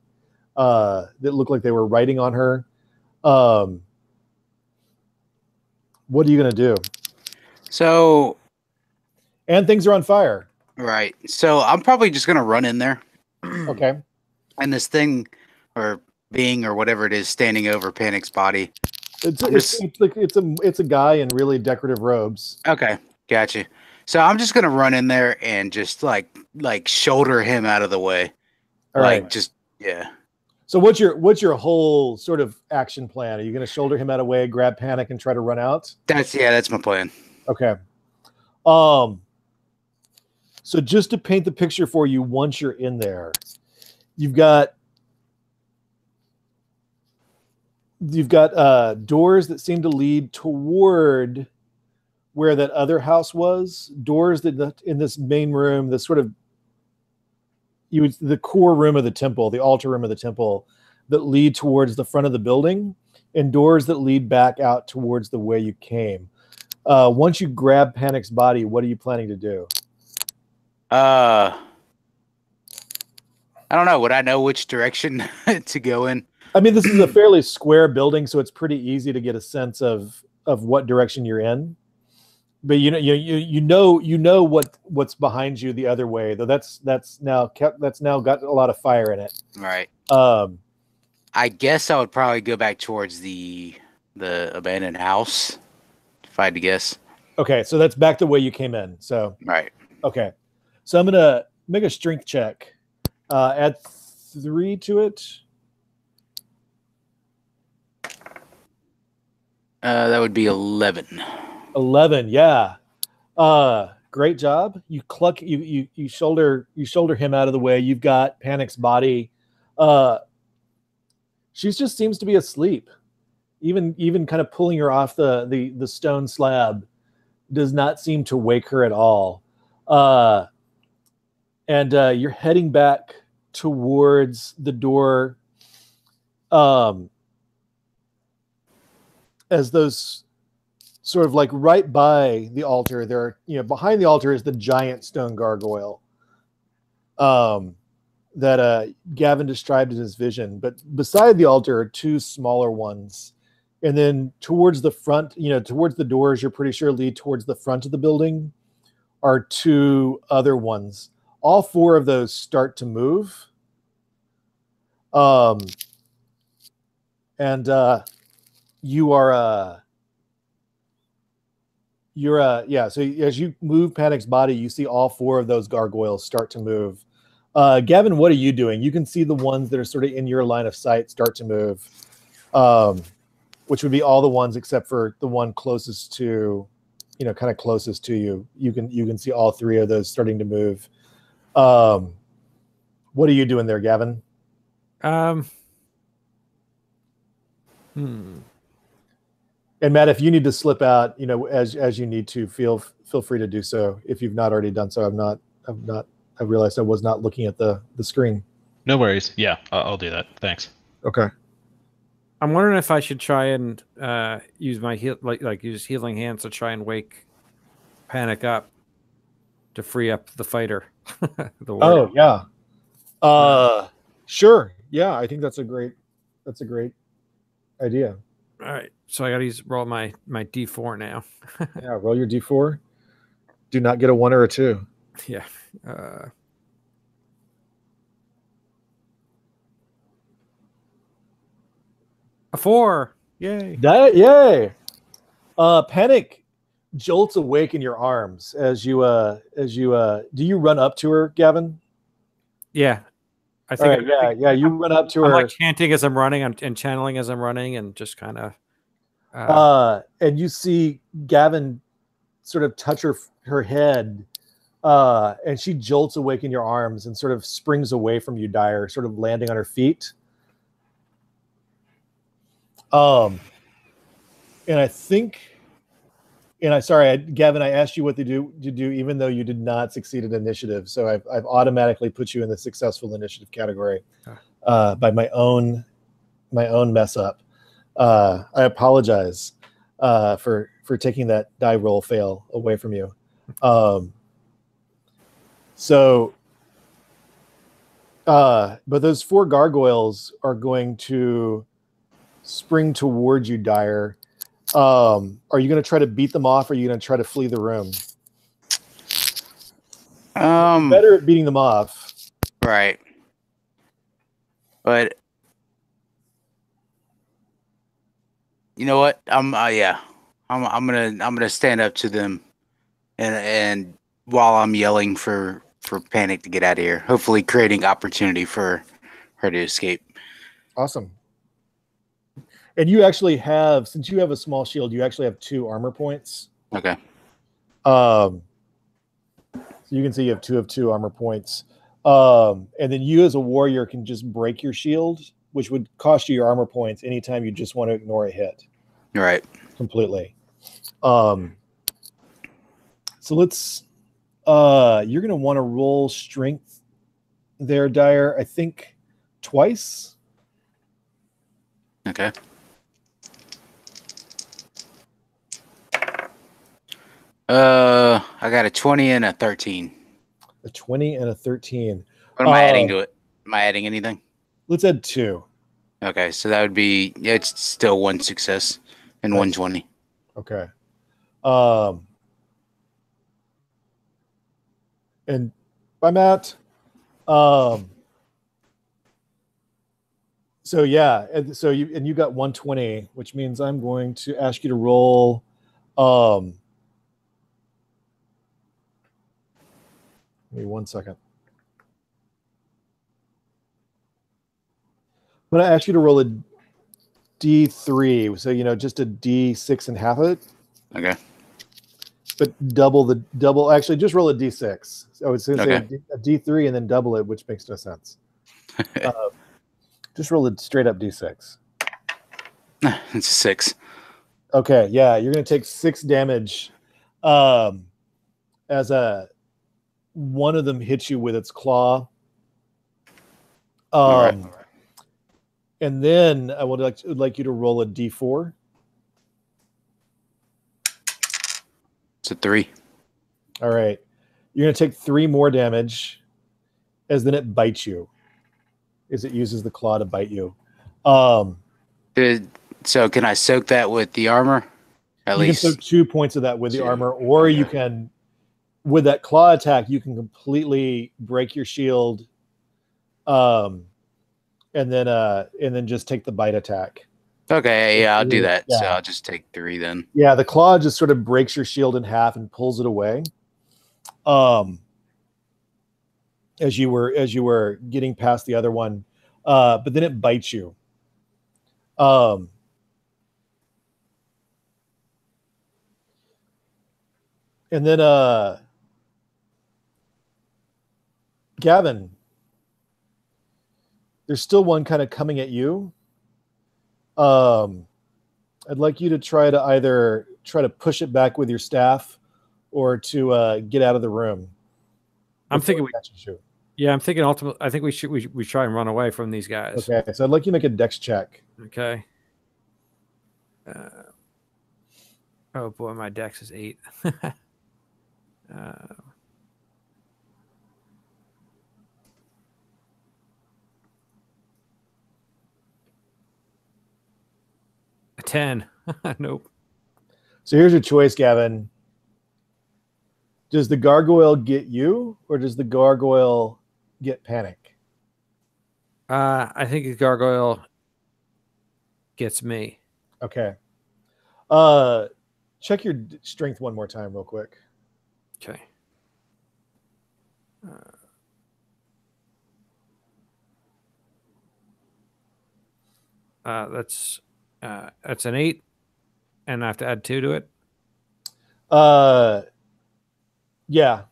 That looked like they were writing on her. What are you gonna do? So, and things are on fire. Right. So I'm probably just gonna run in there. Okay. And this thing, or being, or whatever it is, standing over Panic's body. It's a guy in really decorative robes. Okay, gotcha. So I'm just gonna run in there and just like shoulder him out of the way. All right. Just yeah. So what's your whole sort of action plan? Are you gonna shoulder him out of the way, grab Panic, and try to run out? That's my plan. Okay. So just to paint the picture for you, once you're in there, you've got doors that seem to lead toward where that other house was. Doors that in this main room, this sort of the core room of the temple, the altar room of the temple, that lead towards the front of the building, and doors that lead back out towards the way you came. Once you grab Panic's body, what are you planning to do? I don't know. Would I know which direction to go in? I mean, this is a fairly square building, so it's pretty easy to get a sense of what direction you're in. But you know what's behind you the other way, though. That's now got a lot of fire in it. Right. I guess I would probably go back towards the abandoned house, if I had to guess. Okay, so that's back the way you came in. So right. Okay, so I'm gonna make a strength check. Add 3 to it. That would be 11. 11, yeah. Great job. You shoulder him out of the way. You've got Panic's body. She just seems to be asleep. Even kind of pulling her off the stone slab does not seem to wake her at all. And you're heading back towards the door. As those sort of like right by the altar, there are, behind the altar is the giant stone gargoyle that Gavin described in his vision. But beside the altar are 2 smaller ones. And then towards the front, towards the doors, you're pretty sure lead towards the front of the building, are 2 other ones. All 4 of those start to move. You are so as you move Panic's body, you see all 4 of those gargoyles start to move. Gavin, what are you doing? You can see the ones that are sort of in your line of sight start to move, which would be all the ones except for the one closest to, kind of closest to you. You can see all 3 of those starting to move. What are you doing there, Gavin? And Matt, if you need to slip out, as you need to, feel free to do so. If you've not already done so, I realized I was not looking at the screen. No worries. Yeah, I'll do that. Thanks. Okay. I'm wondering if I should try and use my use healing hands to try and wake Panic up to free up the fighter. Oh yeah. Sure. Yeah, I think that's a great idea. All right, so I got to roll my D4 now. Yeah, roll your D4. Do not get a 1 or a 2. Yeah. A 4. Yay. Yay. Panic jolts awake in your arms as you do you run up to her, Gavin? Yeah. I think you run up to her. I'm like chanting as I'm running and channeling as I'm running and just kind of and you see Gavin sort of touch her head, and she jolts awake in your arms and sort of springs away from you, Dyer, sort of landing on her feet. And I think, Gavin, I asked you what to do, even though you did not succeed at initiative. So I've automatically put you in the successful initiative category by my own mess up. I apologize for taking that die roll fail away from you. But those 4 gargoyles are going to spring towards you, Dyer. Are you going to try to beat them off, or are you going to try to flee the room? Better at beating them off, right? But you know what? I'm gonna stand up to them, and while I'm yelling for Panic to get out of here, hopefully creating opportunity for her to escape. Awesome. And you actually have, since you have a small shield, you actually have 2 armor points. Okay. So you can see you have 2 of 2 armor points. And then you as a warrior can just break your shield, which would cost you your armor points anytime you just want to ignore a hit. Right. Completely. So let's you're gonna want to roll strength there, Dyer. I think twice. Okay. I got a 20 and a 13. A 20 and a 13. What am I adding to it? Am I adding anything? Let's add 2. Okay, so that would be, it's still 1 success and 120. Okay. And by Matt. So yeah, so you got 120, which means I'm going to ask you to roll. Give me 1 second. I'm going to ask you to roll a D3. So, just a D6 and half of it. Okay. But actually just roll a D6. So I would say a D3 and then double it, which makes no sense. Just roll a straight up D6. It's a 6. Okay. Yeah. You're going to take 6 damage, as one of them hits you with its claw. All right. And then I would like you to roll a D4. It's a 3. All right. You're going to take 3 more damage as then it bites you, as it uses the claw to bite you. So can I soak that with the armor? At least you can soak 2 points of that with the armor, or you can, with that claw attack, you can completely break your shield, and then just take the bite attack. Okay, yeah, I'll do that. Yeah. So I'll just take 3 then. Yeah, the claw just sort of breaks your shield in half and pulls it away. As you were getting past the other one, but then it bites you. And then Gavin, there's still one kind of coming at you. I'd like you to try to either try to push it back with your staff or to get out of the room. I'm thinking you. Yeah, I'm thinking ultimately. I think we try and run away from these guys. Okay, so I'd like you to make a dex check. Okay. Oh boy, my dex is 8. A 10. Nope. So here's your choice, Gavin. Does the gargoyle get you, or does the gargoyle get panic? I think the gargoyle gets me. Okay. Check your strength one more time real quick. Okay. That's an 8, and I have to add 2 to it. Yeah.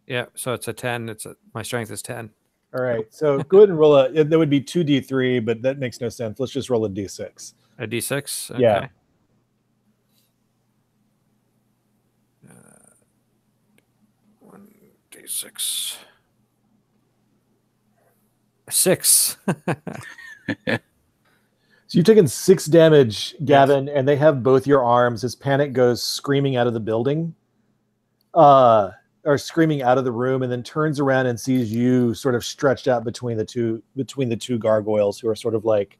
Yeah, so it's a 10. My strength is 10. All right. So go ahead and roll that would be 2d3, but that makes no sense. Let's just roll a d6. A d6? Okay. Yeah. 1d6. 6. So you've taken 6 damage, Gavin, yes. And they have both your arms as Panic goes screaming out of the building, or screaming out of the room, and then turns around and sees you sort of stretched out between the two gargoyles who are sort of like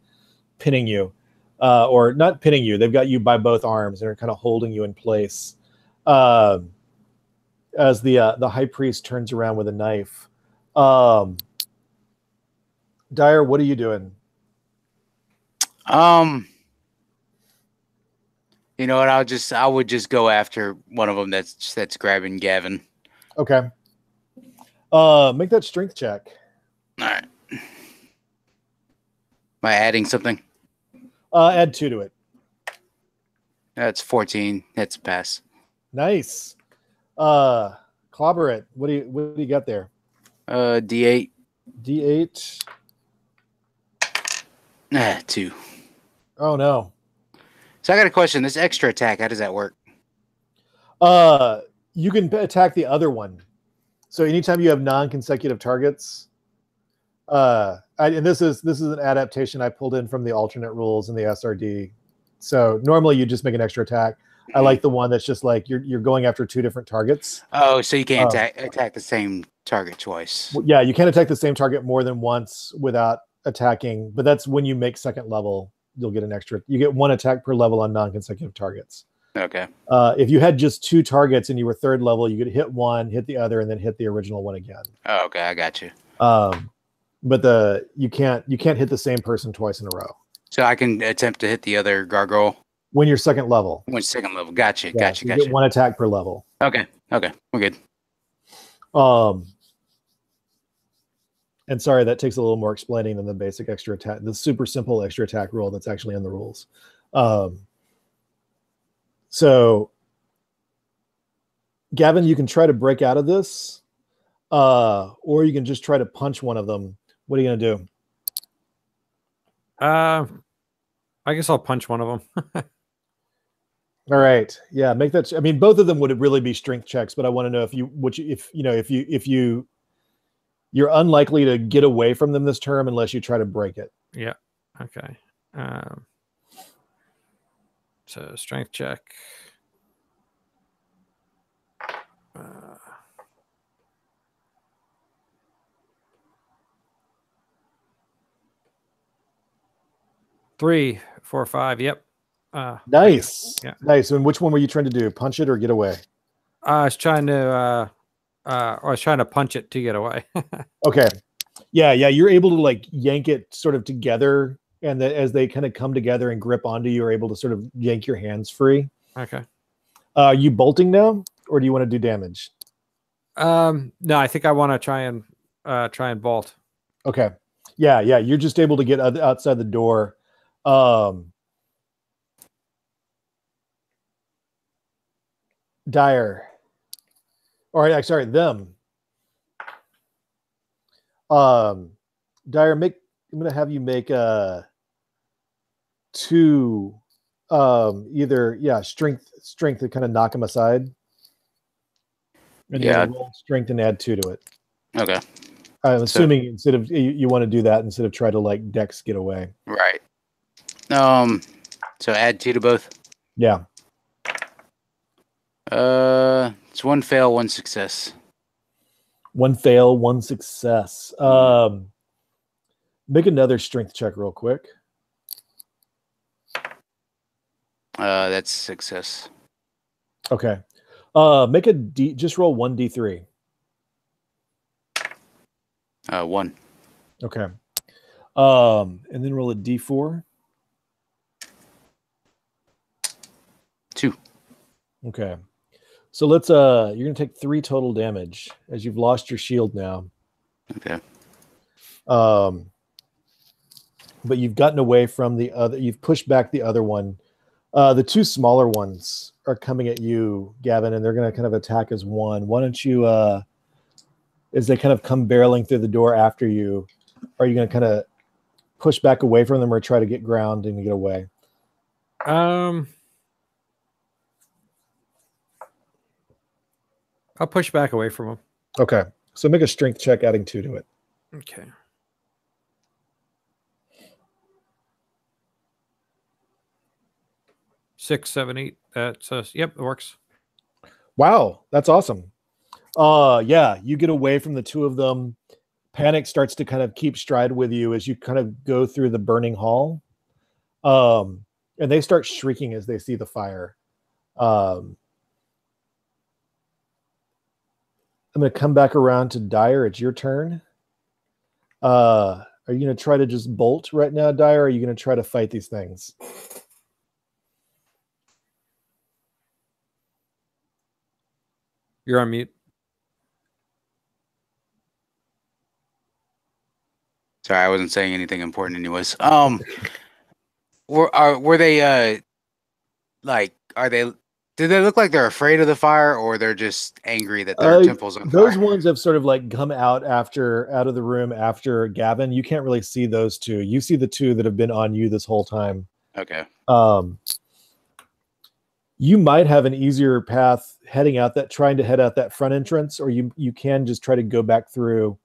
pinning you, or not pinning you. They've got you by both arms and are kind of holding you in place. As the high priest turns around with a knife. Dyer, what are you doing? You know what? I would just go after one of them that's grabbing Gavin. Okay. Make that strength check. All right. Am I adding something? Add 2 to it. That's 14. That's a pass. Nice. Clobber it. What do you got there? D8. D8. 2. Oh no. So I got a question. This extra attack, how does that work? You can attack the other one. So anytime you have non-consecutive targets, and this is an adaptation I pulled in from the alternate rules in the SRD. So normally you just make an extra attack. I like the one that's just like you're going after 2 different targets. Oh, so you can't attack the same target twice. Yeah, you can't attack the same target more than once without attacking, but that's when you make second level, you'll get an extra. You get 1 attack per level on non-consecutive targets. Okay. If you had just 2 targets and you were 3rd level, you could hit one, hit the other, and then hit the original one again. Oh, okay, I got you. But you can't hit the same person twice in a row. So I can attempt to hit the other gargoyle when you're 2nd level. When 2nd level, gotcha, Yeah, gotcha, you gotcha. get 1 attack per level. Okay, we're good. And sorry, that takes a little more explaining than the basic extra attack, the super simple extra attack rule that's actually in the rules. So, Gavin, you can try to break out of this, or you can just try to punch one of them. What are you going to do? I guess I'll punch one of them. All right. Yeah, make that. I mean, both of them would really be strength checks, but I want to know if you're unlikely to get away from them this term unless you try to break it. Yeah. Okay. So strength check. Three, 4, 5. Yep. Nice. Yeah. Nice. And which one were you trying to do? Punch it or get away? I was trying to punch it to get away. Okay. Yeah. You're able to like yank it sort of together, and as they kind of come together and grip onto you, you're able to sort of yank your hands free. Okay. Are you bolting now, or do you want to do damage? No, I think I want to try and bolt. Okay. Yeah. You're just able to get outside the door. Dyer. All right. Sorry, them. Dyer, I'm gonna have you make two either strength to kind of knock him aside. And you're gonna roll strength and add 2 to it. Okay. I'm assuming instead of you want to do that instead of try to like Dex get away. Right. So add 2 to both. Yeah. It's 1 fail, 1 success. 1 fail, 1 success. Make another strength check real quick. That's success. Okay. Make a D. Just roll 1d3. 1. Okay. And then roll a d4. 2. Okay. So let's you're gonna take 3 total damage as you've lost your shield now. Okay. But you've gotten away from the other. You've pushed back the other one. The 2 smaller ones are coming at you, Gavin, and they're gonna kind of attack as one. Why don't you, as they kind of come barreling through the door after you, are you gonna kind of push back away from them or try to get ground and get away? I'll push back away from him. Okay. So make a strength check, adding 2 to it. Okay. Six, 7, 8. That's yep, it works. Wow, that's awesome. Yeah, you get away from the 2 of them. Panic starts to kind of keep stride with you as you kind of go through the burning hall. And they start shrieking as they see the fire. I'm going to come back around to Dyer. It's your turn. Are you going to try to just bolt right now, Dyer? Or are you going to try to fight these things? You're on mute. Sorry, I wasn't saying anything important anyways. Were they like, are they, do they look like they're afraid of the fire, or they're just angry that their temple's on fire? Those ones have sort of like come out of the room after Gavin. You can't really see those 2. You see the 2 that have been on you this whole time. Okay. You might have an easier path trying to head out that front entrance, or you can just try to go back through.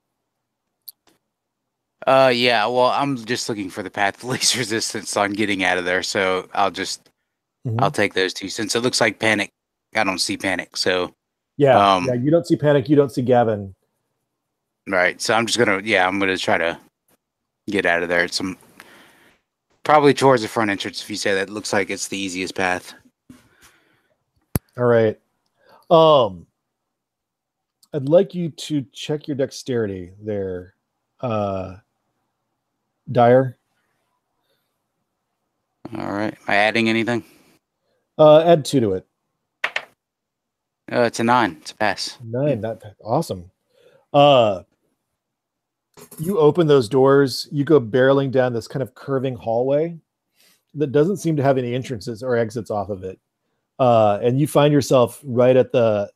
Yeah, well, I'm just looking for the path of least resistance on getting out of there, so I'll take those 2 since it looks like Panic. I don't see Panic, so yeah, you don't see Panic, you don't see Gavin. Right, so I'm gonna try to get out of there. It's probably towards the front entrance. If you say that, looks like it's the easiest path. All right. I'd like you to check your dexterity there, Dyer. All right. Am I adding anything? Add 2 to it. It's a 9. It's a pass. 9. That's awesome. You open those doors. You go barreling down this kind of curving hallway that doesn't seem to have any entrances or exits off of it. And you find yourself right at the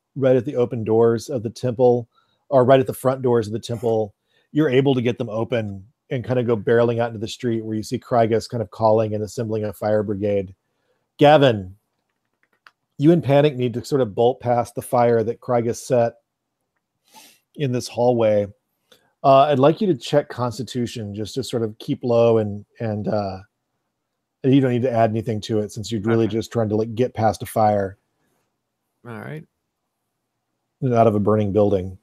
open doors of the temple, or right at the front doors of the temple. You're able to get them open and kind of go barreling out into the street where you see Krygus kind of calling and assembling a fire brigade. Gavin, you and Panic need to sort of bolt past the fire that Krygus set in this hallway. I'd like you to check Constitution just to sort of keep low and you don't need to add anything to it since you're really just trying to like get past a fire. All right. Out of a burning building.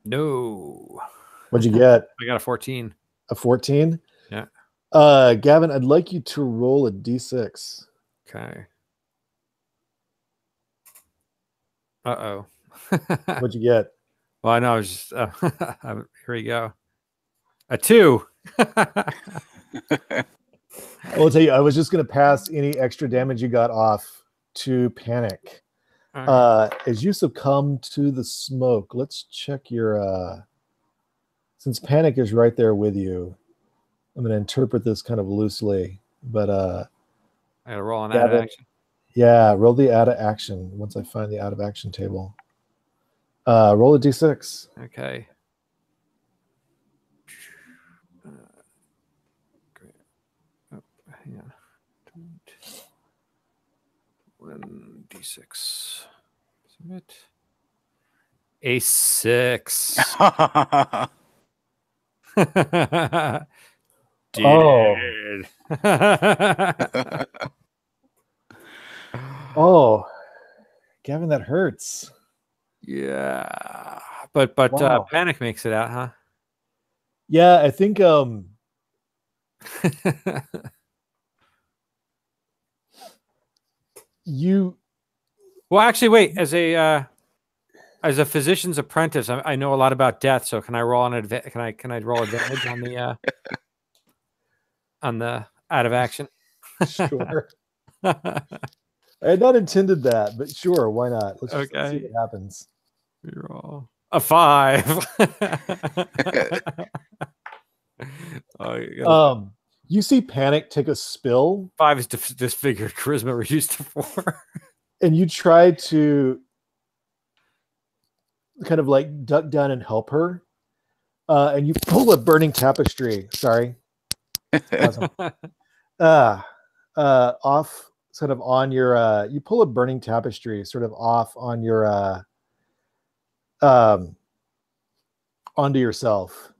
No. What'd you get? I got a 14. A 14? Yeah. Gavin, I'd like you to roll a d6. Okay. Uh-oh. What'd you get? Well, I know. I was just, here we go. A 2. I will tell you, I was just going to pass any extra damage you got off to Panic. Right. As you succumb to the smoke, let's check your... since Panic is right there with you, I'm going to interpret this kind of loosely, but... I got to roll on that action. Yeah, roll the out of action once I find the out of action table. Roll a d6. Okay. Great. Oh, hang on. 1d6. Submit. A 6. Dude. Oh, Gavin, that hurts. Yeah. But Wow. Panic makes it out, huh? Yeah, I think you Well, actually, wait. As a physician's apprentice, I know a lot about death. So can I roll on Can I roll advantage on the out of action? sure. I had not intended that, but sure, why not? Let's see Okay. what happens. Roll a 5. Oh, You see Panic take a spill, 5 is disfigured. Charisma reduced to 4. and you try to kind of like duck down and help her, and you pull a burning tapestry. Sorry, off, sort of on your. You pull a burning tapestry, sort of off on your, onto yourself,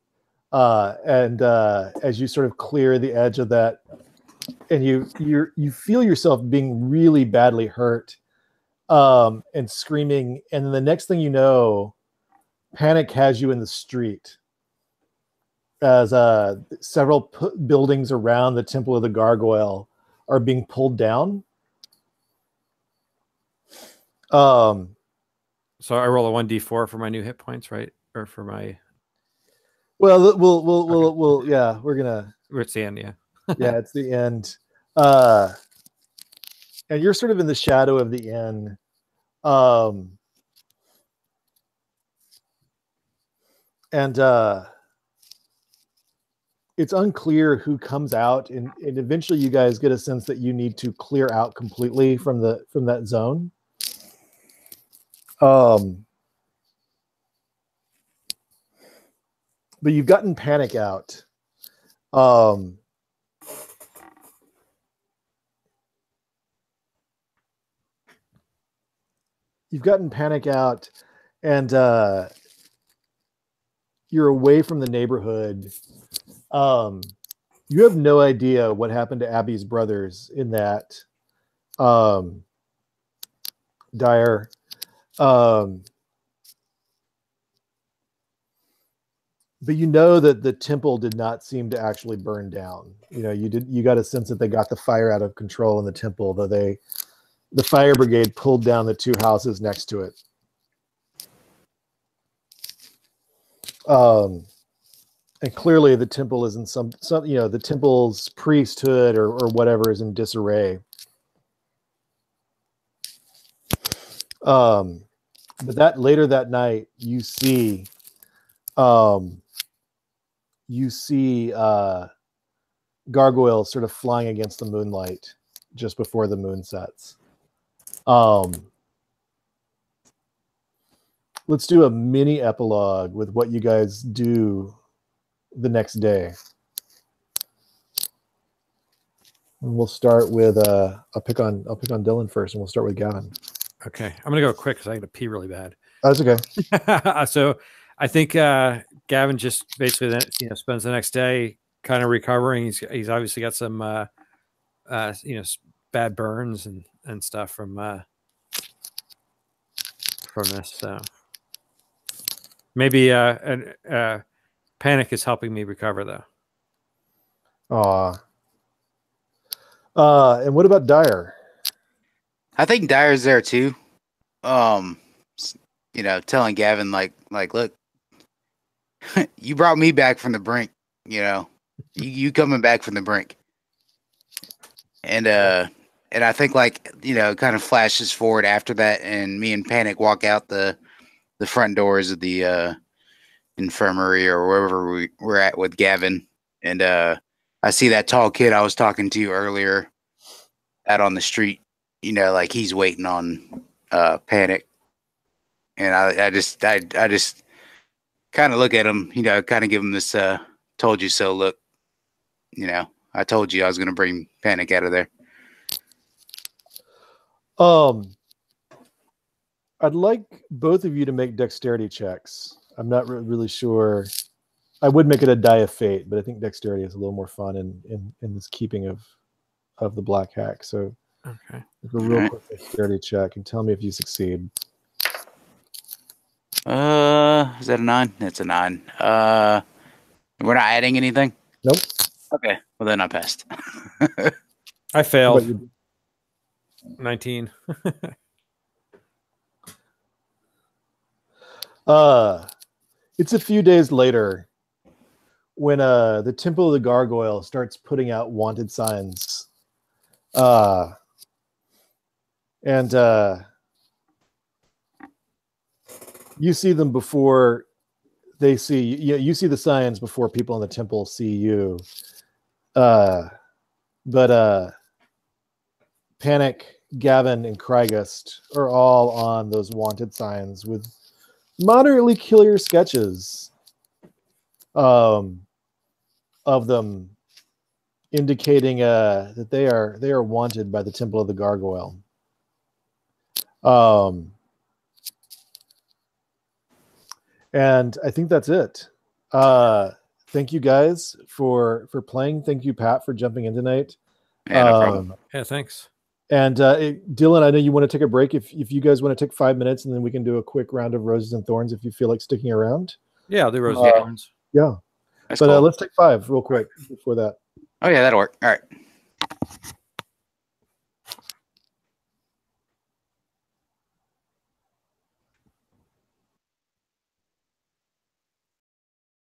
and as you sort of clear the edge of that, and you feel yourself being really badly hurt, and screaming, and then the next thing you know, Panic has you in the street as several buildings around the Temple of the Gargoyle are being pulled down. So I roll a 1d4 for my new hit points, right? Or for my. Well, we'll yeah, we're gonna. It's the end, yeah. Yeah, it's the end. And you're sort of in the shadow of the inn. And it's unclear who comes out, and eventually you guys get a sense that you need to clear out completely from that zone. But you've gotten Panic out. You've gotten Panic out, and you're away from the neighborhood. You have no idea what happened to Abby's brothers in that dire. But you know that the temple did not seem to actually burn down. You got a sense that they got the fire out of control in the temple, though the fire brigade pulled down the 2 houses next to it. And clearly the temple is in some the temple's priesthood or whatever is in disarray. But that later that night, you see gargoyles sort of flying against the moonlight just before the moon sets. Let's do a mini epilogue with what you guys do the next day. And we'll start with I'll pick on Dylan first, and we'll start with Gavin. Okay, I'm gonna go quick because I got to pee really bad. Oh, that's okay. So I think Gavin just basically spends the next day kind of recovering. He's obviously got some bad burns and stuff from this. So maybe Panic is helping me recover though. And what about Dyer? I think Dyer's there too. Telling Gavin like, look, you brought me back from the brink. You coming back from the brink, and I think kind of flashes forward after that, and me and Panic walk out the front doors of the infirmary or wherever we're at with Gavin, and I see that tall kid I was talking to earlier out on the street, you know, like he's waiting on Panic, and I just kind of look at him, you know, kind of give him this "told you so" look. You know, I told you I was going to bring Panic out of there. I'd like both of you to make dexterity checks. I'm not really sure. I would make it a die of fate, but I think dexterity is a little more fun in this keeping of the black hack. So, okay, make a real quick dexterity check and tell me if you succeed. Is that a 9? It's a 9. We're not adding anything. Nope. Okay, well then I passed. I failed. 19. It's a few days later when the Temple of the Gargoyle starts putting out wanted signs. And you see them before they see you. You see the signs before people in the temple see you. But Panic, Gavin, and Krygust are all on those wanted signs with moderately clear sketches of them indicating that they are wanted by the Temple of the Gargoyle. And I think that's it. Thank you guys for playing. Thank you, Pat, for jumping in tonight. Yeah, no problem. Yeah, thanks. And Dylan, I know you want to take a break. If you guys want to take 5 minutes, and then we can do a quick round of Roses and Thorns if you feel like sticking around. Yeah, I'll do Roses and Thorns. Yeah. That's But cool. let's take 5 real quick before that. Oh yeah, that'll work. All right.